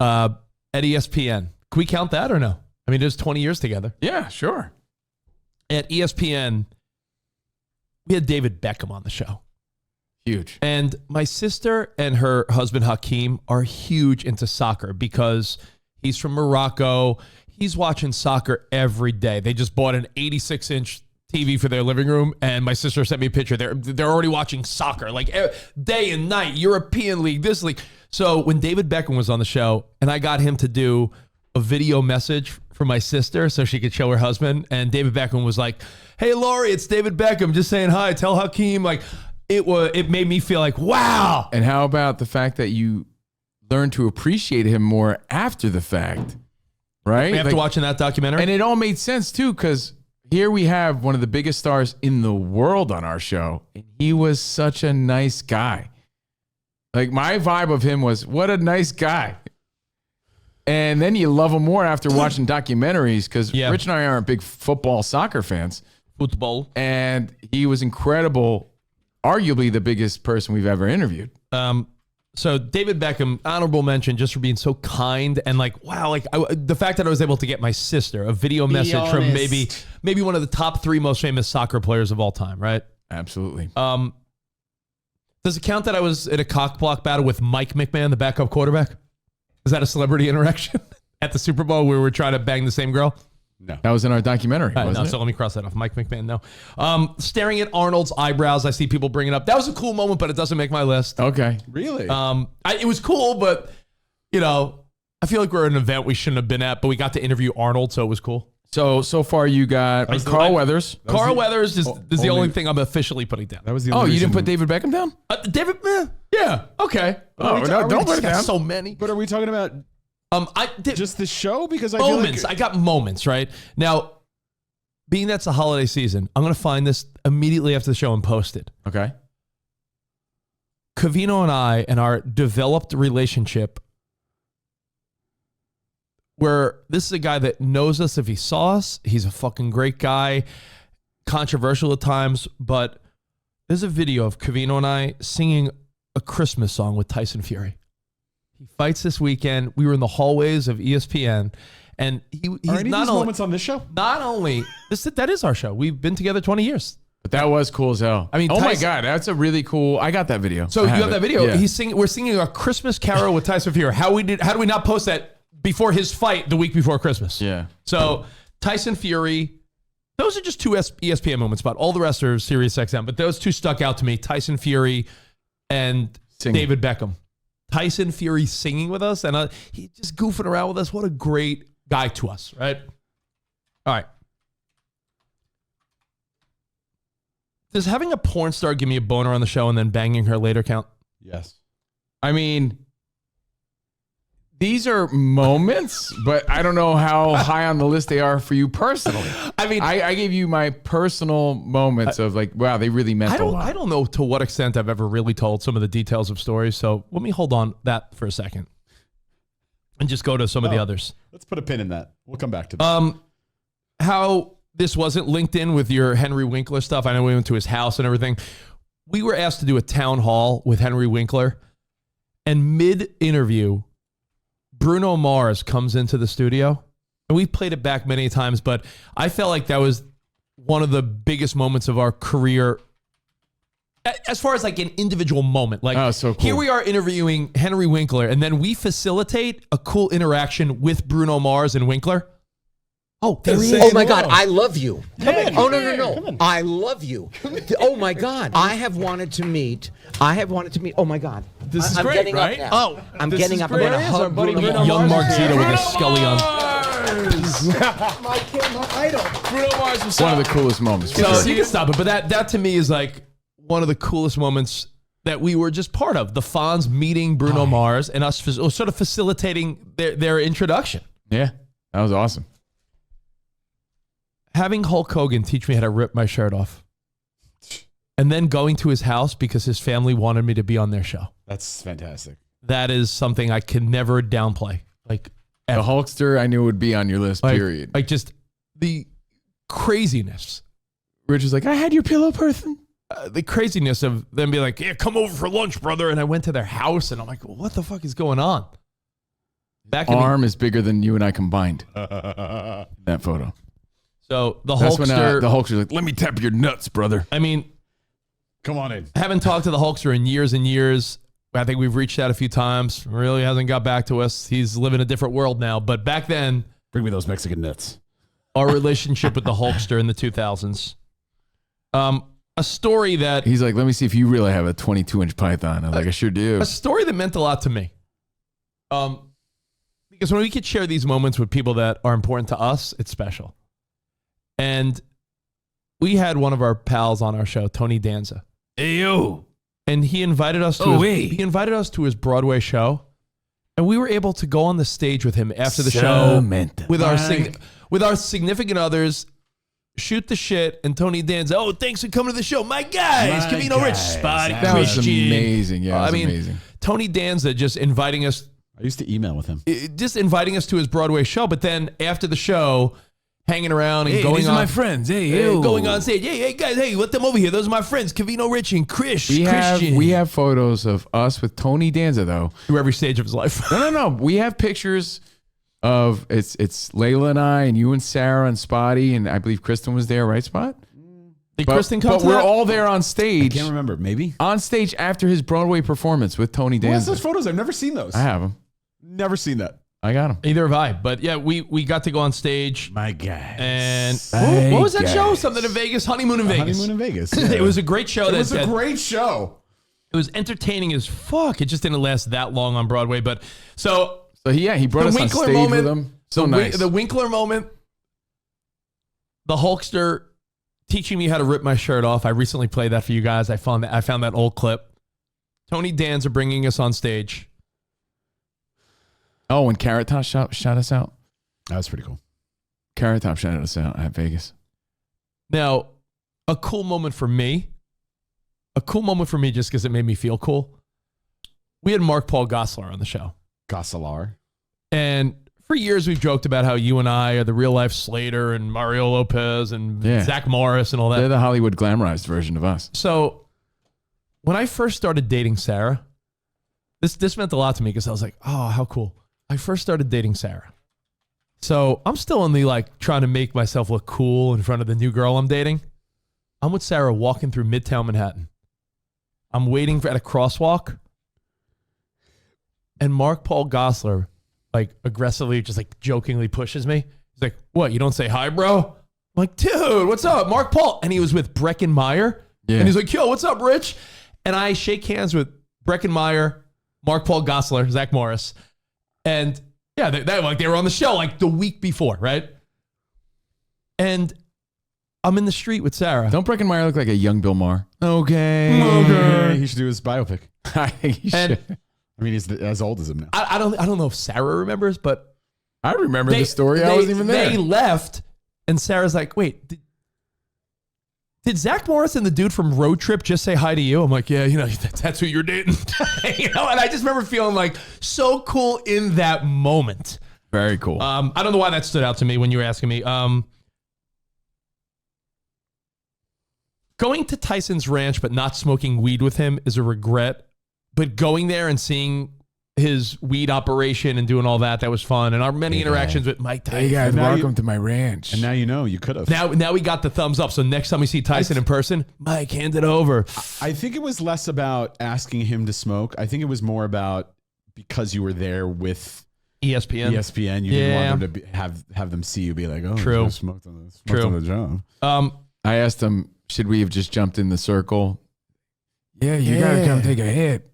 At ESPN. Can we count that or no? I mean, there's 20 years together. Yeah, sure. At ESPN, we had David Beckham on the show. Huge. And my sister and her husband Hakeem are huge into soccer because he's from Morocco. He's watching soccer every day. They just bought an 86-inch TV for their living room, and my sister sent me a picture. They're already watching soccer, like day and night, European League, this league. So when David Beckham was on the show, and I got him to do a video message for my sister so she could show her husband, and David Beckham was like, "Hey, Lori, it's David Beckham. Just saying hi. Tell Hakeem." Like, it made me feel like, wow. And how about the fact that you learned to appreciate him more after the fact? Right? After watching that documentary? And it all made sense too, because here we have one of the biggest stars in the world on our show. And he was such a nice guy. Like my vibe of him was, what a nice guy. And then you love him more after watching documentaries, because Rich and I aren't big football, soccer fans. Football. And he was incredible, arguably the biggest person we've ever interviewed. So David Beckham, honorable mention just for being so kind and like, wow, like the fact that I was able to get my sister a video message from maybe one of the top 3 most famous soccer players of all time, right? Absolutely. Does it count that I was at a cock block battle with Mike McMahon, the backup quarterback? Is that a celebrity interaction at the Super Bowl where we were trying to bang the same girl? No. That was in our documentary, wasn't it? So let me cross that off. Mike McMahon, no. Staring at Arnold's eyebrows, I see people bring it up. That was a cool moment, but it doesn't make my list. Okay. Really? It was cool, but, you know, I feel like we're at an event we shouldn't have been at, but we got to interview Arnold, so it was cool. So far you got Carl Weathers. Carl Weathers is the only thing I'm officially putting down. That was the Oh, only you reason. didn't put David Beckham down? David, yeah, okay. Oh, no, don't put it down. So many. But are we talking about just the show? Because I moments. feel like I got moments, right? Now, being that's the holiday season, I'm going to find this immediately after the show and post it. Okay. Covino and I and our developed relationship, where this is a guy that knows us if he saw us. He's a fucking great guy, controversial at times, but there's a video of Covino and I singing a Christmas song with Tyson Fury. He fights this weekend. We were in the hallways of ESPN, and he's are any of these moments on this show? Not only that is our show. We've been together 20 years. But that was cool as hell. I mean, oh Tyson, my God, that's a really cool. I got that video. So you have that video. Yeah. We're singing a Christmas carol with Tyson Fury. How do we not post that before his fight the week before Christmas? Yeah. So Tyson Fury. Those are just 2 ESPN moments, but all the rest are SiriusXM. But those 2 stuck out to me: Tyson Fury and David Beckham. Tyson Fury singing with us, and he just goofing around with us. What a great guy to us, right? All right. Does having a porn star give me a boner on the show and then banging her later count? Yes. I mean, these are moments, but I don't know how high on the list they are for you personally. I mean, I gave you my personal moments of like, wow, they really meant a lot. I don't know to what extent I've ever really told some of the details of stories. So let me hold on that for a second and just go to some of the others. Let's put a pin in that. We'll come back to that. How this wasn't linked in with your Henry Winkler stuff. I know we went to his house and everything. We were asked to do a town hall with Henry Winkler, and mid-interview, Bruno Mars comes into the studio, and we've played it back many times, but I felt like that was one of the biggest moments of our career as far as like an individual moment. Like, so cool. Here we are interviewing Henry Winkler, and then we facilitate a cool interaction with Bruno Mars and Winkler. Oh, there he is. Oh my God, I love you. Oh, no. I love you. Oh my God, I have wanted to meet. Oh my God. This is I'm great, getting right? Up now. I'm getting up. I'm going to hug Young Bruno Mark Mars. Zito with his Scully on. Mars. my idol. Bruno Mars was One of the coolest moments. For So sure. you can stop it, but that to me is like one of the coolest moments that we were just part of. The Fonz meeting Bruno Mars and us sort of facilitating their introduction. Yeah, that was awesome. Having Hulk Hogan teach me how to rip my shirt off. And then going to his house because his family wanted me to be on their show. That's fantastic. That is something I can never downplay. Like The Hulkster, I knew would be on your list, period. Like just the craziness. Rich was like, I had your pillow person. The craziness of them being like, yeah, come over for lunch, brother. And I went to their house and I'm like, what the fuck is going on? Arm is bigger than you and I combined. That photo. So the That's when Hulkster. the Hulkster's like, let me tap your nuts, brother. I mean, come on in. Haven't talked to the Hulkster in years and years. I think we've reached out a few times. Really hasn't got back to us. He's living a different world now. But back then, bring me those Mexican nuts. Our relationship with the Hulkster in the 2000s. A story that he's like, let me see if you really have a 22-inch python. I was like, I sure do. A story that meant a lot to me. Because when we could share these moments with people that are important to us, it's special. And we had one of our pals on our show, Tony Danza. Hey yo. And he invited us to he invited us to his Broadway show. And we were able to go on the stage with him after the show with our significant others, shoot the shit, and Tony Danza, oh, thanks for coming to the show. My guys, Covino Rich, Spotty, That was Christian. amazing. Yeah, amazing. Tony Danza just inviting us. I used to email with him. Just inviting us to his Broadway show, but then after the show, hanging around and going these on. are my friends. Going on stage. Hey, guys, let them over here. Those are my friends, Covino Rich and Christian. We have photos of us with Tony Danza, though. Through every stage of his life. No. We have pictures of, it's Layla and I and you and Sarah and Spotty, and I believe Kristen was there, right, Spot? Did Kristen come to we're that? all there on stage. I can't remember. Maybe. On stage after his Broadway performance with Tony Who has Danza. those photos? I've never seen those. I have them. Never seen that. I got them. Either have I. But yeah, we got to go on stage. My guys. And My what was that guys. show? Something in Vegas? Honeymoon in Vegas. Honeymoon in Vegas. It was a great show. It was a great show. It was entertaining as fuck. It just didn't last that long on Broadway. But so he brought us on stage with him. So nice. The Winkler moment. The Hulkster teaching me how to rip my shirt off. I recently played that for you guys. I found that old clip. Tony Danza bringing us on stage. Oh, when Carrot Top shot us out. That was pretty cool. Carrot Top shouted us out at Vegas. Now, a cool moment for me just because it made me feel cool. We had Mark Paul Gosselaar on the show. Gosselaar. And for years we've joked about how you and I are the real life Slater and Mario Lopez and Zach Morris and all that. They're the Hollywood glamorized version of us. So when I first started dating Sarah, this meant a lot to me because I was like, oh, how cool. I first started dating Sarah. So I'm still in the trying to make myself look cool in front of the new girl I'm dating. I'm with Sarah walking through Midtown Manhattan. I'm waiting at a crosswalk. And Mark Paul Gosselaar aggressively, just jokingly pushes me. He's like, what, you don't say hi, bro? I'm like, dude, what's up? Mark Paul. And he was with Breckin Meyer. Yeah. And he's like, yo, what's up, Rich? And I shake hands with Breckin Meyer, Mark Paul Gosselaar, Zach Morris. And yeah, they were on the show the week before, right? And I'm in the street with Sarah. Don't Breckin Meyer look like a young Bill Maher? Okay. Yeah, he should do his biopic. I think he should. I mean, he's as old as him now. I don't know if Sarah remembers, but I remember the story. I wasn't even there. They left, and Sarah's like, wait, did Zach Morris and the dude from Road Trip just say hi to you? I'm like, yeah, that's who you're dating. And I just remember feeling so cool in that moment. Very cool. I don't know why that stood out to me when you were asking me. Going to Tyson's Ranch but not smoking weed with him is a regret. But going there and seeing his weed operation and doing all that was fun. And our many interactions with Mike Tyson. Hey guys, welcome to my ranch. And now you could have. Now we got the thumbs up. So next time we see Tyson in person, Mike, hand it over. I think it was less about asking him to smoke. I think it was more about because you were there with ESPN. You didn't want them to have them see you be like, oh, True. Smoked on the job. I asked him, should we have just jumped in the circle? Yeah, you gotta come take a hit.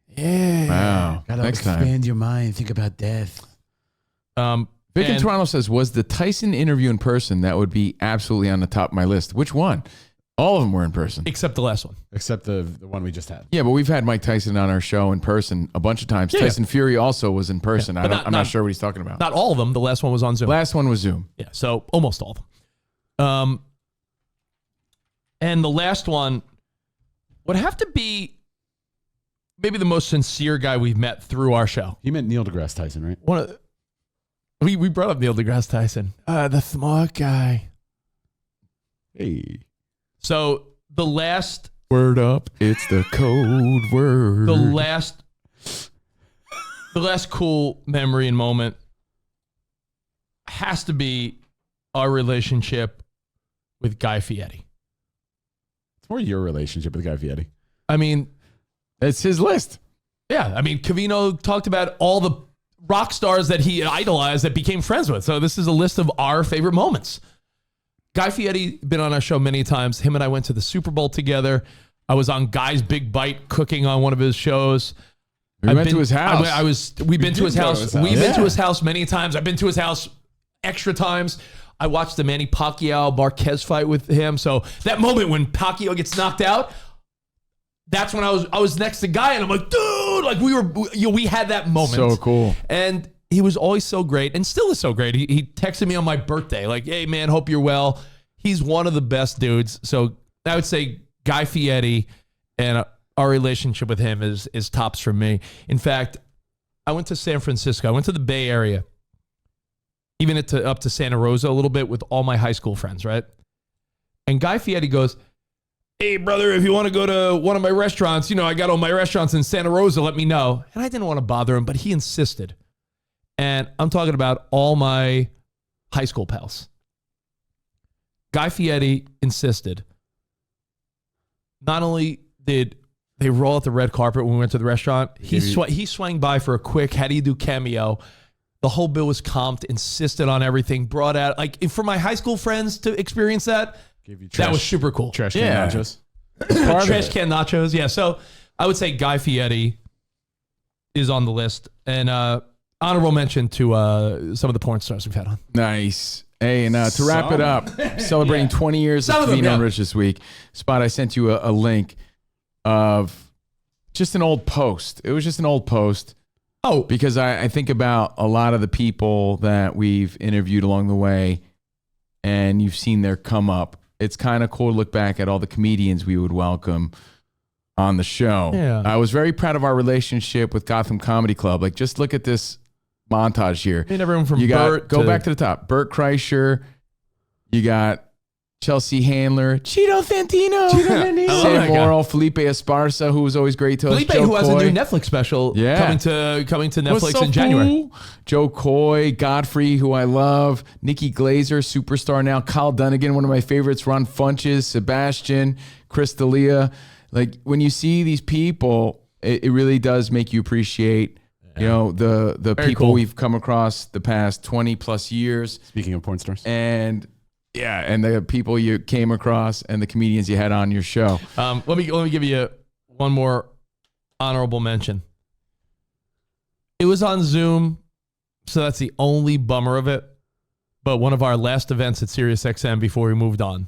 Yeah. Wow. Gotta Next expand time. your mind. Think about death. Vince Vic in Toronto says, was the Tyson interview in person? That would be absolutely on the top of my list. Which one? All of them were in person. Except the last one. Except the one we just had. Yeah, but we've had Mike Tyson on our show in person a bunch of times. Yeah, Tyson Fury also was in person. Yeah, I'm not sure what he's talking about. Not all of them. The last one was on Zoom. Last one was Zoom. Yeah, so almost all of them. And the last one would have to be maybe the most sincere guy we've met through our show. You meant Neil deGrasse Tyson, right? We brought up Neil deGrasse Tyson. The smart guy. Hey. So the last... Word up, it's the code word. The last cool memory and moment has to be our relationship with Guy Fieri. It's more your relationship with Guy Fieri. I mean... It's his list. Yeah, I mean, Covino talked about all the rock stars that he idolized that became friends with. So this is a list of our favorite moments. Guy Fieri been on our show many times. Him and I went to the Super Bowl together. I was on Guy's Big Bite cooking on one of his shows. We went to his house. We've been to his house. We've been to Yeah. his house many times. I've been to his house extra times. I watched the Manny Pacquiao Marquez fight with him. So that moment when Pacquiao gets knocked out, that's when I was next to Guy, and I'm like, dude, like we had that moment. So cool. And he was always so great, and still is so great. He texted me on my birthday, like, hey man, hope you're well. He's one of the best dudes. So I would say Guy Fieri, and our relationship with him is tops for me. In fact, I went to San Francisco. I went to the Bay Area, even up to Santa Rosa a little bit with all my high school friends, right? And Guy Fieri goes, hey, brother, if you want to go to one of my restaurants, I got all my restaurants in Santa Rosa, let me know. And I didn't want to bother him, but he insisted. And I'm talking about all my high school pals. Guy Fieri insisted. Not only did they roll out the red carpet when we went to the restaurant, he swang by for a quick, how do you do cameo? The whole bill was comped, insisted on everything, brought out, like, for my high school friends to experience that, that was super cool. Trash can nachos. Trash can nachos, yeah. So I would say Guy Fieri is on the list. And honorable mention to some of the porn stars we've had on. Nice. Hey, and to wrap it up, celebrating 20 years of Covino and Rich this week. Spot, I sent you a link of just an old post. It was just an old post. Oh. Because I think about a lot of the people that we've interviewed along the way, and you've seen their come up. It's kind of cool to look back at all the comedians we would welcome on the show. Yeah. I was very proud of our relationship with Gotham Comedy Club. Like, just look at this montage here. I mean, everyone from Go back to the top. Bert Kreischer. You got Chelsea Handler, Cheeto Fantino, Sam Morrill, Felipe Esparza, who was always great to us. Felipe, who has a new Netflix special coming to Netflix in January. Joe Coy, Godfrey, who I love, Nikki Glazer, superstar now, Kyle Dunnigan, one of my favorites, Ron Funches, Sebastian, Chris D'Elia. Like, when you see these people, it really does make you appreciate, the people we've come across the past 20 plus years. Speaking of porn stars. And the people you came across and the comedians you had on your show. Let me give you one more honorable mention. It was on Zoom, so that's the only bummer of it. But one of our last events at SiriusXM before we moved on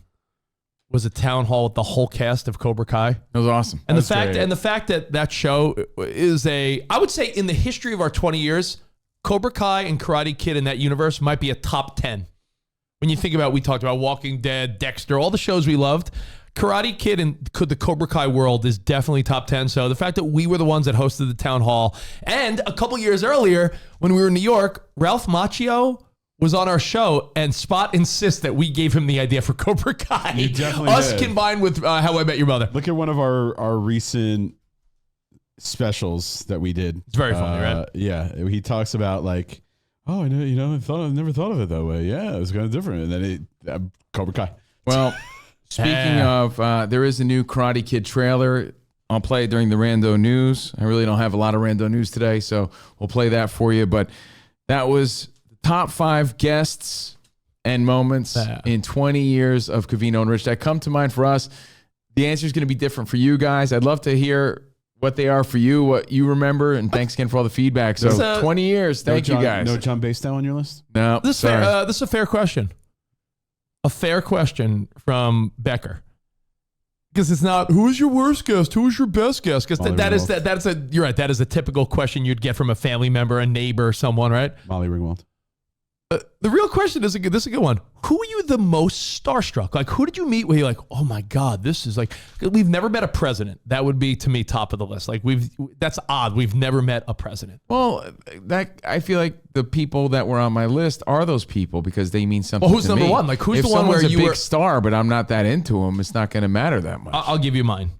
was a town hall with the whole cast of Cobra Kai. It was awesome. And the fact that show is I would say in the history of our 20 years, Cobra Kai and Karate Kid in that universe might be a top 10. When you think about, we talked about Walking Dead, Dexter, all the shows we loved, Karate Kid and the Cobra Kai world is definitely top 10. So the fact that we were the ones that hosted the town hall, and a couple years earlier when we were in New York, Ralph Macchio was on our show, and Spot insists that we gave him the idea for Cobra Kai. You definitely Us did. combined with How I Met Your Mother. Look at one of our recent specials that we did. It's very funny, right? Yeah, he talks about like, oh, I know, I've never thought of it that way. Yeah, it was kind of different. And then Cobra Kai. Well, speaking of, there is a new Karate Kid trailer. I'll play it during the Rando News. I really don't have a lot of Rando News today, so we'll play that for you. But that was the top 5 guests and moments in 20 years of Covino and Rich that come to mind for us. The answer is going to be different for you guys. I'd love to hear what they are for you, what you remember, and thanks again for all the feedback. So 20 years. Thank you guys. No John Bastow on your list? No. This is a fair question. A fair question from Becker. Because it's not, who's your worst guest? Who's your best guest? Because you're right. That is a typical question you'd get from a family member, a neighbor, someone, right? Molly Ringwald. The real question is this is a good one. Who are you the most starstruck? Like, who did you meet where you're like, oh my God, this is like, we've never met a president. That would be, to me, top of the list. Like, that's odd. We've never met a president. Well, I feel like the people that were on my list are those people because they mean something. Well, who's to number me. one? Like, who's if the one where someone's you a big were star, but I'm not that into him, it's not going to matter that much. I'll give you mine.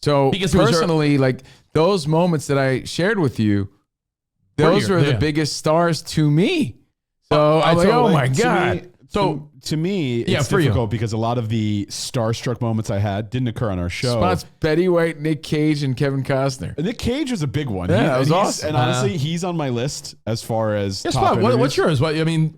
So because personally, like those moments that I shared with you, those were the biggest stars to me. So I'm like, oh my God. To me, it's difficult because a lot of the starstruck moments I had didn't occur on our show. Spots Betty White, Nick Cage, and Kevin Costner. Nick Cage was a big one. Yeah, that was awesome. And honestly, he's on my list as far as top Spot, what's interviews. yours? I mean,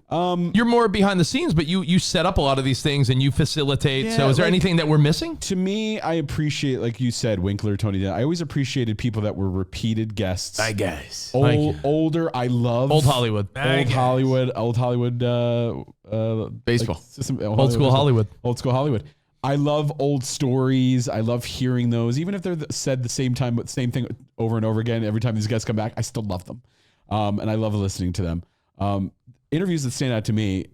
you're more behind the scenes, but you set up a lot of these things and you facilitate. Yeah, so is there anything that we're missing? To me, I appreciate, like you said, Winkler, Tony. I always appreciated people that were repeated guests. Hi, guys. Older. I love Old Hollywood. Old Hollywood. Baseball. Old school Hollywood. Old school Hollywood. I love old stories. I love hearing those, even if they're said the same thing over and over again. Every time these guys come back, I still love them, and I love listening to them. Interviews that stand out to me: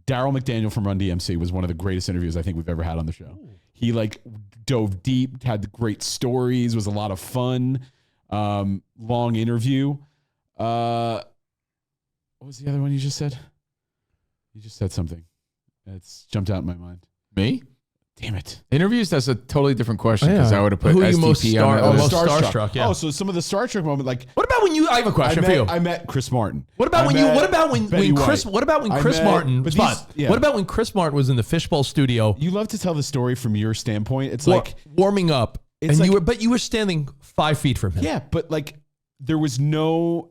Daryl McDaniel from Run DMC was one of the greatest interviews I think we've ever had on the show. He dove deep, had great stories, was a lot of fun. Long interview. What was the other one you just said? You just said something. It's jumped out in my mind. Me? Damn it. Interviews, that's a totally different question because I would have put Who are you STP most on that list. starstruck? Yeah. Oh, so some of the starstruck moment, like What about when I have a question for you. I met Chris Martin. What about when Chris Martin was in the Fishbowl studio? You love to tell the story from your standpoint. It's like warming up, It's and like- you were standing 5 feet from him. yeah, but like there was no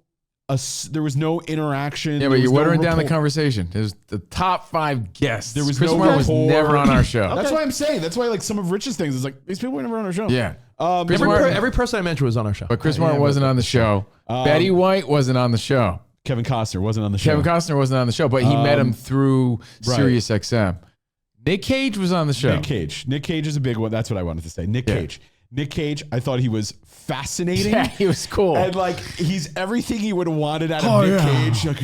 interaction. Yeah, There but you're was no watering down the rapport. conversation. There's the top 5 guests. There was Chris no Martin was rapport. never on our show. That's why I'm saying. That's why like some of Rich's things is like these people were never on our show. Yeah. Every person I mentioned was on our show. But Chris Martin wasn't on the show. Betty White wasn't on the show. Kevin Costner wasn't on the show. Kevin Costner wasn't on the show, but he met him through right. SiriusXM. Nick Cage was on the show. Nick Cage is a big one. That's what I wanted to say. Nick Cage, I thought he was fascinating. Yeah, he was cool. And like he's everything you would have wanted out of Nick Cage. Like,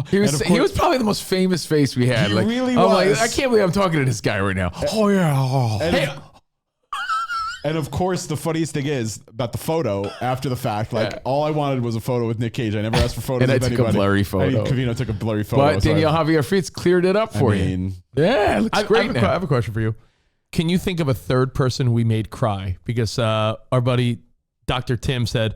He was probably the most famous face we had. He like, really I'm like, was. I can't believe I'm talking to this guy right now. And of course, the funniest thing is about the photo after the fact. Like, all I wanted was a photo with Nick Cage. I never asked for photos And I with took anybody. a blurry photo. Covino took a blurry photo. But Danielle Javier Fritz cleared it up for you. Yeah, it looks great now. I have a question for you. Can you think of a third person we made cry? Because our buddy Dr. Tim said,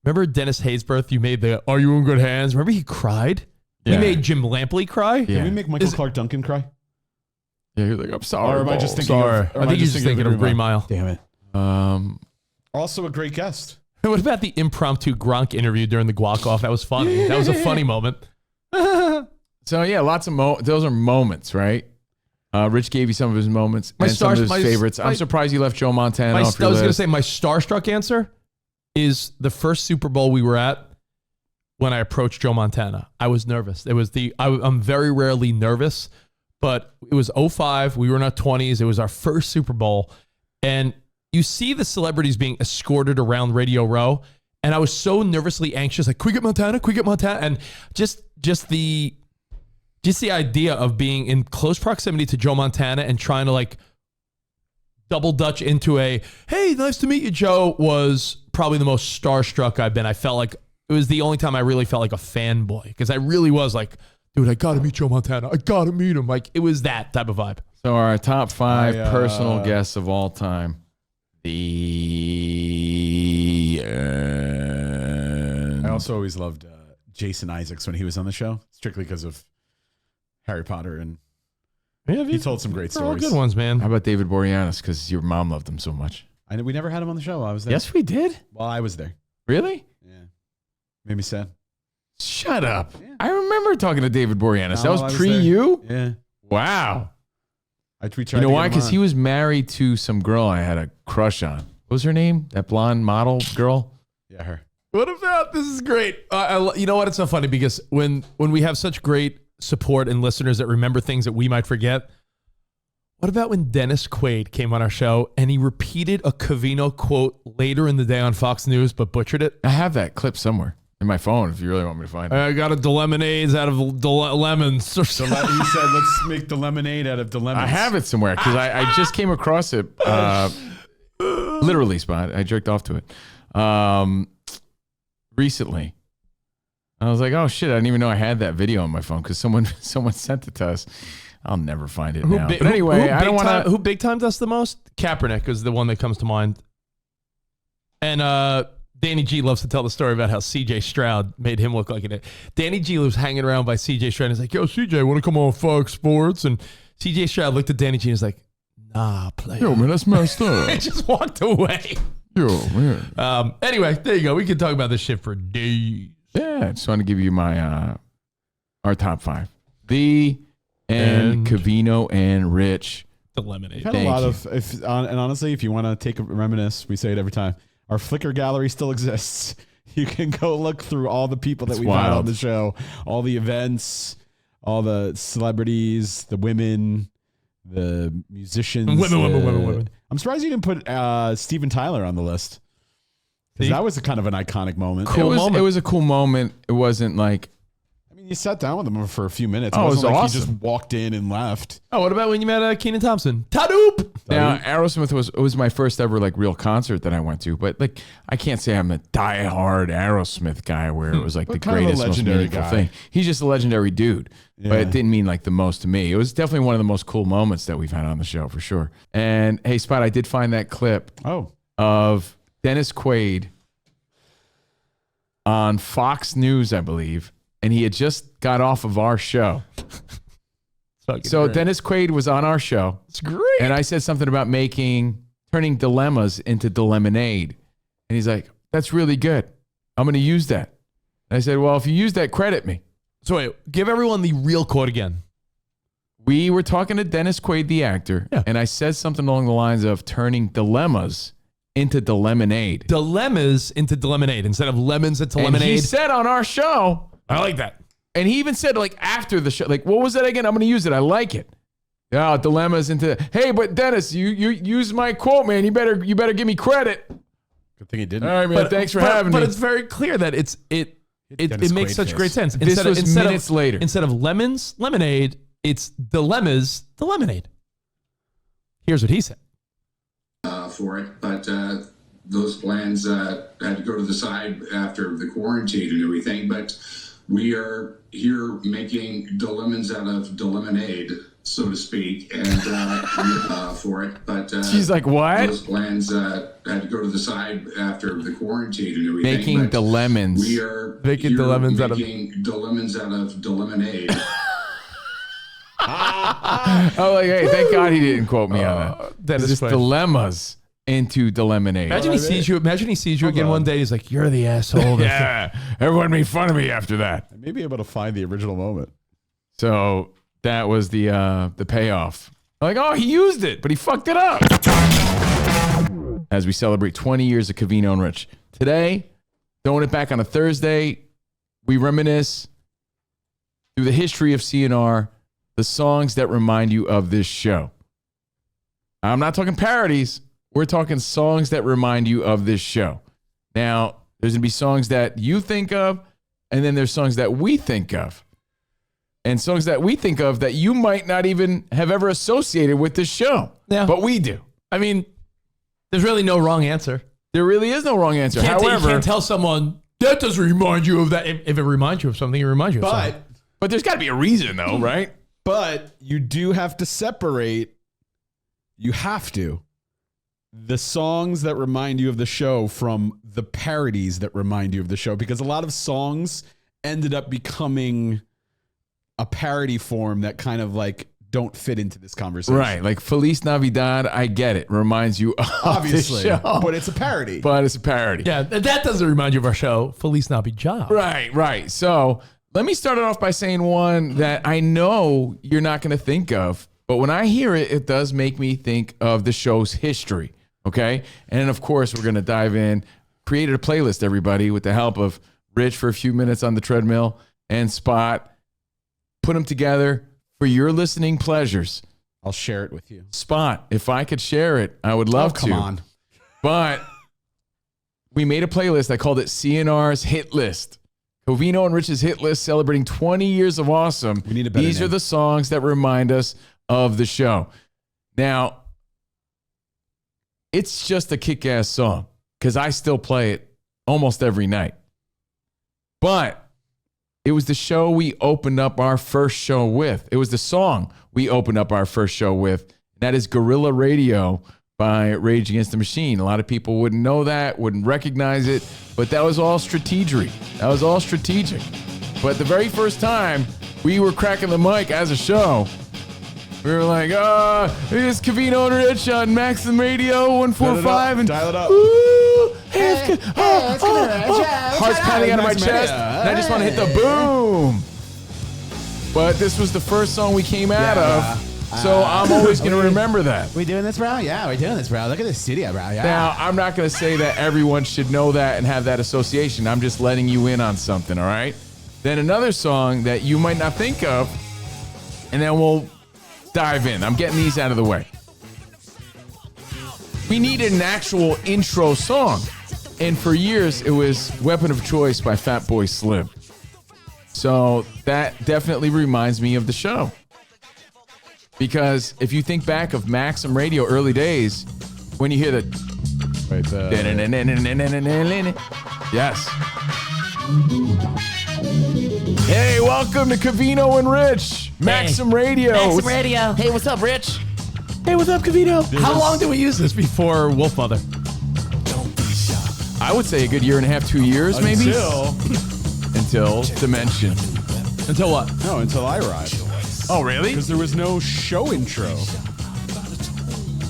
remember Dennis Haysbert? You made the "Are you in good hands"? Remember he cried? Yeah. We made Jim Lampley cry. Can we make Michael Clark Duncan cry? Yeah, you're like, I'm sorry. Or am I just thinking Sorry. of? or I am think you're just thinking of Green Mile. Damn it. Also a great guest. What about the impromptu Gronk interview during the guac off? That was funny. That was a funny moment. So yeah, lots of those are moments, right? Rich gave you some of his moments and some of his favorites. I'm surprised you left Joe Montana off your I was going to list. say my starstruck answer is the first Super Bowl we were at when I approached Joe Montana. I was nervous. It was I'm very rarely nervous, but it was 2005. We were in our 20s. It was our first Super Bowl. And you see the celebrities being escorted around Radio Row. And I was so nervously anxious, like, can we get Montana? Can we get Montana? And just the idea of being in close proximity to Joe Montana and trying to like double dutch into a, hey, nice to meet you, Joe, was probably the most starstruck I've been. I felt like it was the only time I really felt like a fanboy because I really was like, dude, I got to meet Joe Montana. I got to meet him. Like it was that type of vibe. So our top 5 personal guests of all time. I also always loved Jason Isaacs when he was on the show, strictly because of Harry Potter, and he told some great stories. All good ones, man. How about David Boreanaz? Because your mom loved him so much. I know we never had him on the show. I was there. Yes, we did. Well, I was there. Really? Yeah. Made me sad. Shut up. Yeah. I remember talking to David Boreanaz. That I was was pre there. you? Yeah. Wow. We tried You know to why? get him Because on. he was married to some girl I had a crush on. what was her name? That blonde model girl? Yeah, her. What about, this is great. You know what? It's so funny because when we have such great support and listeners that remember things that we might forget, what about when Dennis Quaid came on our show and he repeated a Covino quote later in the day on Fox News but butchered it? I have that clip somewhere in my phone if you really want me to find it. I got a lemonades out of lemons. He said, let's make the lemonade out of the lemons. I have it somewhere because I just came across it. Literally, Spot. I jerked off to it recently. I was like, oh, shit, I didn't even know I had that video on my phone because someone sent it to us. I'll never find it now. But anyway, I don't want to... Who big timed us the most? Kaepernick is the one that comes to mind. And Danny G loves to tell the story about how C.J. Stroud made him look like an... Danny G was hanging around by C.J. Stroud and he's like, yo, C.J., want to come on Fox Sports? And C.J. Stroud looked at Danny G and was like, nah, player. Yo, man, that's messed up. He just walked away. Yo, man. Anyway, there you go. We can talk about this shit for days. Yeah, I just want to give you my our top 5. And Covino and Rich. The lemonade. We've had a lot of, and honestly, if you want to take a reminisce, we say it every time. Our Flickr gallery still exists. You can go look through all the people that we've had on the show, all the events, all the celebrities, the women, the musicians. Women. I'm surprised you didn't put Steven Tyler on the list. Because that was a kind of an iconic moment. It was a cool moment. It wasn't like... You sat down with him for a few minutes. Oh, it was like awesome. He just walked in and left. Oh, what about when you met Kenan Thompson? Tadoop! Now, Aerosmith was my first ever like real concert that I went to, but like I can't say I'm a diehard Aerosmith guy where it was like the greatest, most meaningful thing. He's just a legendary dude, but it didn't mean like the most to me. It was definitely one of the most cool moments that we've had on the show for sure. And hey, Spot, I did find that clip of Dennis Quaid on Fox News, I believe. And he had just got off of our show. So great. Dennis Quaid was on our show. It's great. And I said something about turning dilemmas into lemonade. And he's like, that's really good. I'm going to use that. And I said, well, if you use that, credit me. So wait, give everyone the real quote again. We were talking to Dennis Quaid, the actor. Yeah. And I said something along the lines of turning dilemmas into lemonade. Dilemmas into lemonade instead of lemons into lemonade. And he said on our show... I like that. And he even said, like, after the show, like, what was that again? I'm going to use it. I like it. Yeah, dilemmas into, hey, but Dennis, you use my quote, man. You better give me credit. Good thing he didn't. All right, man. Thanks for having me. But it's very clear that it makes such great sense. This was minutes later. Instead of lemons, lemonade, it's dilemmas, the lemonade. Here's what he said. For it, but those plans had to go to the side after the quarantine and everything, but we are here making lemons out of lemonade, so to speak, and for it. But she's like, what? Those plans had to go to the side after the quarantine and everything. Making the lemons. We are making the lemons out of lemonade. Oh, like, hey, thank God he didn't quote me on that. That is just dilemmas into the lemonade. Imagine he sees you again one day. He's like, "You're the asshole." Yeah, everyone made fun of me after that. I may be able to find the original moment. So that was the payoff. Like, oh, he used it, but he fucked it up. As we celebrate 20 years of Covino and Rich today, throwing it back on a Thursday, we reminisce through the history of CNR, the songs that remind you of this show. I'm not talking parodies. We're talking songs that remind you of this show. Now, there's going to be songs that you think of, and then there's songs that we think of. And songs that we think of that you might not even have ever associated with this show. Yeah. But we do. I mean, there's really no wrong answer. There really is no wrong answer. However, you can't tell someone, that doesn't remind you of that. If it reminds you of something, it reminds you of something. But there's got to be a reason, though, right? But you do have to separate. You have to. The songs that remind you of the show from the parodies that remind you of the show, because a lot of songs ended up becoming a parody form that kind of like don't fit into this conversation. Right. Like Feliz Navidad, I get it. Reminds you of obviously, the show. But it's a parody. Yeah, that doesn't remind you of our show, Feliz Navidad. Right. So let me start it off by saying one that I know you're not going to think of, but when I hear it, it does make me think of the show's history. Okay? And then, of course, we're going to dive in. Created a playlist, everybody, with the help of Rich for a few minutes on the treadmill and Spot. Put them together for your listening pleasures. I'll share it with you. Spot, if I could share it, I would love to. Come on. But we made a playlist. I called it CNR's Hit List. Covino and Rich's Hit List celebrating 20 years of awesome. We need a better These name. are the songs that remind us of the show. Now, it's just a kick-ass song because I still play it almost every night. But it was the show we opened up our first show with. It was the song we opened up our first show with. That is Guerrilla Radio by Rage Against the Machine. A lot of people wouldn't know that, wouldn't recognize it, but that was all strategery. That was all strategic. But the very first time we were cracking the mic as a show, we were like, it's Covino and Rich on Maxim Radio 145. And dial it up. Ooh, heart's pounding out of my chest. And I just want to hit the boom. But this was the first song we came out of. So I'm always going to remember that. We doing this, bro? Yeah, we're doing this, bro. Look at this studio, bro. Yeah. Now, I'm not going to say that everyone should know that and have that association. I'm just letting you in on something, all right? Then another song that you might not think of, and then we'll dive in. I'm getting these out of the way. We needed an actual intro song. And for years, it was Weapon of Choice by Fatboy Slim. So that definitely reminds me of the show. Because if you think back of Maxim Radio early days, when you hear the... Yes. Hey, welcome to Covino and Rich. Maxim Radio. Maxim Radio. Hey, what's up, Rich? Hey, what's up, Covino? How long did we use this before Wolfmother? I would say a good year and a half, 2 years, maybe. Until Dimension. Until what? No, until I arrived. Oh, really? Because there was no show intro.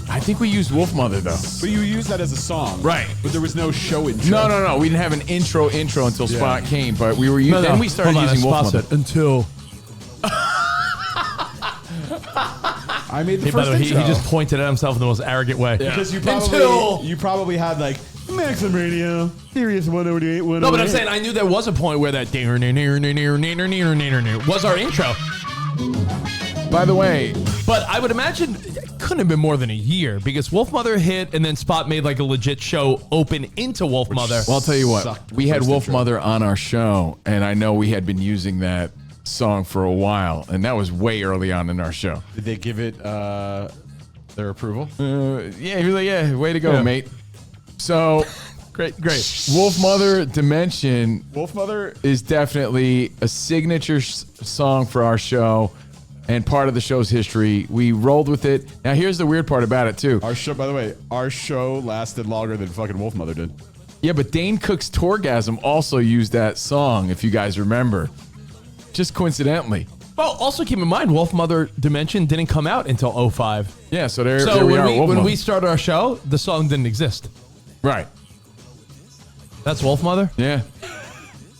I think we used Wolfmother, though. But you used that as a song. Right. But there was no show intro. No. We didn't have an intro until Spot came, but we were using. Then we started using Wolfmother. Until. I made the By first the way, he intro. just pointed at himself in the most arrogant way. Yeah. Because you probably had like Maxim Radio, Sirius 108, 108. No, but I'm saying I knew there was a point where that was our intro. By the way, but I would imagine it couldn't have been more than a year because Wolfmother hit and then Spot made like a legit show open into Wolfmother. Well, I'll tell you what, we had Wolfmother on our show, and I know we had been using that song for a while, and that was way early on in our show. Did they give it their approval? Yeah, he was like, yeah, way to go, mate. So great. Wolfmother Dimension. Wolfmother is definitely a signature song for our show and part of the show's history. We rolled with it. Now, here's the weird part about it, too. Our show, by the way, our show lasted longer than fucking Wolfmother did. Yeah, but Dane Cook's Torgasm also used that song, if you guys remember. Just coincidentally. Well, also keep in mind, Wolfmother Dimension didn't come out until 05. Yeah, so there we are. When we started our show, the song didn't exist. Right. That's Wolfmother? Yeah.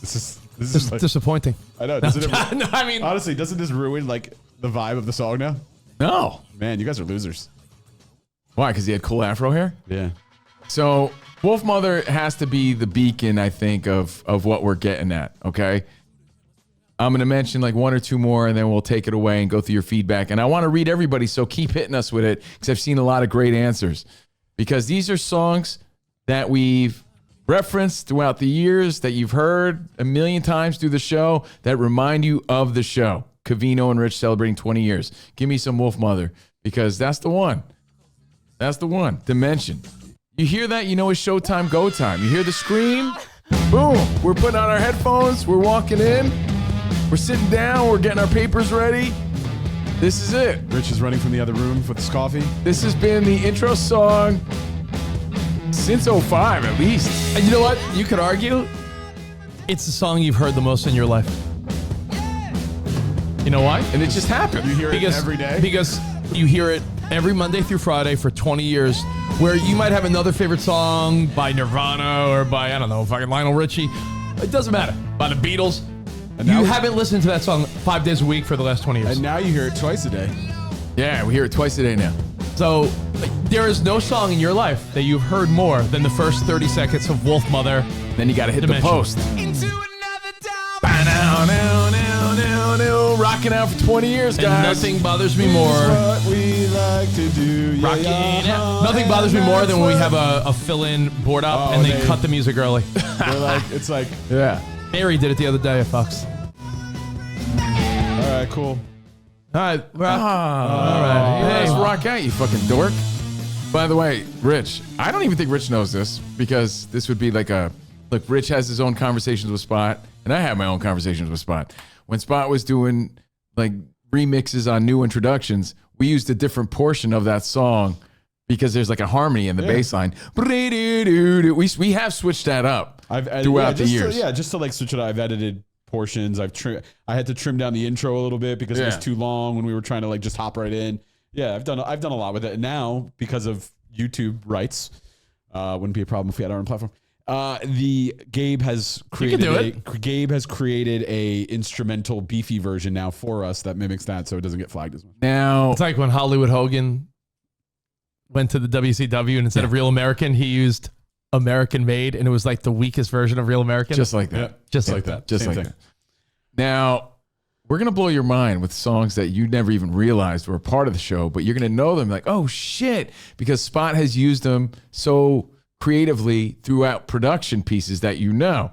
This is like, disappointing. I know. Doesn't it, No, I mean, honestly, doesn't this ruin like the vibe of the song now? No. Man, you guys are losers. Why? Because he had cool afro hair? Yeah. So Wolfmother has to be the beacon, I think, of what we're getting at, okay? I'm going to mention like one or two more, and then we'll take it away and go through your feedback. And I want to read everybody, so keep hitting us with it, because I've seen a lot of great answers. Because these are songs that we've referenced throughout the years, that you've heard a million times through the show, that remind you of the show. Covino and Rich celebrating 20 years. Give me some Wolfmother, because that's the one. That's the one. Dimension. You hear that, you know it's showtime, go time. You hear the scream, boom. We're putting on our headphones. We're walking in. We're sitting down. We're getting our papers ready. This is it. Rich is running from the other room with his coffee. This has been the intro song since 05 at least. And you know what? You could argue it's the song you've heard the most in your life. You know why? And it just happened. You hear it every day? Because you hear it every Monday through Friday for 20 years, where you might have another favorite song by Nirvana or by, I don't know, fucking Lionel Richie. It doesn't matter. By the Beatles. You haven't listened to that song 5 days a week for the last 20 years. And now you hear it twice a day. Yeah, we hear it twice a day now. So there is no song in your life that you've heard more than the first 30 seconds of Wolf Mother. Then you got to hit Dimension. the post. Rocking out for 20 years, guys. And nothing bothers me more. What we like to do. Nothing bothers me more than when we have a fill-in board up and they cut the music early. They're like, it's like, yeah. Barry did it the other day, Fox. All right, cool. All right, rock. All right. Hey, rock out, you fucking dork. By the way, Rich, I don't even think Rich knows this because this would be like look, Rich has his own conversations with Spot, and I have my own conversations with Spot. When Spot was doing like remixes on new introductions, we used a different portion of that song because there's like a harmony in the bass line. We have switched that up throughout the years. Just to like switch it up. I've edited portions. I had to trim down the intro a little bit because it was too long when we were trying to like just hop right in. Yeah, I've done a lot with it. And now because of YouTube rights, wouldn't be a problem if we had our own platform. Gabe has created a instrumental beefy version now for us that mimics that, so it doesn't get flagged as much. Now it's like when Hollywood Hogan went to the WCW and instead of Real American, he used American Made, and it was like the weakest version of Real American. Just like that. Yeah, just like that. Just Same like thing. that. Now, we're going to blow your mind with songs that you never even realized were a part of the show, but you're going to know them like, oh shit, because Spot has used them so creatively throughout production pieces that you know.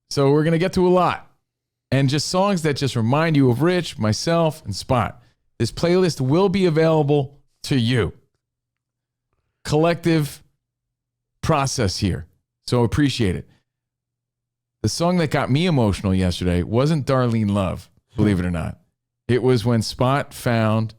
So we're going to get to a lot. And just songs that just remind you of Rich, myself, and Spot. This playlist will be available to you. Collective process here. So appreciate it. The song that got me emotional yesterday wasn't Darlene Love, believe it or not. It was when Spot found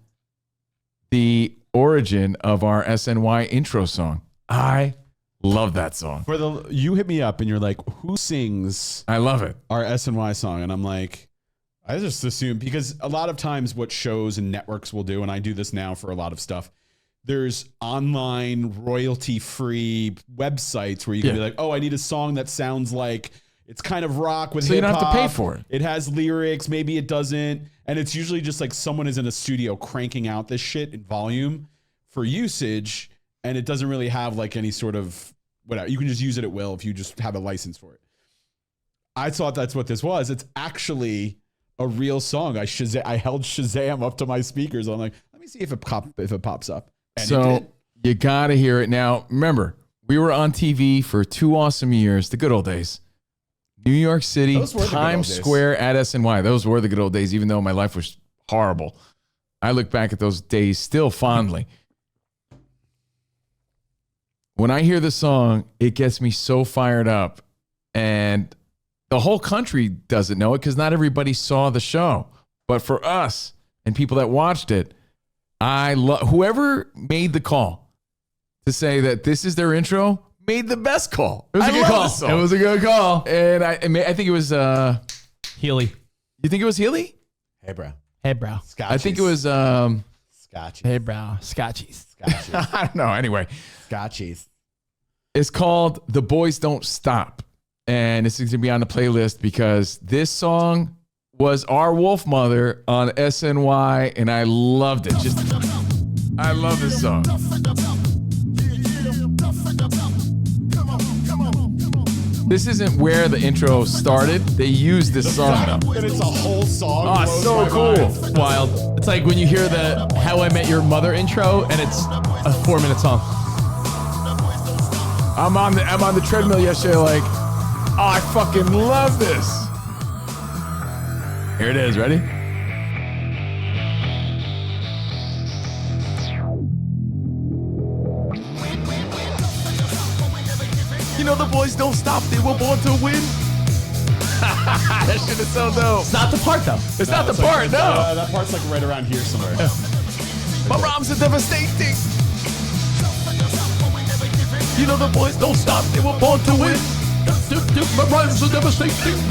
the origin of our SNY intro song. I love that song. You hit me up and you're like, who sings I love it. our SNY song? And I'm like, I just assume, because a lot of times what shows and networks will do, and I do this now for a lot of stuff, there's online royalty-free websites where you can be like, oh, I need a song that sounds like it's kind of rock with so you hip-hop. don't have to pay for it. It has lyrics, maybe it doesn't. And it's usually just like someone is in a studio cranking out this shit in volume for usage, and it doesn't really have like any sort of whatever. You can just use it at will if you just have a license for it. I thought that's what this was. It's actually a real song. I held Shazam up to my speakers. I'm like, let me see if it pops up. And so you got to hear it. Now, remember, we were on TV for 2 awesome years, the good old days. New York City, Times Square at SNY. Those were the good old days, even though my life was horrible. I look back at those days still fondly. When I hear the song, it gets me so fired up. And the whole country doesn't know it because not everybody saw the show. But for us and people that watched it, I love whoever made the call to say that this is their intro made the best call. It was a good call. It was a good call. And I think it was Healy. You think it was Healy? Hey, bro. Hey, bro. Scotchies. I think it was Scotchies. Hey, bro. Scotchies. Scotchies. I don't know. Anyway, Scotchies. It's called The Boys Don't Stop. And this is going to be on the playlist because this song was our Wolf Mother on SNY, and I loved it. I love this song. This isn't where the intro started. They used this song though. And it's a whole song. Oh, so cool. It's wild. It's like when you hear the How I Met Your Mother intro and it's a 4-minute song. I'm on the treadmill yesterday like, oh, I fucking love this. Here it is. Ready? You know the boys don't stop. They were born to win. That shit is so dope. It's not the part though. It's not the part. No. That part's like right around here somewhere. My rhymes are devastating. You know the boys don't stop. They were born to win. My rhymes are devastating.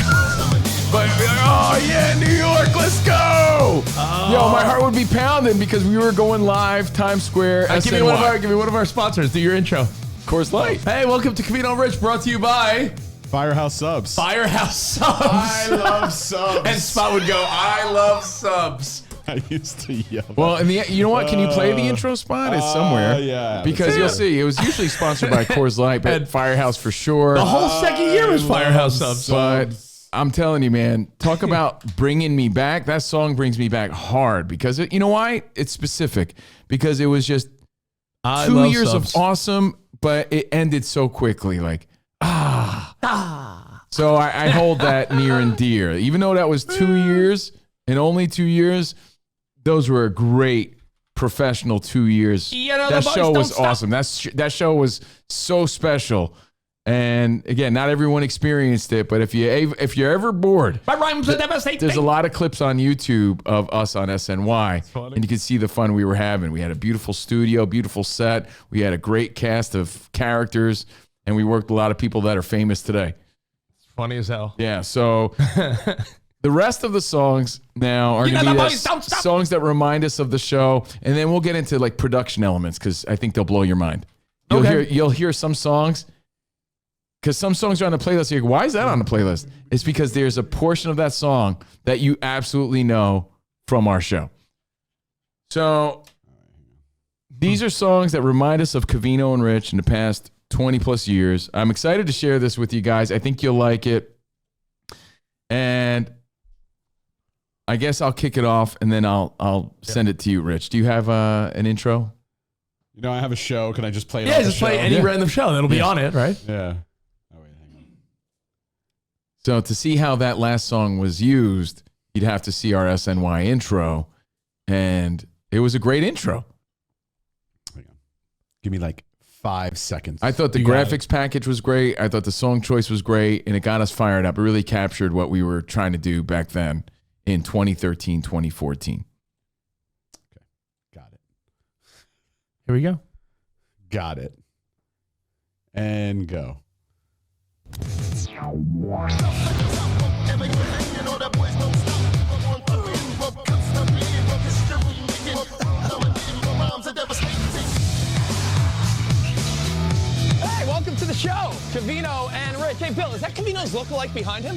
But oh yeah, New York, let's go! Yo, my heart would be pounding because we were going live, Times Square. Give me one of our sponsors. Do your intro. Coors Light. Hey, welcome to Covino Rich, brought to you by Firehouse Subs. Firehouse Subs. I love subs. And Spot would go, I love subs. I used to yell. Well, and you know what? Can you play the intro spot? It's somewhere. Yeah. Because you'll see, it was usually sponsored by Coors Light, but Firehouse for sure. The whole second year was Firehouse subs. But I'm telling you, man, talk about bringing me back. That song brings me back hard because you know why? It's specific because it was just 2 years of awesome, but it ended so quickly. Like, So I hold that near and dear. Even though that was 2 years and only 2 years, those were a great professional 2 years. That show was awesome. That show was so special. And again, not everyone experienced it, but if you're ever bored, there's a lot of clips on YouTube of us on SNY, and you can see the fun we were having. We had a beautiful studio, beautiful set. We had a great cast of characters, and we worked with a lot of people that are famous today. It's funny as hell. Yeah, so the rest of the songs now are going to be songs that remind us of the show, and then we'll get into like production elements because I think they'll blow your mind. You'll hear some songs. Because some songs are on the playlist. You're like, why is that on the playlist? It's because there's a portion of that song that you absolutely know from our show. So these are songs that remind us of Covino and Rich in the past 20 plus years. I'm excited to share this with you guys. I think you'll like it. And I guess I'll kick it off and then I'll send it to you, Rich. Do you have an intro? You know, I have a show. Can I just play it? Yeah, just play any random show. That'll be on it, right? Yeah. So to see how that last song was used, you'd have to see our SNY intro, and it was a great intro. Give me like 5 seconds. I thought the graphics package was great. I thought the song choice was great, and it got us fired up. It really captured what we were trying to do back then in 2013, 2014. Okay, got it. Here we go. Got it. And go. Hey, welcome to the show, Covino and Rich. Hey, Bill, is that Covino's lookalike behind him?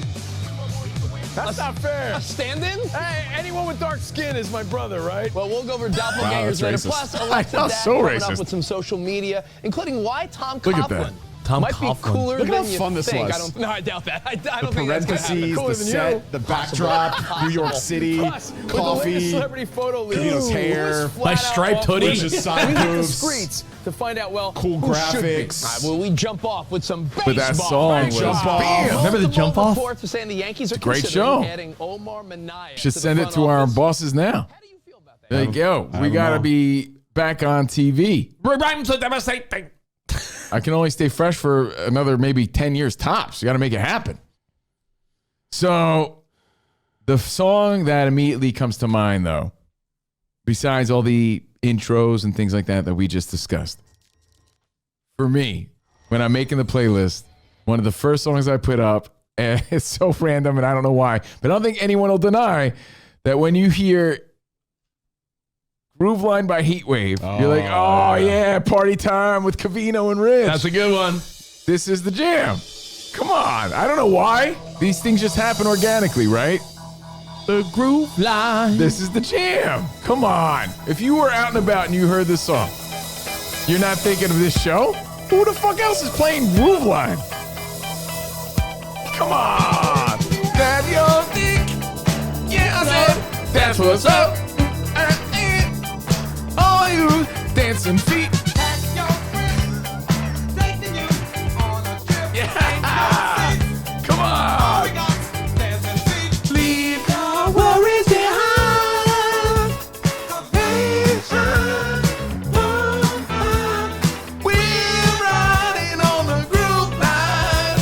That's not fair. A stand-in? Hey, anyone with dark skin is my brother, right? Well, we'll go over doppelgangers later. Plus, Alexa Dad coming up with some social media, including why Tom Coughlin might be cooler Look at than how you fun this think. was. I doubt that. I don't The think that's going to happen. parentheses, the set, the backdrop, New York City, coffee, celebrity photo leak. Covino's hair, my striped hoodie, Rich's side we hit the boobs, streets to find out, well, cool who graphics. should be. Well, we jump off with some baseball. But that song was bam. Remember the jump off? Reports are saying the Yankees are Great considering show. adding Omar Minaya Should to the send it front to our office. bosses now. How do you feel about that? Like, yo, we got to be back on TV. I can only stay fresh for another maybe 10 years tops. You got to make it happen. So the song that immediately comes to mind, though, besides all the intros and things like that we just discussed, for me, when I'm making the playlist, one of the first songs I put up, and it's so random and I don't know why, but I don't think anyone will deny that when you hear Groove Line by Heatwave, you're like, oh yeah, party time with Covino and Rich. That's a good one. This is the jam. Come on. I don't know why. These things just happen organically, right? The Groove Line. This is the jam. Come on. If you were out and about and you heard this song, you're not thinking of this show? Who the fuck else is playing Groove Line? Come on. Grab your dick. Yeah, I said, that's what's up. All you dancing feet. Yeah. Come on. Leave your worries behind. We're riding on the groove line.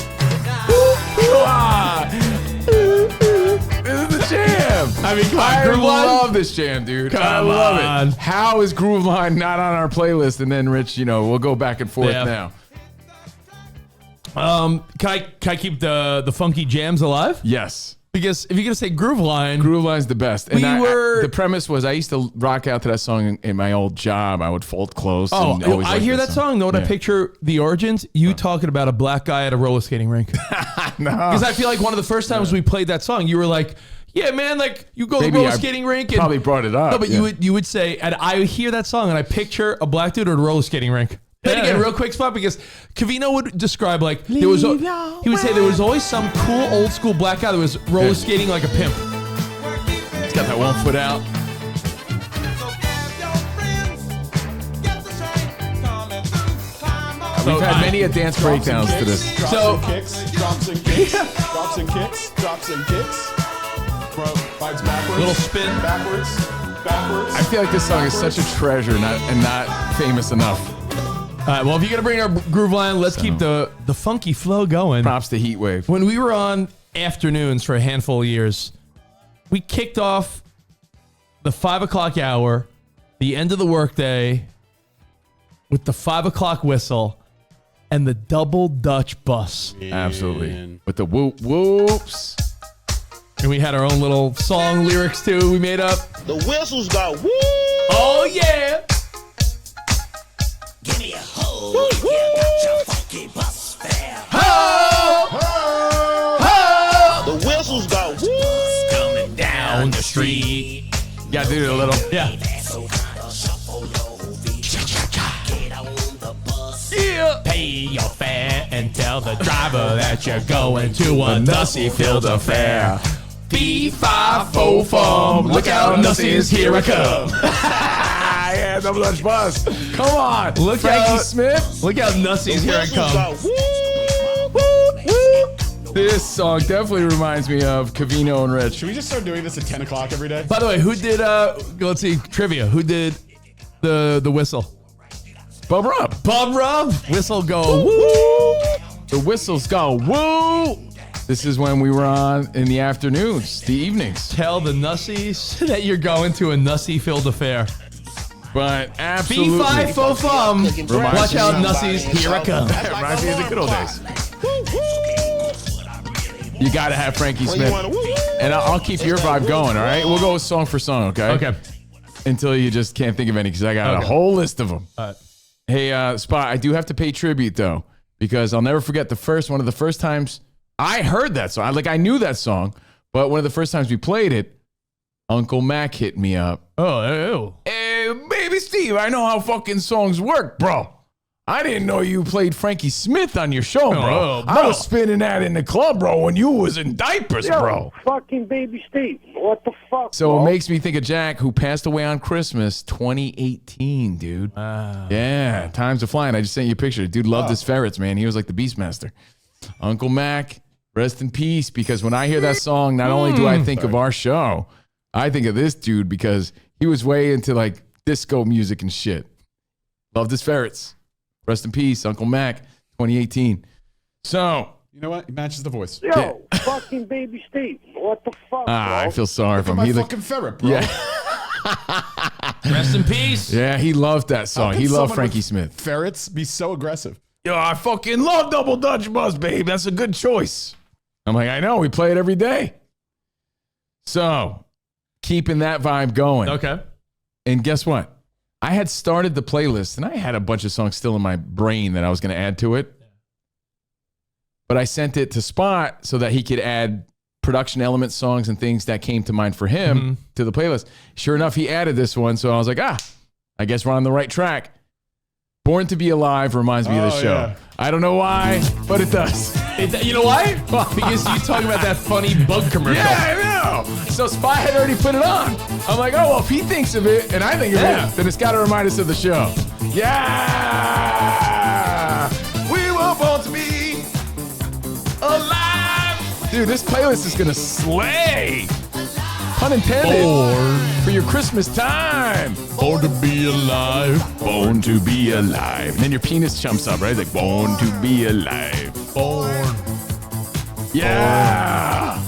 This is the jam. I mean, come on, I Groove Line? love this jam, dude. I Come love on. it. How is Groove Line not on our playlist? And then, Rich, we'll go back and forth now. Can I keep the funky jams alive? Yes. Because if you're gonna say Groove Line, Groove Line's the best. And the premise was I used to rock out to that song in my old job. I would fold clothes. Oh, and always I like hear that song. Know what I picture? The origins. You talking about a black guy at a roller skating rink? No. Because I feel like one of the first times we played that song, you were like, Yeah, man, like you go to the Maybe roller I skating rink and probably brought it up. No, but yeah. you would say, and I hear that song and I picture a black dude at a roller skating rink. Play it again, real quick, Spot, because Covino would describe like he would say there was always some cool old school black guy that was roller skating like a pimp. He's got that 1 foot out. We've had many a dance breakdowns to this. Drops and kicks, drops and kicks, drops and kicks, drops and kicks. Vibes backwards. Little spin. Backwards. I feel like this song is such a treasure and not famous enough. All right, well, if you're going to bring our groove line, let's keep the funky flow going. Props to Heatwave. When we were on afternoons for a handful of years, we kicked off the 5 o'clock hour, the end of the workday, with the 5 o'clock whistle and the double Dutch bus. Absolutely. With the whoop whoops. And we had our own little song lyrics too we made up. The whistles got woo. Oh, yeah. Give me a hoe if you got your funky bus fare. Ho! The whistles got woo. Coming Down the street. You gotta do it a little. Yeah. Yeah. Pay your fare and tell the driver that you're going to a Nussy-filled affair. B544, look out, Nussies, here I come. Yeah, double Dutch bus. Come on. Look Frankie out, Smith. Look out, Nussies, here I come. This song definitely reminds me of Covino and Rich. Should we just start doing this at 10 o'clock every day? By the way, who did, let's see, trivia. Who did the whistle? Bob Rob. Bob Rob. Whistle go woo. The whistles go woo. This is when we were on in the afternoons, the evenings. Tell the Nussies that you're going to a Nussy-filled affair. But absolutely. B544. Watch out, Nussies, here I come. Reminds me of the good old days. You gotta have Frankie Smith. And I'll keep your vibe going, all right? We'll go song for song, okay? Okay. Until you just can't think of any, because I got a whole list of them. All right. Hey, Spot, I do have to pay tribute, though, because I'll never forget one of the first times I heard that song. I knew that song, but one of the first times we played it, Uncle Mac hit me up. Oh. Hey, baby Steve, I know how fucking songs work, bro. I didn't know you played Frankie Smith on your show, bro. I was spinning that in the club, bro, when you was in diapers, bro. Fucking baby Steve. What the fuck, So bro? it makes me think of Jack, who passed away on Christmas 2018, dude. Yeah, times are flying. I just sent you a picture. Dude loved his ferrets, man. He was like the Beastmaster. Uncle Mac, rest in peace, because when I hear that song, not only do I think of our show, I think of this dude because he was way into like disco music and shit. Loved his ferrets. Rest in peace, Uncle Mac, 2018. So, you know what? He matches the voice. Yo, fucking baby Steve. What the fuck, bro? I feel sorry for him. My He fucking ferret, bro. Yeah. Rest in peace. Yeah, he loved that song. He loved Frankie Smith. Ferrets be so aggressive. Yo, I fucking love Double Dutch Bus, babe. That's a good choice. I'm like, I know. We play it every day. So, keeping that vibe going. Okay. And guess what? I had started the playlist, and I had a bunch of songs still in my brain that I was going to add to it. But I sent it to Spot so that he could add production element songs and things that came to mind for him to the playlist. Sure enough, he added this one, so I was like, I guess we're on the right track. Born to Be Alive reminds me of the show. Yeah. I don't know why, but it does. You know why? Because you talking about that funny bug commercial. Yeah, I know. So Spy had already put it on. I'm like, oh, well, if he thinks of it and I think of it, then it's got to remind us of the show. Yeah. We were born to be alive. Dude, this playlist is going to slay. Pun intended. For your Christmas time. Born to be alive. Born to be alive. And then your penis jumps up, right? It's like, born to be alive. Born. Yeah.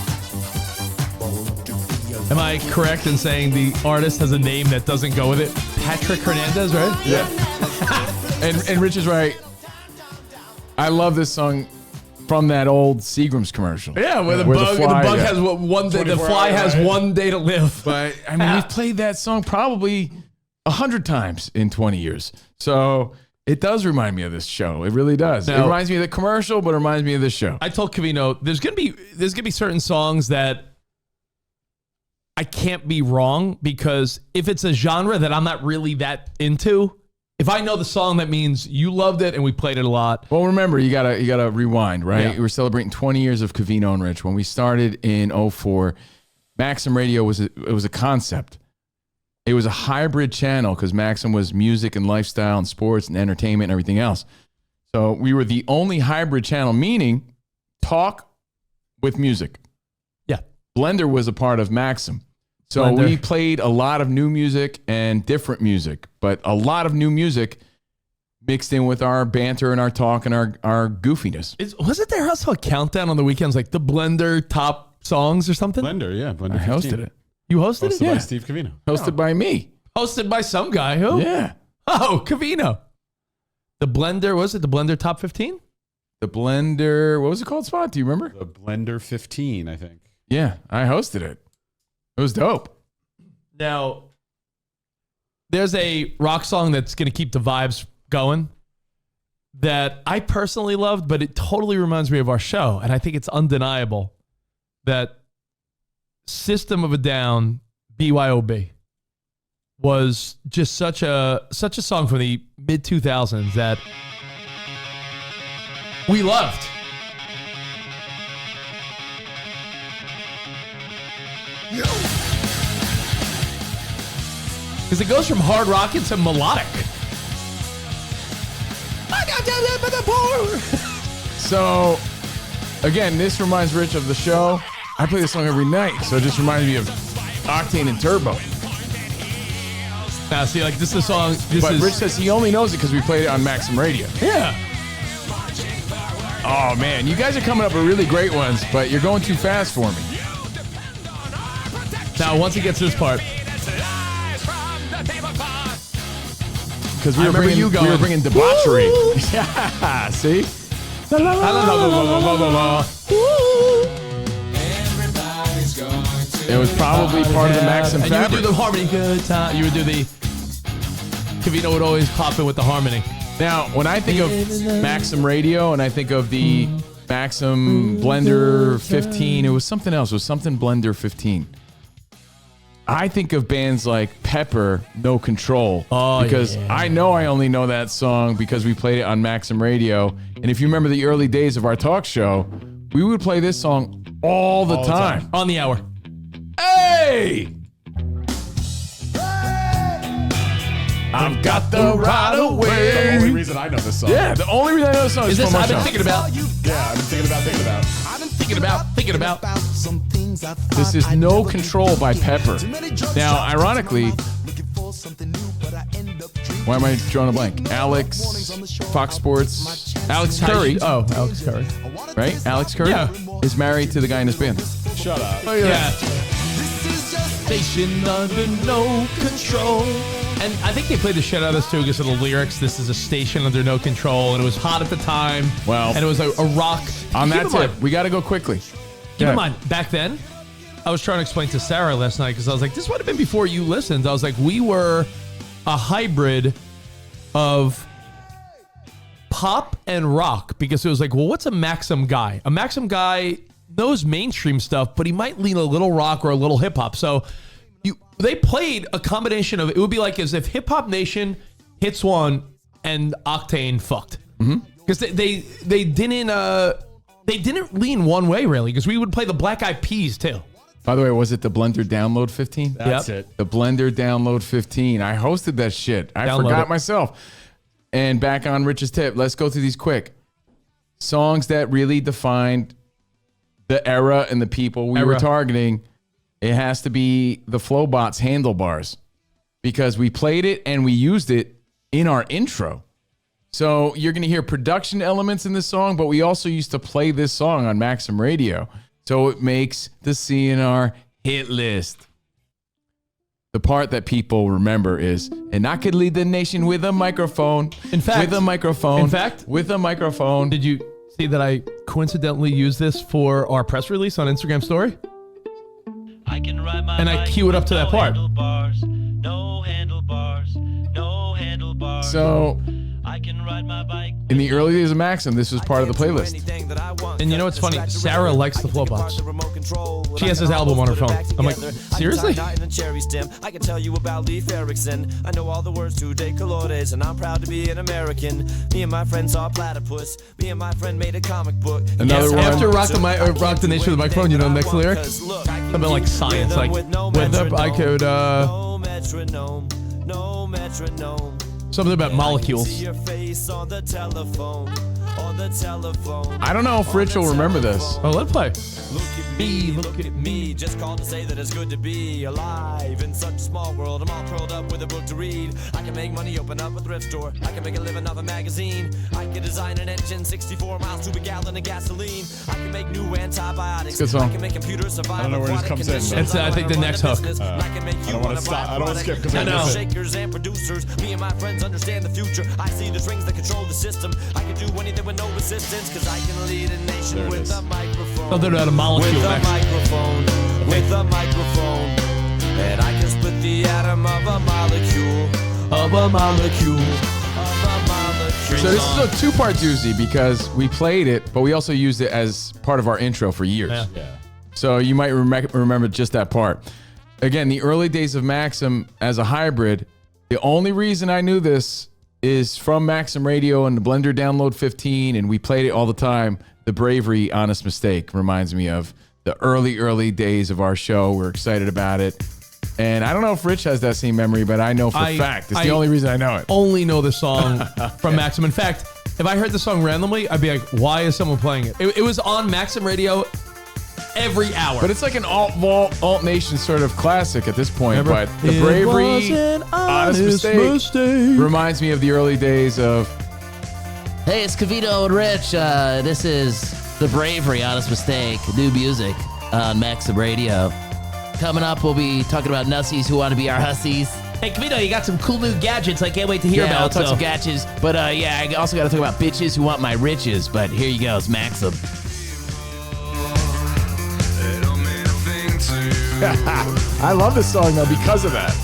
Am I correct in saying the artist has a name that doesn't go with it? Patrick Hernandez, right? Yeah. and Rich is right. I love this song from that old Seagram's commercial. Yeah, where the bug has one day, the fly has 1 day to live. But I mean, we've played that song probably 100 times in 20 years. So it does remind me of this show. It really does. Now, it reminds me of the commercial, but it reminds me of this show. I told Covino there's gonna be certain songs that I can't be wrong, because if it's a genre that I'm not really that into, if I know the song, that means you loved it and we played it a lot. Well, remember, you gotta rewind, right? Yeah. We're celebrating 20 years of Covino and Rich. When we started in 2004, Maxim Radio was a concept. It was a hybrid channel because Maxim was music and lifestyle and sports and entertainment and everything else. So we were the only hybrid channel, meaning talk with music. Yeah. Blender was a part of Maxim. So Blender. we played a lot of new music and different music, but a lot of new music mixed in with our banter and our talk and our goofiness. Wasn't there also a countdown on the weekends, like the Blender top songs or something? Blender, yeah. Blender I 15. hosted it. You hosted it? Hosted by Yeah. Steve Covino. Hosted by me. Hosted by some guy. Who? Yeah. Oh, Covino. The Blender, was it the Blender Top 15? The Blender, what was it called, Spot? Do you remember? The Blender 15, I think. Yeah, I hosted it. It was dope. Now, there's a rock song that's going to keep the vibes going that I personally loved, but it totally reminds me of our show. And I think it's undeniable that System of a Down, BYOB, was just such a song from the mid-2000s that we loved. Because it goes from hard rock into melodic. So, again, this reminds Rich of the show. I play this song every night, so it just reminds me of Octane and Turbo. Now, see, like, this is a song. But Rich says he only knows it because we played it on Maxim Radio. Yeah. Oh, man, you guys are coming up with really great ones, but you're going too fast for me. Now, once he gets to this part. Because we were bringing debauchery. Yeah, see? It was probably part of the Maxim and fabric. you would do the harmony good time. You would do the... Covino would always pop in with the harmony. Now, when I think of Maxim Radio and I think of the Maxim Blender 15, it was something else. It was something Blender 15. I think of bands like Pepper, No Control, because I know I only know that song because we played it on Maxim Radio. And if you remember the early days of our talk show, we would play this song all the time. On the hour. Hey! I've got the right of way. The only reason I know this song. Yeah, the only reason I know this song is this from our I've been show. thinking about? Yeah, I've been thinking about. I've been thinking about. This is No Control by Pepper. Now, ironically, why am I drawing a blank? Alex, Fox Sports, Alex Curry. Oh, Alex Curry. Right? Alex Curry Yeah. is married to the guy in this band. Shut up. Oh, yeah. Station under no control. And I think they played the shit out of this too because of the lyrics. This is a station under no control, and it was hot at the time. Well, and it was a rock. On Keep that in tip, mind- we got to go quickly. Keep in mind, back then, I was trying to explain to Sarah last night because I was like, this would have been before you listened. I was like, we were a hybrid of pop and rock because it was like, well, what's a Maxim guy? A Maxim guy knows mainstream stuff, but he might lean a little rock or a little hip hop. So they played a combination of, it would be like as if Hip Hop Nation hits one and Octane fucked. Because they didn't lean one way really, because we would play the Black Eyed Peas too. By the way, was it the Blender Download 15? That's it. The Blender Download 15. I hosted that shit. I Download forgot it. myself. And back on Rich's tip, let's go through these quick. Songs that really defined the era and the people we were targeting. It has to be the Flowbots Handlebars because we played it and we used it in our intro. So you're going to hear production elements in this song, but we also used to play this song on Maxim Radio. So it makes the CNR hit list. The part that people remember is, and I could lead the nation with a microphone. In fact, with a microphone. with a microphone. Did you see that I coincidentally used this for our press release on Instagram story? And I cue it up to that part. So In the early days of Maxim, this was part of the playlist. And you know what's funny? Sarah likes the flow box. She has his album on her phone. I'm like, seriously? I can tell you about Leif Erikson. I know all the words to De Colores, and I'm proud to be an American. Me and my friends saw Platypus. Me and my friend made a comic book. Another one. After Rock the Nation with the Microphone, you know the next lyric? Something like science. Like, with up, I could, no metronome, no metronome. something about molecules. See your face on the telephone, on the telephone. I don't know if Rich will remember this. Oh, let's play. Look at me, just called to say that it's good to be alive in such a small world. I'm all curled up with a book to read. I can make money, open up a thrift store. I can make a living off a magazine. I can design an engine, 64 miles to a gallon of gasoline. I can make new antibiotics. Good song. I can make computers survive. I don't know where this comes in. It's, I think, the next hook. I don't want to stop. I don't want to skip because I know. Shakers and producers. Me and my friends understand the future. I see the strings that control the system. I can do anything with no resistance because I can lead a nation with a microphone. Something about a molecule. With a microphone, with a microphone, and I can split the atom of a molecule, of a molecule, of a molecule. So this is a two-part doozy because we played it, but we also used it as part of our intro for years. Yeah. So you might remember just that part. Again, the early days of Maxim as a hybrid, the only reason I knew this is from Maxim Radio and the Blender Download 15, and we played it all the time. The Bravery, Honest Mistake reminds me of the early days of our show. We're excited about it. And I don't know if Rich has that same memory, but I know for a fact. It's the only reason I know it. Only know the song from Maxim. In fact, if I heard the song randomly, I'd be like, why is someone playing it? It was on Maxim Radio every hour. But it's like an alt nation sort of classic at this point. Remember? But the Bravery, Honest Mistake reminds me of the early days of... Hey, it's Covino Rich. This is The Bravery, Honest Mistake, new music on Maxim Radio. Coming up, we'll be talking about nussies who want to be our hussies. Hey, Covino, you got some cool new gadgets I can't wait to hear about. I'll talk some gadgets. But yeah, I also got to talk about bitches who want my riches. But here you go, it's Maxim. I love this song, though, because of that.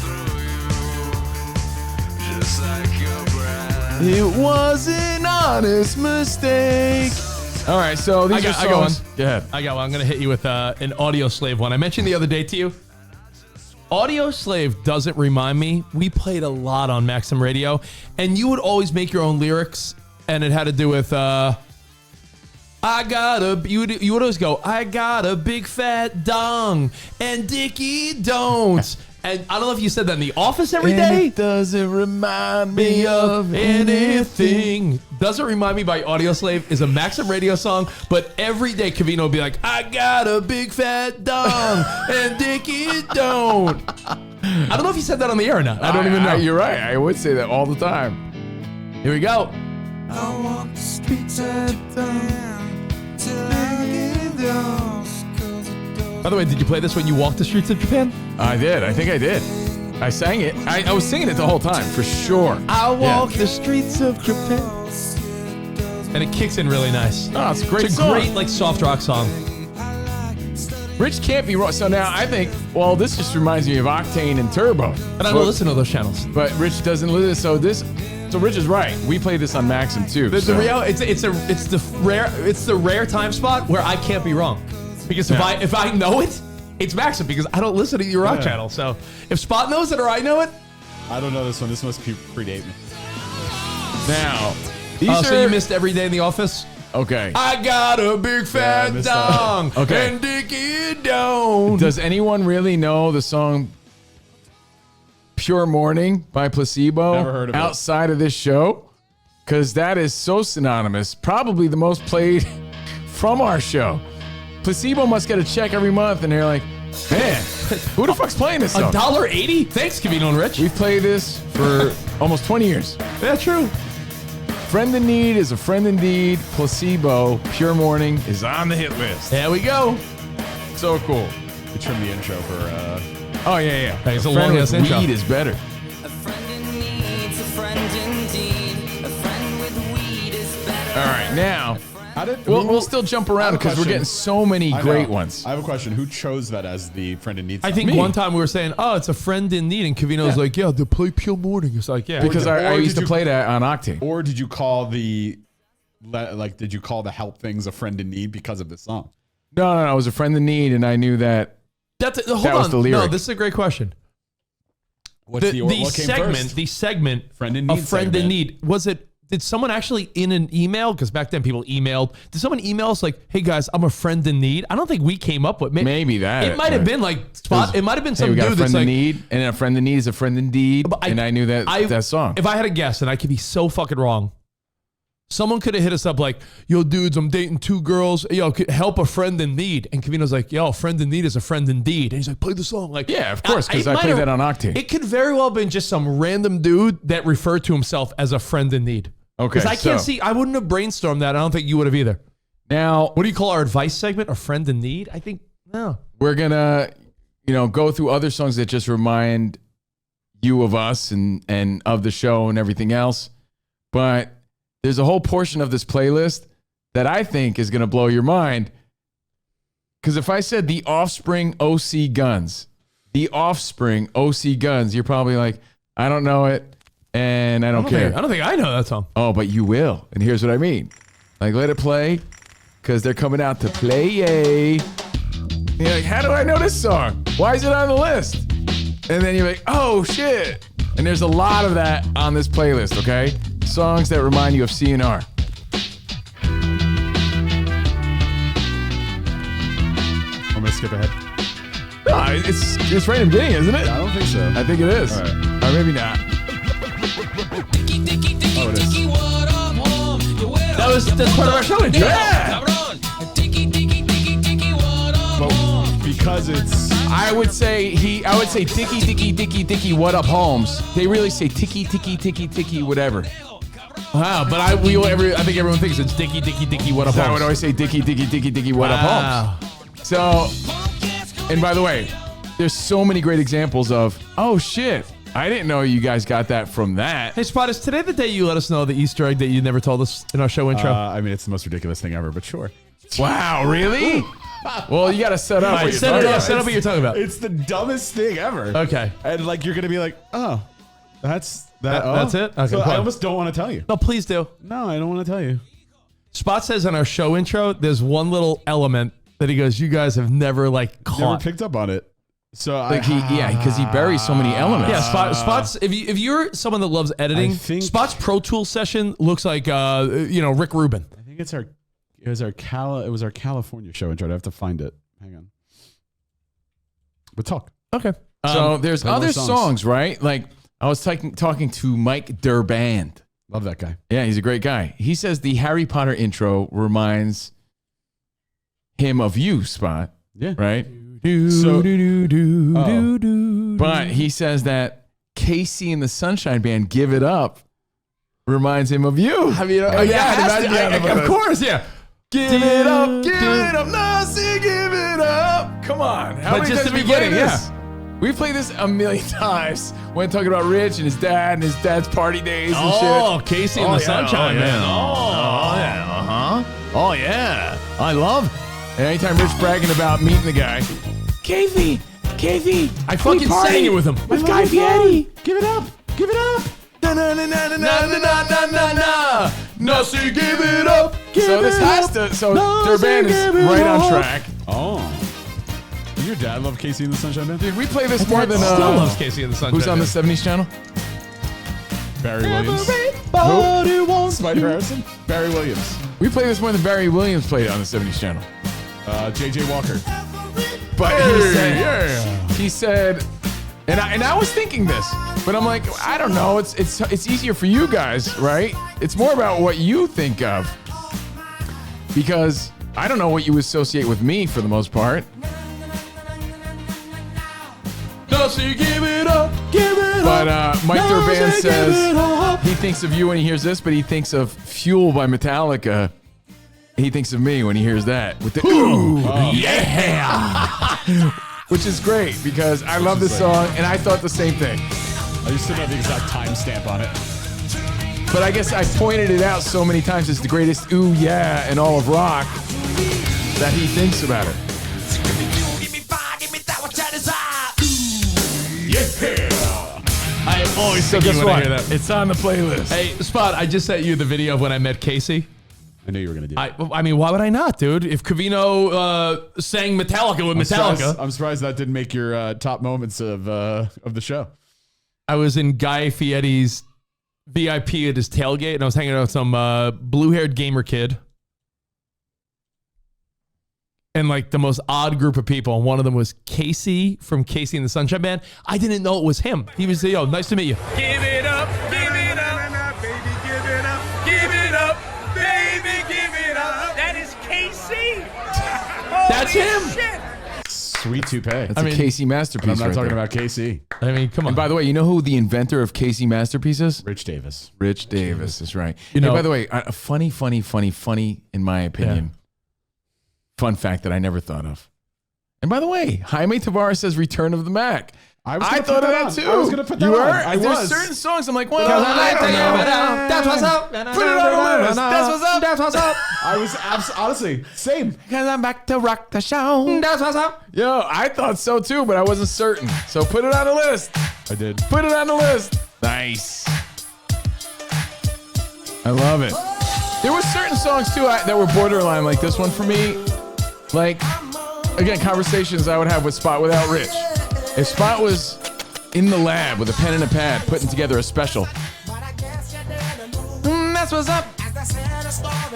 It was an honest mistake. All right, so these are songs. I got one. Go ahead. I got one. I'm going to hit you with an Audio Slave one. I mentioned the other day to you. Audio Slave doesn't remind me. We played a lot on Maxim Radio, and you would always make your own lyrics, and it had to do with, you would always go, I got a big fat dong, and Dickie don't. And I don't know if you said that in the office every day. It doesn't remind me of anything. Doesn't Remind Me by Audio Slave is a Maxim Radio song, but every day Covino would be like, I got a big fat dong, and Dickie don't. I don't know if you said that on the air or not. I don't even know. You're right. I would say that all the time. Here we go. I walk the streets of Japan till I get lost. By the way, did you play this when you walked the streets of Japan? I did. I think I did. I sang it. I was singing it the whole time, for sure. I walk the streets of Japan. And it kicks in really nice. Oh, it's a great song. It's a great, like, soft rock song. Rich can't be wrong. So now I think, well, this just reminds me of Octane and Turbo. And I don't listen to those channels. But Rich doesn't listen. So Rich is right. We played this on Maxim too. The reality, it's the rare time spot where I can't be wrong. Because if I know it, it's Maxim because I don't listen to your rock channel. So if Spot knows it or I know it, I don't know this one. This must predate me. Now, so you missed Every Day in the Office? Okay. I got a big fat dong. Okay. And Dickie don't. Does anyone really know the song Pure Morning by Placebo? Never heard of it. Outside of this show? Because that is so synonymous. Probably the most played from our show. Placebo must get a check every month, and they're like, man, who the fuck's playing this song? $1.80? Thanks, Covino and Rich. We've played this for almost 20 years. Yeah, true. Friend in Need is a friend indeed. Placebo, Pure Morning is on the hit list. There we go. So cool. We trimmed the intro for... Oh, yeah. It's a friend long-ass with intro. weed is better. A friend in need's a friend indeed. A friend with weed is better. All right, now... We'll still jump around because we're getting so many great ones. I have a question. Who chose that as the friend in need song? I think one time we were saying, oh, it's a friend in need. And Covino's like, yeah, they play Pure Morning. It's like, yeah. Because I used to play that on Octane. Or did you call the did you call the help things a friend in need because of this song? No. It was a friend in need, and I knew that. Hold on. Was the lyric. No, this is a great question. What came first? The segment, friend in need. A friend in need. Was it? Did someone actually in an email? Because back then people emailed. Did someone email us like, "Hey guys, I'm a friend in need"? I don't think we came up with. Maybe that. It might have been like Spot. It might have been some we got dude a friend that's like, in need, and a friend in need is a friend indeed. And I knew that song. If I had a guess, and I could be so fucking wrong, someone could have hit us up like, "Yo, dudes, I'm dating 2 girls. Yo, help a friend in need." And Covino's like, "Yo, a friend in need is a friend indeed." And he's like, "Play the song." Like, yeah, of course, because I played that on Octane. It could very well have been just some random dude that referred to himself as a friend in need. Okay, because I wouldn't have brainstormed that. I don't think you would have either. Now, what do you call our advice segment? A friend in need? I think no. We're gonna, go through other songs that just remind you of us and of the show and everything else. But there's a whole portion of this playlist that I think is gonna blow your mind. Because if I said The Offspring OC Guns, you're probably like, I don't know it. And I don't care. I don't think I know that song. Oh, but you will. And here's what I mean. Like, let it play, because they're coming out to play. And you're like, how do I know this song? Why is it on the list? And then you're like, oh, shit. And there's a lot of that on this playlist, okay? Songs that remind you of CNR. I'm going to skip ahead. No, it's right in the beginning, isn't it? I don't think so. I think it is. All right. Or maybe not. Oh, it is. That's part of our show intro. Yeah. But because it's... I would say Dicky, what up, Holmes? They really say Ticky, whatever. Wow, but I think everyone thinks it's Dicky, what up, Holmes. I would always say Dicky, what up, Holmes. So, and by the way, there's so many great examples of, oh shit, I didn't know you guys got that from that. Hey, Spot, is today the day you let us know the Easter egg that you never told us in our show intro? I mean, it's the most ridiculous thing ever, but sure. Wow, really? Well, you got to set up. Right, set up what you're talking about. It's the dumbest thing ever. Okay. And like, you're going to be like, oh, that's that. That's it? Okay, so cool. I almost don't want to tell you. No, please do. No, I don't want to tell you. Spot says in our show intro, there's one little element that he goes, you guys have never caught. Never picked up on it. So because he buries so many elements. Yeah, Spot's. If you're someone that loves editing, Spot's Pro Tools session looks like Rick Rubin. I think it was our California show intro. I have to find it. Hang on. But talk. Okay. So there's other songs, right? Like I was talking to Mike Durband. Love that guy. Yeah, he's a great guy. He says the Harry Potter intro reminds him of you, Spot. Yeah. Right. But he says that Casey and the Sunshine Band, Give It Up, reminds him of you. I mean, of course, yeah. Give it up, Nazi, give it up. Come on. How many times we play this? We played this a million times when talking about Rich and his dad and his dad's party days and shit. Oh, Casey and the Sunshine Band. Oh, yeah. I love. And anytime Rich bragging about meeting the guy, Casey, I fucking sang it with him. With Guy Fieri. Give it up. Na na na na na na na na na. No, so you give it up. So this has to. So their band is right on track. Oh. Your dad loved Casey and the Sunshine Band? Dude, we play this more than. Still loves Casey and the Sunshine Who's on the 70s channel? Barry Williams. Who? Spider Harrison? Barry Williams. We play this more than Barry Williams played it on the 70s channel. JJ Walker. But he said, and I was thinking this, but I'm like, I don't know. It's easier for you guys, right? It's more about what you think of, because I don't know what you associate with me for the most part. No, so you give it up, But Mike Durband says he thinks of you when he hears this, but he thinks of Fuel by Metallica. He thinks of me when he hears that with the yeah, which is great because I love this song and I thought the same thing. I used to know the exact timestamp on it, but I guess I pointed it out so many times as the greatest ooh yeah in all of rock that he thinks about it. I always So guess what? It's on the playlist. Hey, Spot, I just sent you the video of when I met Casey. I knew you were going to do it. I mean, why would I not, dude? If Covino sang Metallica with Metallica. I'm surprised that didn't make your top moments of the show. I was in Guy Fieri's VIP at his tailgate, and I was hanging out with some blue-haired gamer kid. And like the most odd group of people. And one of them was Casey from Casey and the Sunshine Band. I didn't know it was him. He was, yo, nice to meet you. Give it up, baby, give it up, baby, give it up. That is Casey. That's him. Shit. Sweet toupee. That's a Casey masterpiece. I'm not right talking there. about KC. I mean, come on. And by the way, you know who the inventor of Casey Masterpiece is? Rich Davis. Rich Davis is right. You know, by the way, a funny, in my opinion, fun fact that I never thought of. And by the way, Jaime Tavares says Return of the Mac. I thought of that too. I was going to put that you on. were? There's certain songs I'm like, well, I don't know. That's what's up. Put it on the list. That's what's up. That's what's up. I was honestly, same. Because I'm back to rock the show. That's what's up. Yo, I thought so too, but I wasn't certain. So put it on the list. I did. Put it on the list. Nice. I love it. There were certain songs too that were borderline like this one for me. Like, again, conversations I would have with Spot without Rich. If Spot was in the lab with a pen and a pad putting together a special, that's what's up.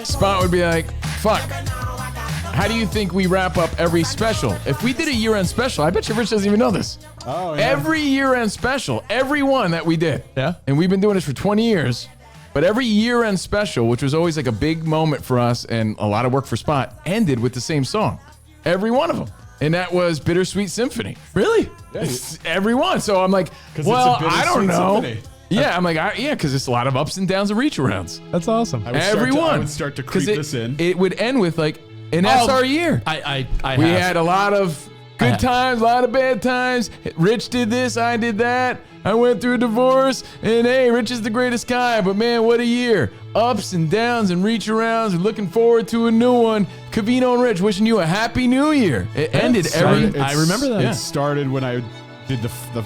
Spot would be like, fuck, how do you think we wrap up every special? If we did a year-end special, I bet you Rich doesn't even know this. Oh, yeah. Every year-end special, every one that we did. Yeah. And we've been doing this for 20 years. But every year-end special, which was always like a big moment for us and a lot of work for Spot, ended with the same song. Every one of them. And that was Bittersweet Symphony. Really? Yeah. Every one. So I'm like, well, I don't know. Symphony. Yeah, I'm like, because it's a lot of ups and downs and reach-arounds. That's awesome. I Everyone. would start to creep this in. It would end with like, and that's our year. We had a lot of good times, a lot of bad times. Rich did this, I did that. I went through a divorce, and hey, Rich is the greatest guy, but man, what a year. Ups and downs and reach-arounds. We're looking forward to a new one. Covino and Rich wishing you a happy new year. It ended every... I remember that. It started when I did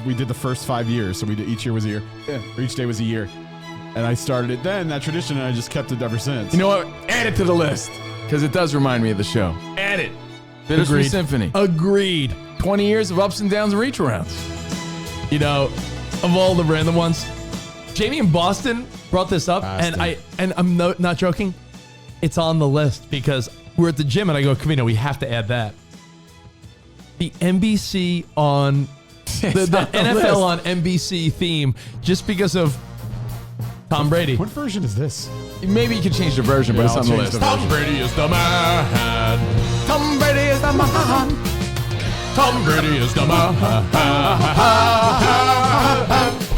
we did the first 5 years, so each year was a year. Yeah. Or each day was a year. And I started it then, that tradition, and I just kept it ever since. You know what? Add it to the list, because it does remind me of the show. Add it. Bittersweet Symphony. Agreed. 20 years of ups and downs and reach-arounds. You know, of all the random ones, Jamie in Boston brought this up, and I'm not joking. It's on the list because we're at the gym, and I go, Covino, we have to add that. The NBC on the NFL on NBC theme, just because of Tom Brady. What version is this? Maybe you could change the version, but it's on the list. Tom Brady is the man. Tom Brady is the man. Tom Brady is the man.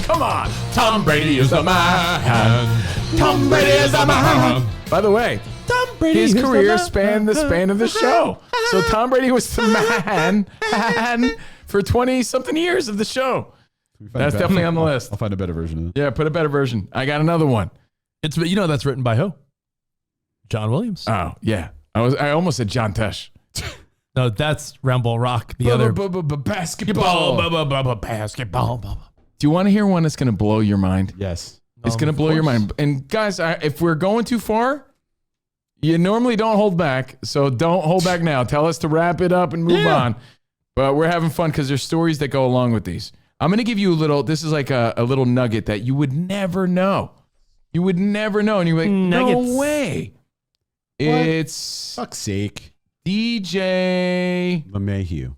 Come on. Tom Brady is the man. Tom Brady is the man. By the way, Tom Brady his is career the spanned the span of the show. So Tom Brady was the man for 20-something years of the show. That's definitely on the list. I'll find a better version of it. Yeah, put a better version. I got another one. That's written by who? John Williams. Oh, yeah. I almost said John Tesh. No, that's Round Ball Rock. The other basketball. Basketball. Do you want to hear one that's going to blow your mind? Yes. It's going to blow your mind. And guys, if we're going too far, you normally don't hold back. So don't hold back now. Tell us to wrap it up and move on. But we're having fun because there's stories that go along with these. I'm going to give you this is like a little nugget that you would never know. You would never know. And you're like, no way. What? It's... Fuck's sake. DJ... LeMahieu.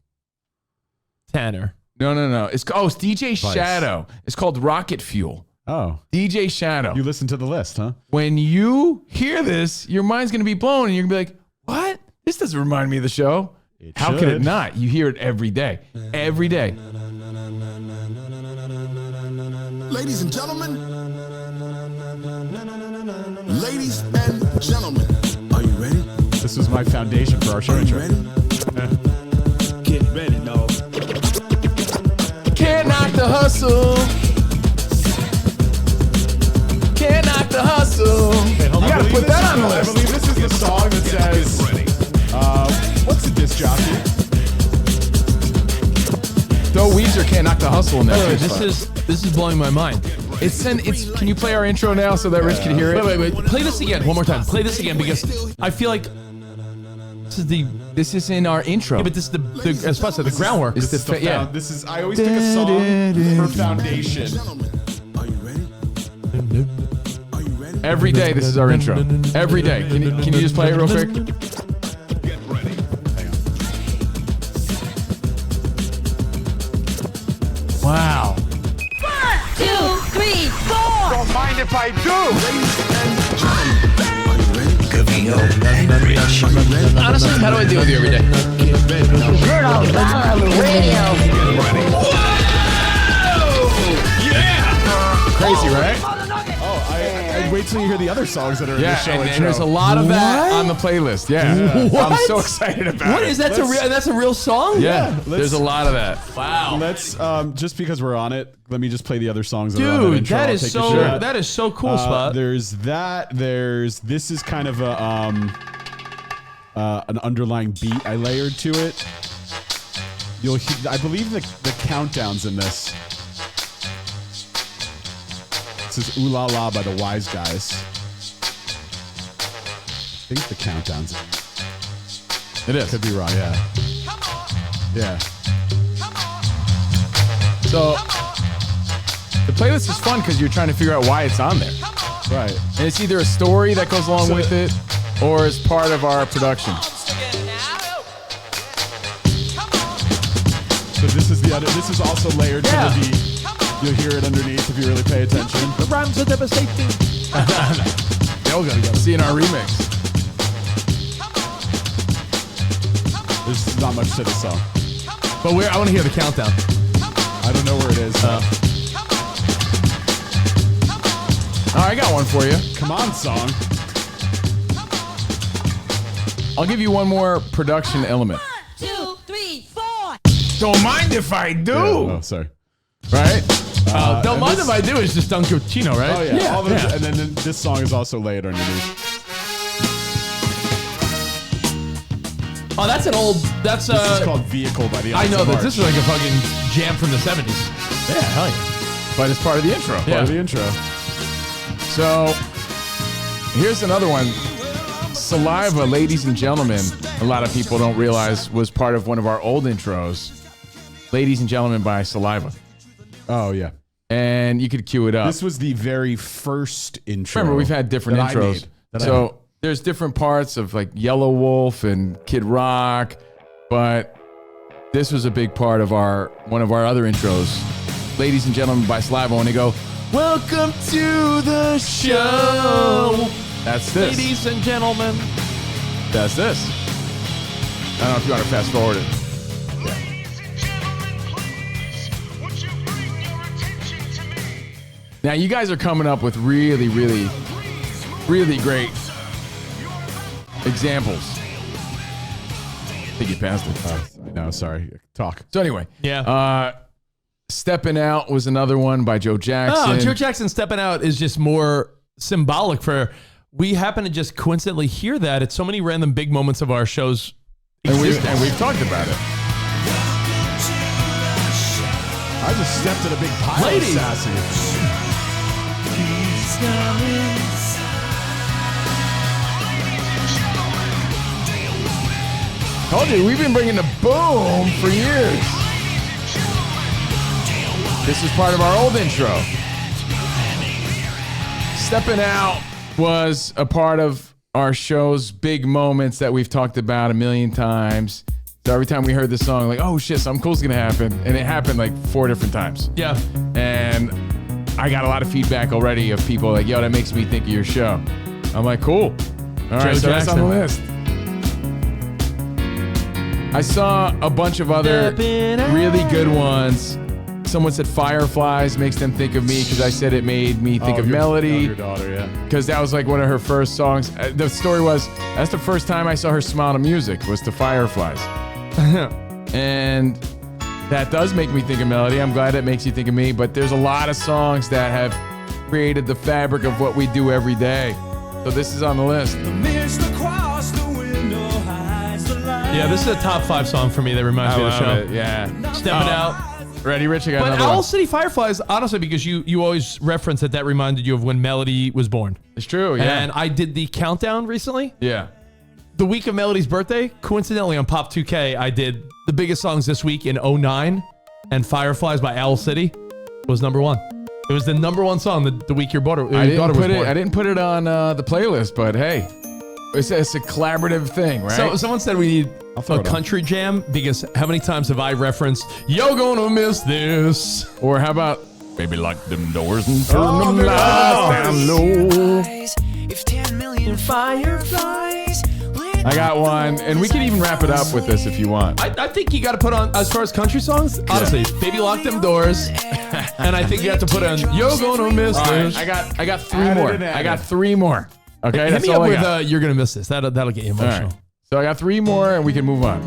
Tanner. No. It's DJ Vice. Shadow. It's called Rocket Fuel. Oh. DJ Shadow. You listen to the list, huh? When you hear this, your mind's going to be blown and you're going to be like, what? This doesn't remind me of the show. How could it not? You hear it every day. Every day. Ladies and gentlemen. Ladies and gentlemen. Are you ready? This was my foundation for our show intro. Ready? Get ready, dog. Can't knock the hustle. Can't knock the hustle. Okay, you gotta put that on the list. I believe this is the song that says, what's the disc jockey? Though Weezer can't knock the hustle in that. This is blowing my mind. Can you play our intro now so that Rich can hear it? Wait. Play this again one more time. Play this again because I feel like this is in our intro. Yeah, but this is as far as the groundwork. This is I always pick a song for foundation. Every day, this is our intro. Every day. Can you just play it real quick? Wow. 1, 2, 3, 4. Don't mind if I do. Covino Rich. Honestly, how do I deal with you every day? You're on radio. Crazy, right? I wait till you hear the other songs that are in the show. And there's a lot of that on the playlist. Yeah. What? I'm so excited about What it. is that? That's a real song? Yeah. There's a lot of that. Wow. Let's just because we're on it, let me just play the other songs that are on that Dude, intro. that I'll is take a so shot. that is so cool, Spot. There's that. This is kind of a an underlying beat I layered to it. You'll I believe the countdowns in this. This is Ooh La La by the Wise Guys. I think the countdowns. It is. Could be wrong, yeah. Yeah. So the playlist is fun because you're trying to figure out why it's on there. Right. And it's either a story that goes along with it or is part of our production. So this is the other. This is also layered to the beat. You'll hear it underneath if you really pay attention. The rhymes are devastating. They all gotta go. See in our remix. There's not much to the song. But I want to hear the countdown. I don't know where it is. I got one for you. Come on, song. I'll give you one more production element. 1, 2, 3, 4. Don't mind if I do. Yeah. Oh, sorry. Right? Don't mind if I do is just Dunkin' Chino, right? Oh yeah. All those, and then this song is also layered underneath. Oh, that's an old. That's This is called Vehicle by the. I know Ides of that March. this is like a fucking jam from the 70s. Yeah, hell yeah. But it's part of the intro. Part of the intro. So here's another one. Saliva, ladies and gentlemen, a lot of people don't realize was part of one of our old intros. Ladies and Gentlemen by Saliva. Oh, yeah. And you could cue it up. This was the very first intro. Remember, we've had different that I intros. made. So there's different parts of like Yellow Wolf and Kid Rock, but this was a big part of one of our other intros. Ladies and Gentlemen by Saliva, when they go, welcome to the show. That's this. Ladies and gentlemen. That's this. I don't know if you want to fast forward it. Now, you guys are coming up with really, really, really great examples. I think you passed it. No, sorry. Talk. So anyway. Yeah. Stepping Out was another one by Joe Jackson. Oh, Joe Jackson Stepping Out is just more symbolic for, we happen to just coincidentally hear that at so many random big moments of our shows. And we've talked about it. I just stepped in a big pile Ladies. of sassy. Told you, we've been bringing the boom for years. This is part of our old intro. Stepping Out was a part of our show's big moments that we've talked about a million times. So every time we heard this song, like, oh shit, something cool's gonna happen. And it happened like 4 different times. Yeah. And I got a lot of feedback already of people like, yo, that makes me think of your show. I'm like, cool. All right, so that's on the list. I saw a bunch of other really good ones. Someone said Fireflies makes them think of me because I said it made me think of Melody. Your daughter, yeah. Because that was like one of her first songs. The story was, that's the first time I saw her smile to music was to Fireflies. And that does make me think of Melody. I'm glad it makes you think of me. But there's a lot of songs that have created the fabric of what we do every day. So this is on the list. Yeah, this is a top 5 song for me that reminds me of the show. Yeah. Stepping Out. Ready, Rich? I got But another Owl one. City Fireflies, honestly, because you always reference that reminded you of when Melody was born. It's true, yeah. And I did the countdown recently. Yeah. The week of Melody's birthday, coincidentally on Pop 2K, I did the biggest songs this week in 09, and Fireflies by Owl City was number one. It was the number one song the week your daughter was born. I didn't put it on the playlist, but hey, it's a collaborative thing, right? So someone said we need throw a it on. country jam because how many times have I referenced "You're gonna miss this"? Or how about "Baby Lock Them Doors and Turn Them Lights Down Low"? If 10 million fireflies. I got one, and we can even wrap it up with this if you want. I think you got to put on, as far as country songs, honestly, "Baby Lock Them Doors," and I think you have to put on "You're gonna miss All right, this." I got three more. I got three more. Okay, Hit that's me all up I with got. "You're gonna miss this." That'll get you All emotional. right. So I got three more, and we can move on.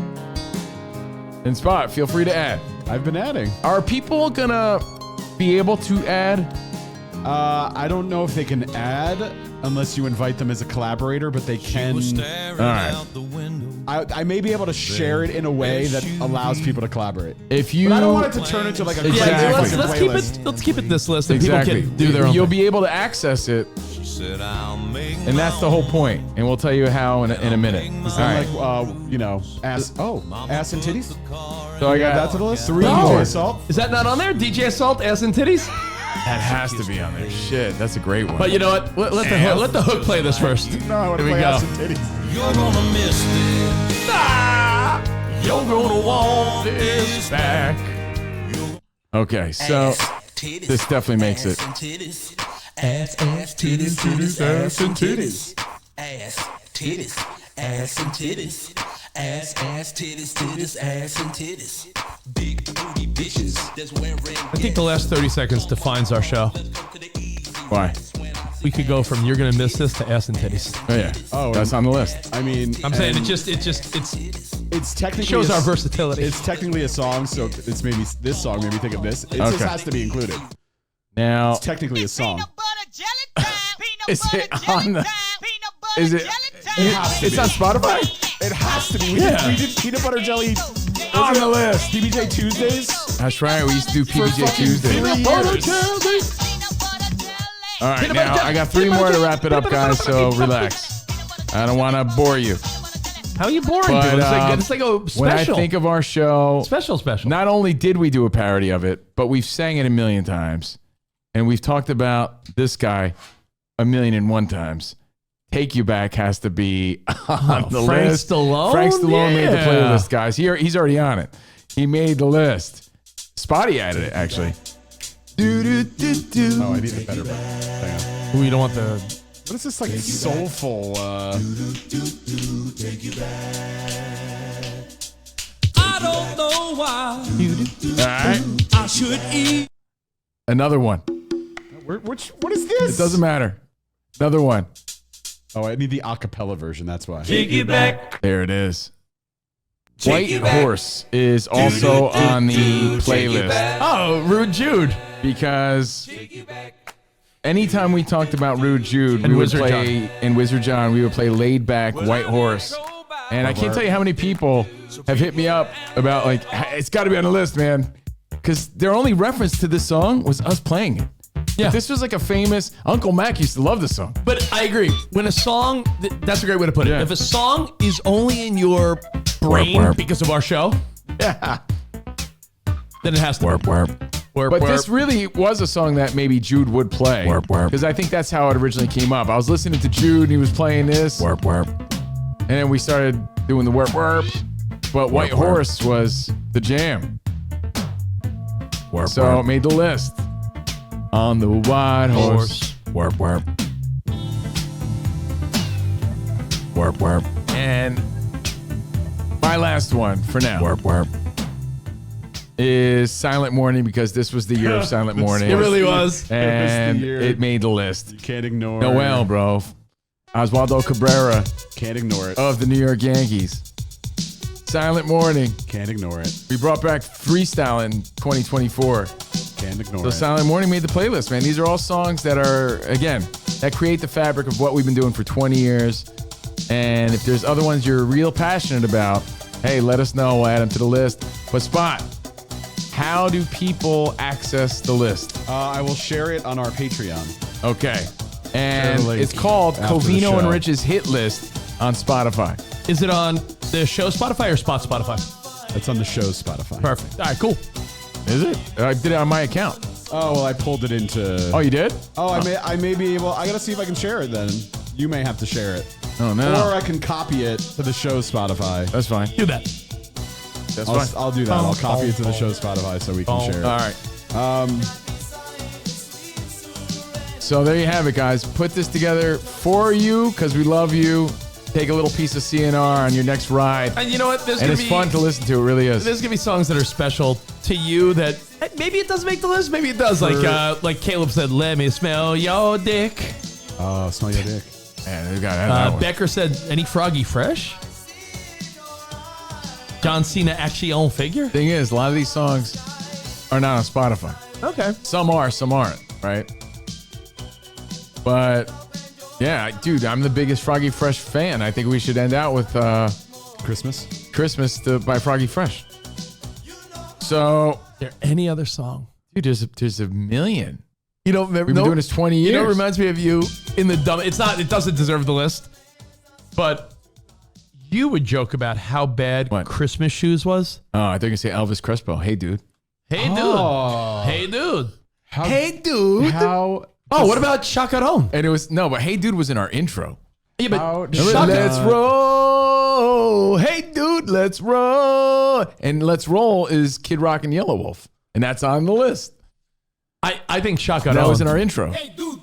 And Spot, feel free to add. I've been adding. Are people gonna be able to add? I don't know if they can add unless you invite them as a collaborator, but they can. All right. I may be able to share it in a way that allows people to collaborate. If you, But I don't want it to turn into like a Exactly. Let's keep it this list, and Exactly. people can do their own. You'll thing. be able to access it, and that's the whole point. And we'll tell you how in a minute. Is All right. that like ass and titties? So I got that to the list. Three No. DJ Assault. Is that not on there? DJ Assault, Ass and Titties. That has to be on there. Shit, that's a great one. But you know what? Let the hook play this first. No, I want to Here we play go. ass and titties. You're gonna miss this. You're gonna want this back. Okay, so this definitely makes it. Ass, titties, titties, ass and titties. Ass, titties, ass and titties. Ass, titties, titties, ass and titties. Big booty bitches that's wearing. I think the last 30 seconds defines our show. Why? We could go from "You're gonna miss this" to "Ass and Titties." Oh yeah. Oh, that's on the list. I mean, I'm saying and it's technically shows our versatility. It's technically a song, so it's maybe this song made me think of this. It just Okay. has to be included. Now, It's technically a song. is it on the? Is it? It's on Spotify. It has to be. We did peanut butter jelly On the list. PBJ Tuesdays. That's right. We used to do PBJ fucking Tuesday. peanut butter jelly. All right, now I got three more to wrap it up, guys. So relax. I don't want to bore you. How are you boring? But, Dude? It's like a special. when I think of our show, special. not only did we do a parody of it, but we've sang it 1,000,000 times, and we've talked about this guy 1,000,001 times. Take You Back has to be on the Frank list. Stallone? Frank Stallone made the Yeah. playlist, guys. He's already on it. He made the list. Spotty added it, actually. Oh, I need a better one. Hang on. We don't want the. What is this like soulful? I don't know why All right. I should eat. Another one. What is this? It doesn't matter. Another one. Oh, I need the acapella version. That's why. Take you back. There it is. Take White you back. Horse is also on the playlist Oh, Rude Jude. because anytime we talked about Rude Jude, And we would Wizard play in Wizard John. We would play Laid Back White Horse, and I can't tell you how many people have hit me up about like it's got to be on the list, man, because their only reference to this song was us playing it. Yeah. If this was like a famous Uncle Mac used to love this song. But I agree. When a song, that's a great way to put it. Yeah. If a song is only in your brain Warp. because of our show, Yeah. then it has to Warp. Warp, But warp. this really was a song that maybe Jude would play. Because I think that's how it originally came up. I was listening to Jude and he was playing this. And then we started doing the warp. But White Horse was the jam. So it made the list. On the White Horse. Warp. And my last one for now. Is Silent Morning, because this was the year of Silent Morning. It really was. And year. it made the list. You can't ignore Noel, bro. Oswaldo Cabrera Can't ignore it. of the New York Yankees. Silent Morning. Can't ignore it. We brought back freestyle in 2024. Can't ignore So it. Silent Morning made the playlist, man. These are all songs that are, again, that create the fabric of what we've been doing for 20 years. And if there's other ones you're real passionate about, hey, let us know. We'll add them to the list. But Spot, how do people access the list? I will share it on our Patreon. Okay. And Share the link it's called after the Covino show. and Rich's hit list on Spotify. Is it on the show Spotify or Spot Spotify? It's on the show's Spotify. Perfect. All right, cool. Is it? I did it on my account. Oh, well, I pulled it into... Oh, you did? Oh, I may be able... I got to see if I can share it then. You may have to share it. Oh, no. Or I can copy it to the show's Spotify. That's fine. Do that. That's fine. I'll do that. I'll copy it to the show's Spotify so we can share it. All right. So there you have it, guys. Put this together for you because we love you. Take a little piece of CNR on your next ride. And you know what? And it's fun to listen to. It really is. There's gonna be songs that are special to you that maybe it doesn't make the list, maybe it does. Like Caleb said, "Let me smell your dick." Oh, smell your dick. Man, we got that one. Becker said, "Any Froggy Fresh?" John Cena action figure. Thing is, a lot of these songs are not on Spotify. Okay. Some are, some aren't, right? But yeah, dude, I'm the biggest Froggy Fresh fan. I think we should end out with Christmas by Froggy Fresh. So, is there any other song? Dude, there's a million. You know, we've been doing this 20 years. You know, it reminds me of you in the dumb. It doesn't deserve the list, but you would joke about how bad Christmas Shoes was. Oh, I think you say Elvis Crespo. Hey, dude. Hey, dude. Oh. Hey, dude. Hey, dude. How? Oh, what about Chacaron? And it was but Hey, dude was in our intro. Yeah, but Let's roll. Hey, dude, let's roll. And Let's Roll is Kid Rock and Yellow Wolf, and that's on the list. I think Chacaron. That was in our intro. Hey, dude.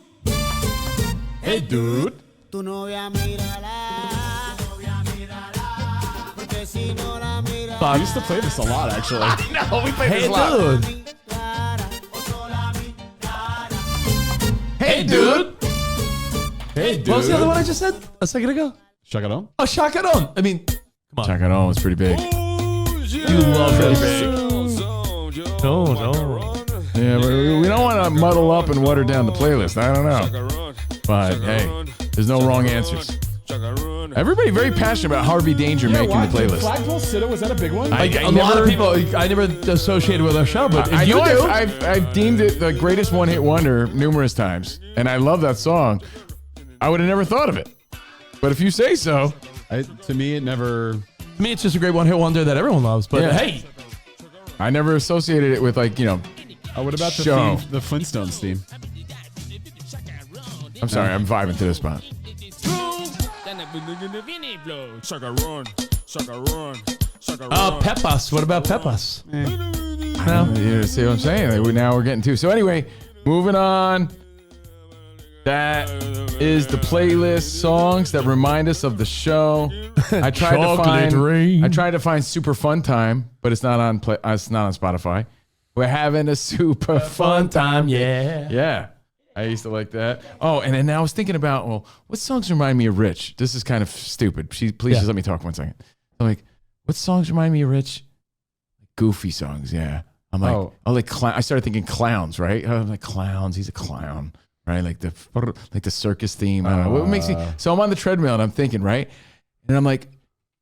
Hey, dude. I used to play this a lot, actually. I know, we played Hey, this a lot. dude. Hey, dude. Hey, dude. What was the other one I just said a second ago? Chacaron? Oh, Chacaron. I mean, come on. Chacaron was pretty big. You love that. No. Yeah, but we don't want to muddle up and water down the playlist. I don't know. But hey, there's no wrong answers. Everybody very passionate about Harvey Danger making the playlist. Flagpole Sitta, was that a big one? A lot of people I never associated with our show, but if I you know do. I've deemed it the greatest one-hit wonder numerous times, and I love that song. I would have never thought of it, but if you say so, to me it never. To me, it's just a great one-hit wonder that everyone loves. But Yeah. hey, I never associated it with what about the show. theme, the Flintstones theme? I'm sorry, I'm vibing to this spot. Pepas. What about Pepas? You see what I'm saying? Now we're getting to. So anyway, moving on. That is the playlist songs that remind us of the show. I tried to find Super Fun Time, but it's not on Spotify. We're having a super fun time. Yeah. Yeah. I used to like that. Oh, and then I was thinking about, what songs remind me of Rich? This is kind of stupid. Please just let me talk 1 second. I'm like, what songs remind me of Rich? Goofy songs, yeah. I'm like, I started thinking clowns, right? I'm like, clowns, he's a clown, right? Like the circus theme. I don't know. What makes me? So I'm on the treadmill and I'm thinking, right? And I'm like,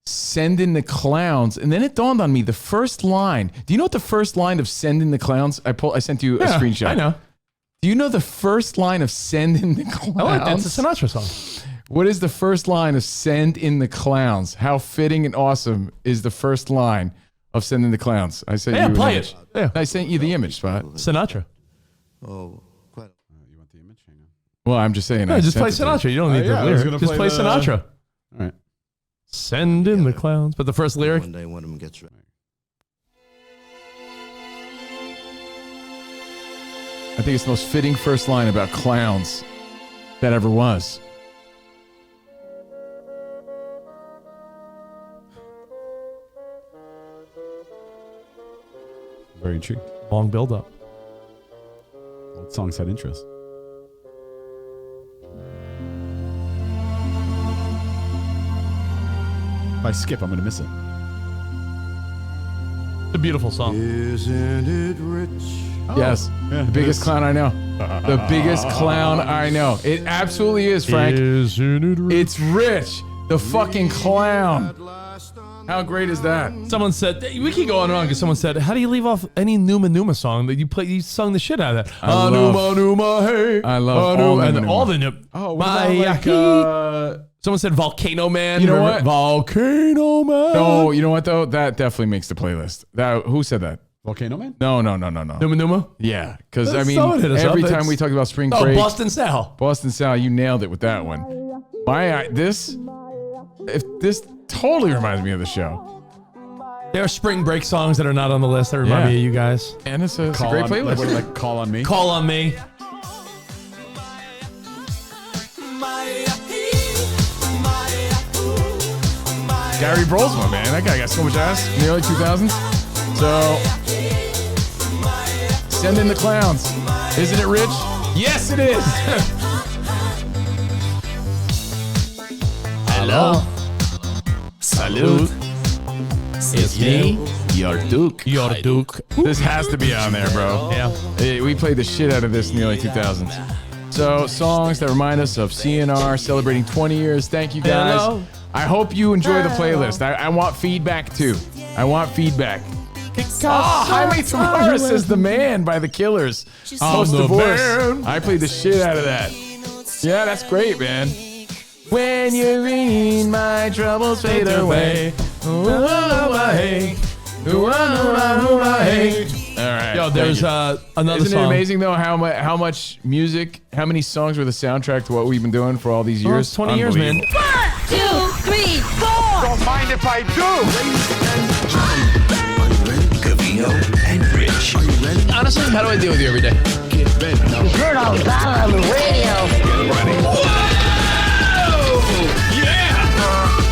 send in the clowns. And then it dawned on me, the first line. Do you know what the first line of Send in the Clowns? I sent you a screenshot. I know. Do you know the first line of Send in the Clowns? Oh, that's a Sinatra song. What is the first line of Send in the Clowns? How fitting and awesome is the first line of Send in the Clowns? I sent you an play image. it. Yeah. I sent you the image, Spot. Sinatra. Oh, you want the image? Hang on. Well, I'm just saying. No, just play Sinatra. You don't need the lyric. Just play Sinatra. All right. Send in the clowns. But the first lyric. One day one of them gets right. I think it's the most fitting first line about clowns that ever was. Very intrigued. Long build up. What songs had interest? If I skip, I'm going to miss it. It's a beautiful song. Isn't it rich? Yes. Yeah, The biggest it is. clown I know. The biggest clown I know. It absolutely is, Frank. Isn't it rich? It's Rich, the fucking clown. How great is that? Someone said, we can go on and on because someone said, how do you leave off any Numa Numa song that you play? You sung the shit out of that. Numa Numa, hey. I love all and Numa all the Numa. Numa. Oh, what about like, someone said Volcano Man. You know what? Volcano Man. No, you know what though? That definitely makes the playlist. Who said that? Volcano Man? No. Numa Numa? Yeah, because I That's mean, someone hit us every up. time That's- we talk about spring Oh, break, Boston Sal. Boston Sal, you nailed it with that one. This totally reminds me of the show. There are spring break songs that are not on the list that remind me of you guys. And it's a great playlist. Like Call on Me? Call on Me. Gary Brolsma, man. That guy got so much ass in the early 2000s. So, send in the clowns. Isn't it, Rich? Yes, it is. Hello. Salute. It's me, your Duke. Your Duke. This has to be on there, bro. Yeah. We played the shit out of this in the early 2000s. So, songs that remind us of CNR celebrating 20 years. Thank you, guys. Hello. I hope you enjoy the playlist. I want feedback, too. I want feedback. Highway Tomorrow says The Man by The Killers. Post-divorce. I played the shit out of that. Yeah, that's great, man. When you're in, my troubles fade away. All right. Yo, there's another Isn't song. it amazing, though, how much music, how many songs were the soundtrack to what we've been doing for all these years? it's 20 years, man. 1, 2, 3, 4. Don't mind if I do. Covino and Rich. Honestly, how do I deal with you every day? Get ready. You heard all about it on the radio. Get ready. Yeah!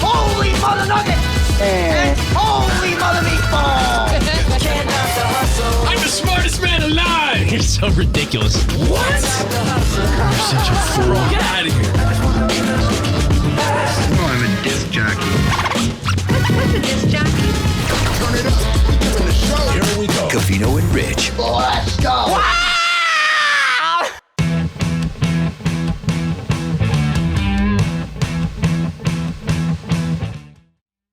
Holy mother nugget! And holy mother meatball! I'm the smartest man alive! You're so ridiculous. What? You're such a fool. Get out of here. Oh, I'm a disc jockey. What's a disc jockey? Here we go. Covino and Rich. Let's go! Wow!